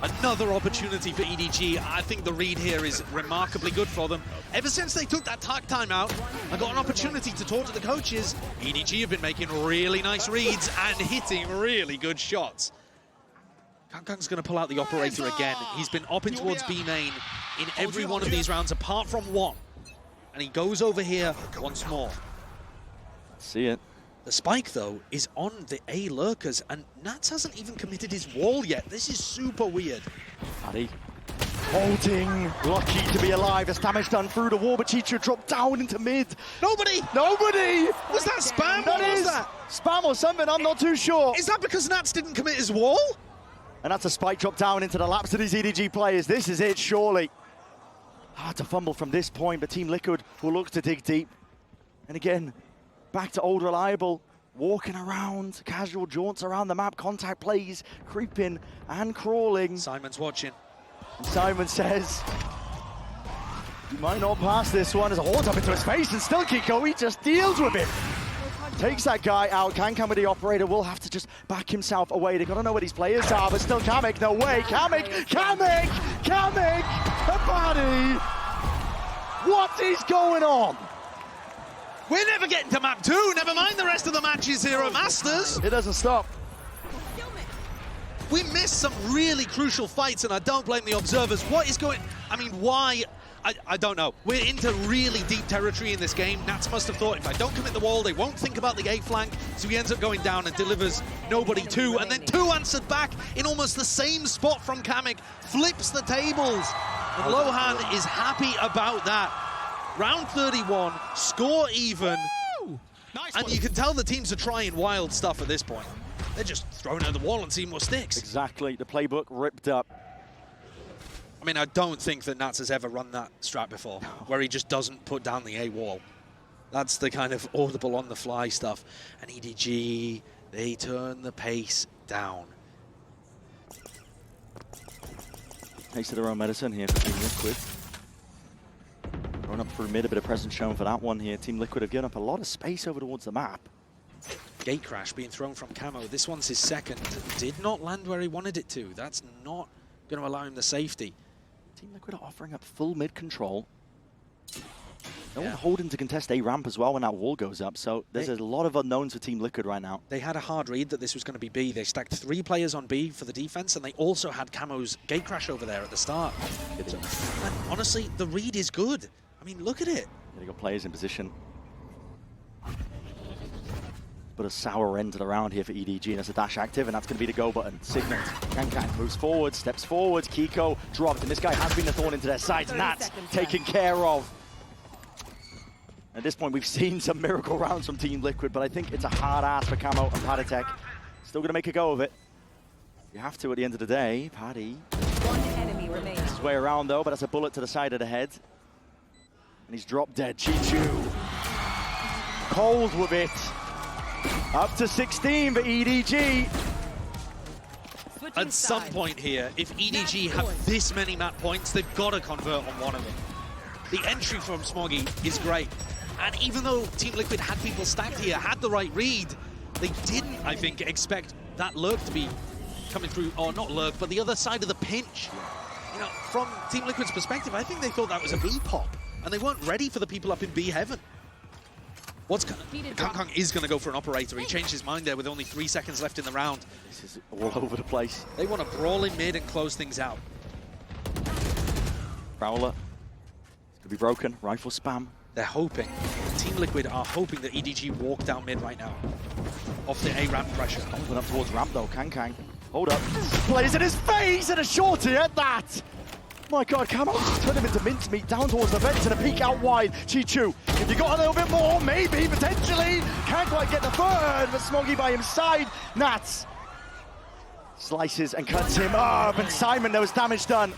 Another opportunity for EDG. I think the read here is remarkably good for them. Ever since they took that time out and got an opportunity to talk to the coaches, EDG have been making really nice reads and hitting really good shots. Kang's going to pull out the operator again. He's been opping towards B main in every one of these rounds apart from one. And he goes over here once more. See it. The spike, though, is on the A lurkers, and Nats hasn't even committed his wall yet. This is super weird. Paddy holding, lucky to be alive. There's damage done through the wall, but Chichu dropped down into mid. Nobody! Was that spam? That is that? spam or something, I'm not too sure. Is that because Nats didn't commit his wall? And that's a spike drop down into the laps of these EDG players. This is it, surely. Hard to fumble from this point, but Team Liquid will look to dig deep. And again, back to old reliable, walking around, casual jaunts around the map, contact plays, creeping and crawling. Simon's watching. And Simon says, you might not pass this one. As a horns up into his face, and still Kiko, he just deals with it. Takes that guy out. Kang with the operator will have to just back himself away. They've got to know where these players are, but still Kamek, no way. Kamek, a body. What is going on? We're never getting to map 2. Never mind the rest of the matches here at Masters. It doesn't stop. We missed some really crucial fights, and I don't blame the observers. What is going... I mean, why? I don't know. We're into really deep territory in this game. Nats must have thought, if I don't commit the wall, they won't think about the A flank. So he ends up going down and delivers nobody 2. And then 2 answered back in almost the same spot from Kamek. Flips the tables. And Lohan is happy about that. Round 31, score even. Nice and you can tell the teams are trying wild stuff at this point. They're just throwing it at the wall and seeing what sticks. Exactly. The playbook ripped up. I mean, I don't think that Nats has ever run that strat before, where he just doesn't put down the A wall. That's the kind of audible on the fly stuff. And EDG, they turn the pace down. Taste of their own medicine here for Team Liquid. Going up through mid, a bit of presence shown for that one here. Team Liquid have given up a lot of space over towards the map. Gate crash being thrown from Camo. This one's his second. Did not land where he wanted it to. That's not going to allow him the safety. Team Liquid are offering up full mid control. No one holding to contest A ramp as well when that wall goes up, so there's a lot of unknowns for Team Liquid right now. They had a hard read that this was going to be B. They stacked 3 players on B for the defense, and they also had Camo's gate crash over there at the start. So, and honestly, the read is good. I mean, look at it. They got players in position. But a sour end to the round here for EDG, and that's a dash active, and that's going to be the go button. Signet, Kankan moves forward, steps forward, Kiko dropped, and this guy has been a thorn into their sides, and that's taken care of. At this point, we've seen some miracle rounds from Team Liquid, but I think it's a hard ask for Camo and Paditech. Still going to make a go of it. You have to at the end of the day. Paddy. One enemy remains. His way around, though, but that's a bullet to the side of the head. And he's dropped dead. Chichu. Cold with it. Up to 16 for EDG. At some point here, if EDG have this many map points, they've got to convert on one of them. The entry from Smoggy is great. And even though Team Liquid had people stacked here, had the right read, they didn't, I think, expect that lurk to be coming through, or not lurk, but the other side of the pinch. You know, from Team Liquid's perspective, I think they thought that was a B pop, and they weren't ready for the people up in B heaven. Kong is going to go for an operator. He changed his mind there with only 3 seconds left in the round. This is all over the place. They want to brawl in mid and close things out. Prowler. It's going to be broken. Rifle spam. They're hoping. Team Liquid are hoping that EDG walk down mid right now. Off the A ramp pressure. Moving up towards ramp though. Kang. Hold up. Plays in his face and a shorty at that. My God, Camo just turned him into mincemeat down towards the vents and a peek out wide. Chichu, if you got a little bit more, maybe, potentially. Can't quite get the third, but Smoggy by his side. Nats slices and cuts him up, and Simon, there was damage done.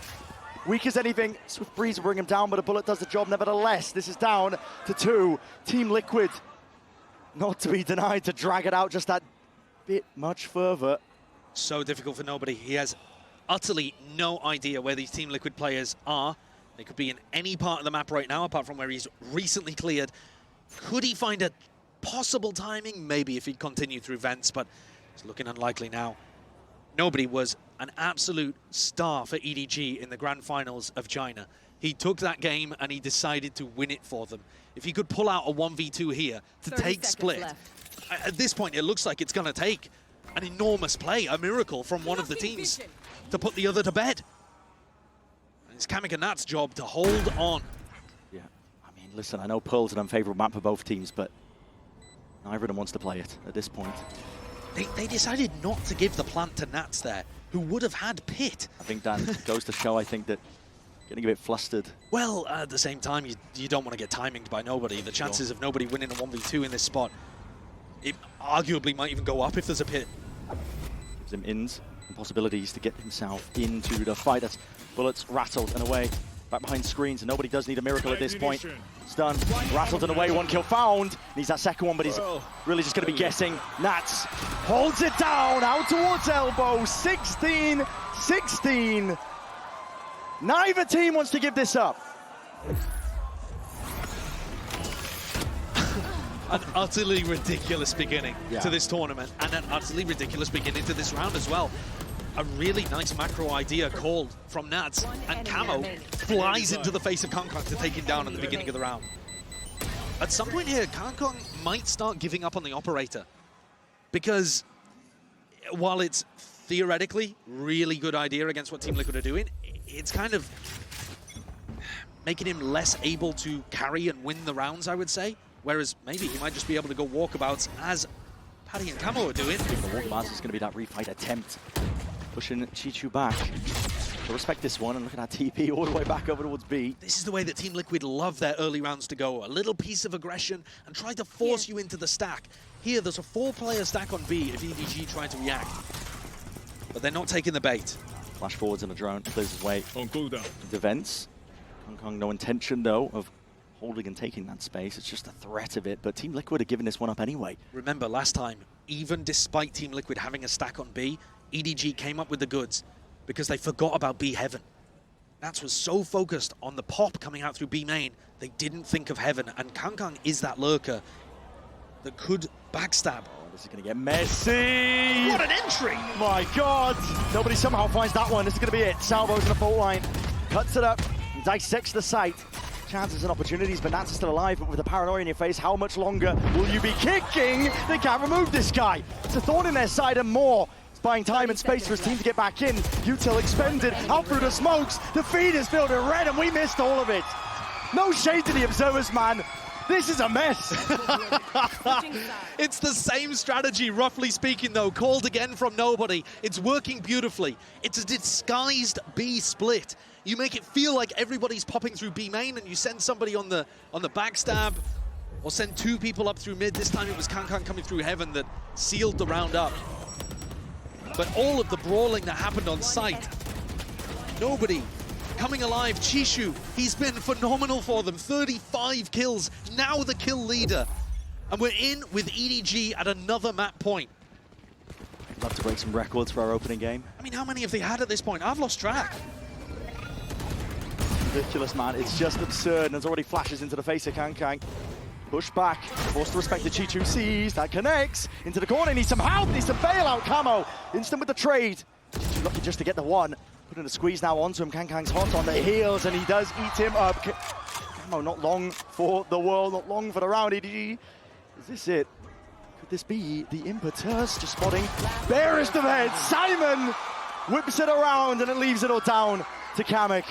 Weak as anything, Swift Breeze will bring him down, but a bullet does the job nevertheless. This is down to 2. Team Liquid, not to be denied, to drag it out just that bit much further. So difficult for nobody. He has utterly no idea where these Team Liquid players are. They could be in any part of the map right now, apart from where he's recently cleared. Could he find a possible timing? Maybe if he'd continued through vents, but it's looking unlikely now. Nobody was an absolute star for EDG in the grand finals of China. He took that game and he decided to win it for them. If he could pull out a 1v2 here to take split, at this point it looks like it's going to take an enormous play, a miracle from one of the teams to put the other to bed. And it's Kamik and Nat's job to hold on. Yeah, I mean, listen, I know Pearl's an unfavorable map for both teams, but neither of them wants to play it at this point. They decided not to give the plant to Nats there, who would have had Pit. I think that goes to show, I think, that getting a bit flustered. Well, at the same time, you don't want to get timinged by nobody. The chances of nobody winning a 1v2 in this spot, it arguably might even go up if there's a Pit. Gives him ins and possibilities to get himself into the fight. That's bullets rattled and away. Back behind screens, and nobody does need a miracle at this point. Stun, rattled and away, 1 kill found. Needs that second one, but he's really just going to be guessing. Nats holds it down, out towards elbow, 16-16. Neither team wants to give this up. An utterly ridiculous beginning to this tournament, and an utterly ridiculous beginning to this round as well. A really nice macro idea called from Nats, and Camo flies into the face of Kong to take him down at the beginning of the round. At some point here, Kong might start giving up on the operator, because while it's theoretically really good idea against what Team Liquid are doing, it's kind of making him less able to carry and win the rounds, I would say. Whereas maybe he might just be able to go walkabouts as Paddy and Camo are doing. The walkabouts is going to be that refight attempt. Pushing Chichu back. So respect this one, and look at that TP all the way back over towards B. This is the way that Team Liquid love their early rounds to go. A little piece of aggression and try to force you into the stack. Here, there's a 4-player stack on B if EDG try to react. But they're not taking the bait. Flash forwards in a drone, clears his way on cooldown. Into vents. Kong, no intention though of holding and taking that space. It's just a threat of it, but Team Liquid are giving this one up anyway. Remember last time, even despite Team Liquid having a stack on B, EDG came up with the goods because they forgot about B Heaven. Nats was so focused on the pop coming out through B main, they didn't think of Heaven, and Kong is that lurker that could backstab. Oh, this is going to get messy. What an entry! My God! Nobody somehow finds that one. This is going to be it. Salvo's in the fault line. Cuts it up. Dissects the site. Chances and opportunities, but Nats is still alive. But with the paranoia in your face, how much longer will you be kicking? They can't remove this guy. It's a thorn in their side and more. It's buying time and space for his team to get back in. Util expended. Out through the smokes. The feed is filled in red, and we missed all of it. No shade to the observers, man. This is a mess. It's the same strategy, roughly speaking, though, called again from nobody. It's working beautifully. It's a disguised B split. You make it feel like everybody's popping through B main, and you send somebody on the backstab, or send two people up through mid. This time it was Kong coming through Heaven that sealed the round up. But all of the brawling that happened on site, nobody coming alive. Chishu, he's been phenomenal for them. 35 kills, now the kill leader. And we're in with EDG at another map point. I'd love to break some records for our opening game. I mean, how many have they had at this point? I've lost track. Ridiculous, man. It's just absurd. And there's already flashes into the face of Kang. Push back, forced to respect the Chichu sees, that connects, into the corner, needs some help, needs some bailout, Camo, instant with the trade. Chichu lucky just to get the one, putting a squeeze now onto him, Kang's hot on the heels, and he does eat him up. Camo not long for the world, not long for the round, EDG. Is this it? Could this be the impetus? Just spotting, barest of heads, Simon whips it around, and it leaves it all down to Kamek.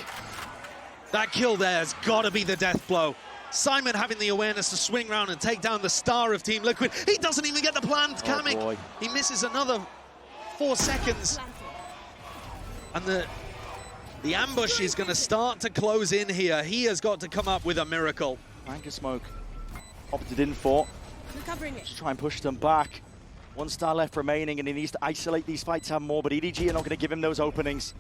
That kill there has got to be the death blow. Simon having the awareness to swing round and take down the star of Team Liquid. He doesn't even get the plant, Kamek. Boy. He misses another 4 seconds. And the ambush is going to start to close in here. He has got to come up with a miracle. Anchor smoke opted in for. Recovering it. Just try and push them back. 1 star left remaining, and he needs to isolate these fights and more, but EDG are not going to give him those openings.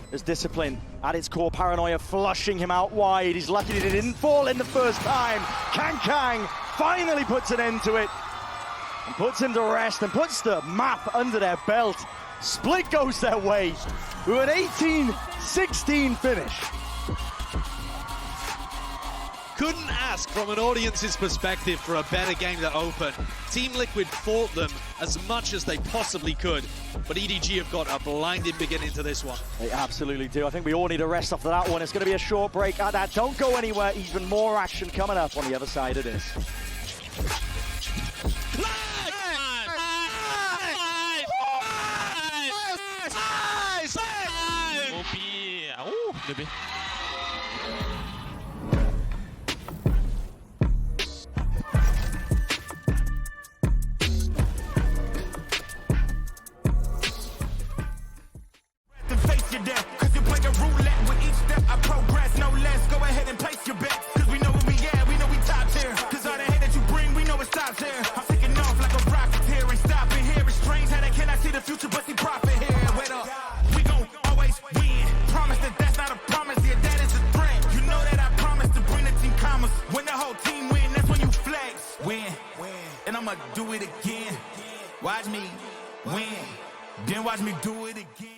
There's discipline at its core, paranoia flushing him out wide. He's lucky that he didn't fall in the first time. Kang finally puts an end to it and puts him to rest and puts the map under their belt. Split goes their way with an 18-16 finish. Couldn't ask from an audience's perspective for a better game to open. Team Liquid fought them as much as they possibly could, but EDG have got a blinding beginning to this one. They absolutely do. I think we all need a rest after that one. It's going to be a short break at that. Don't go anywhere. Even more action coming up on the other side of this. Do it again. Watch me win. Then watch me do it again.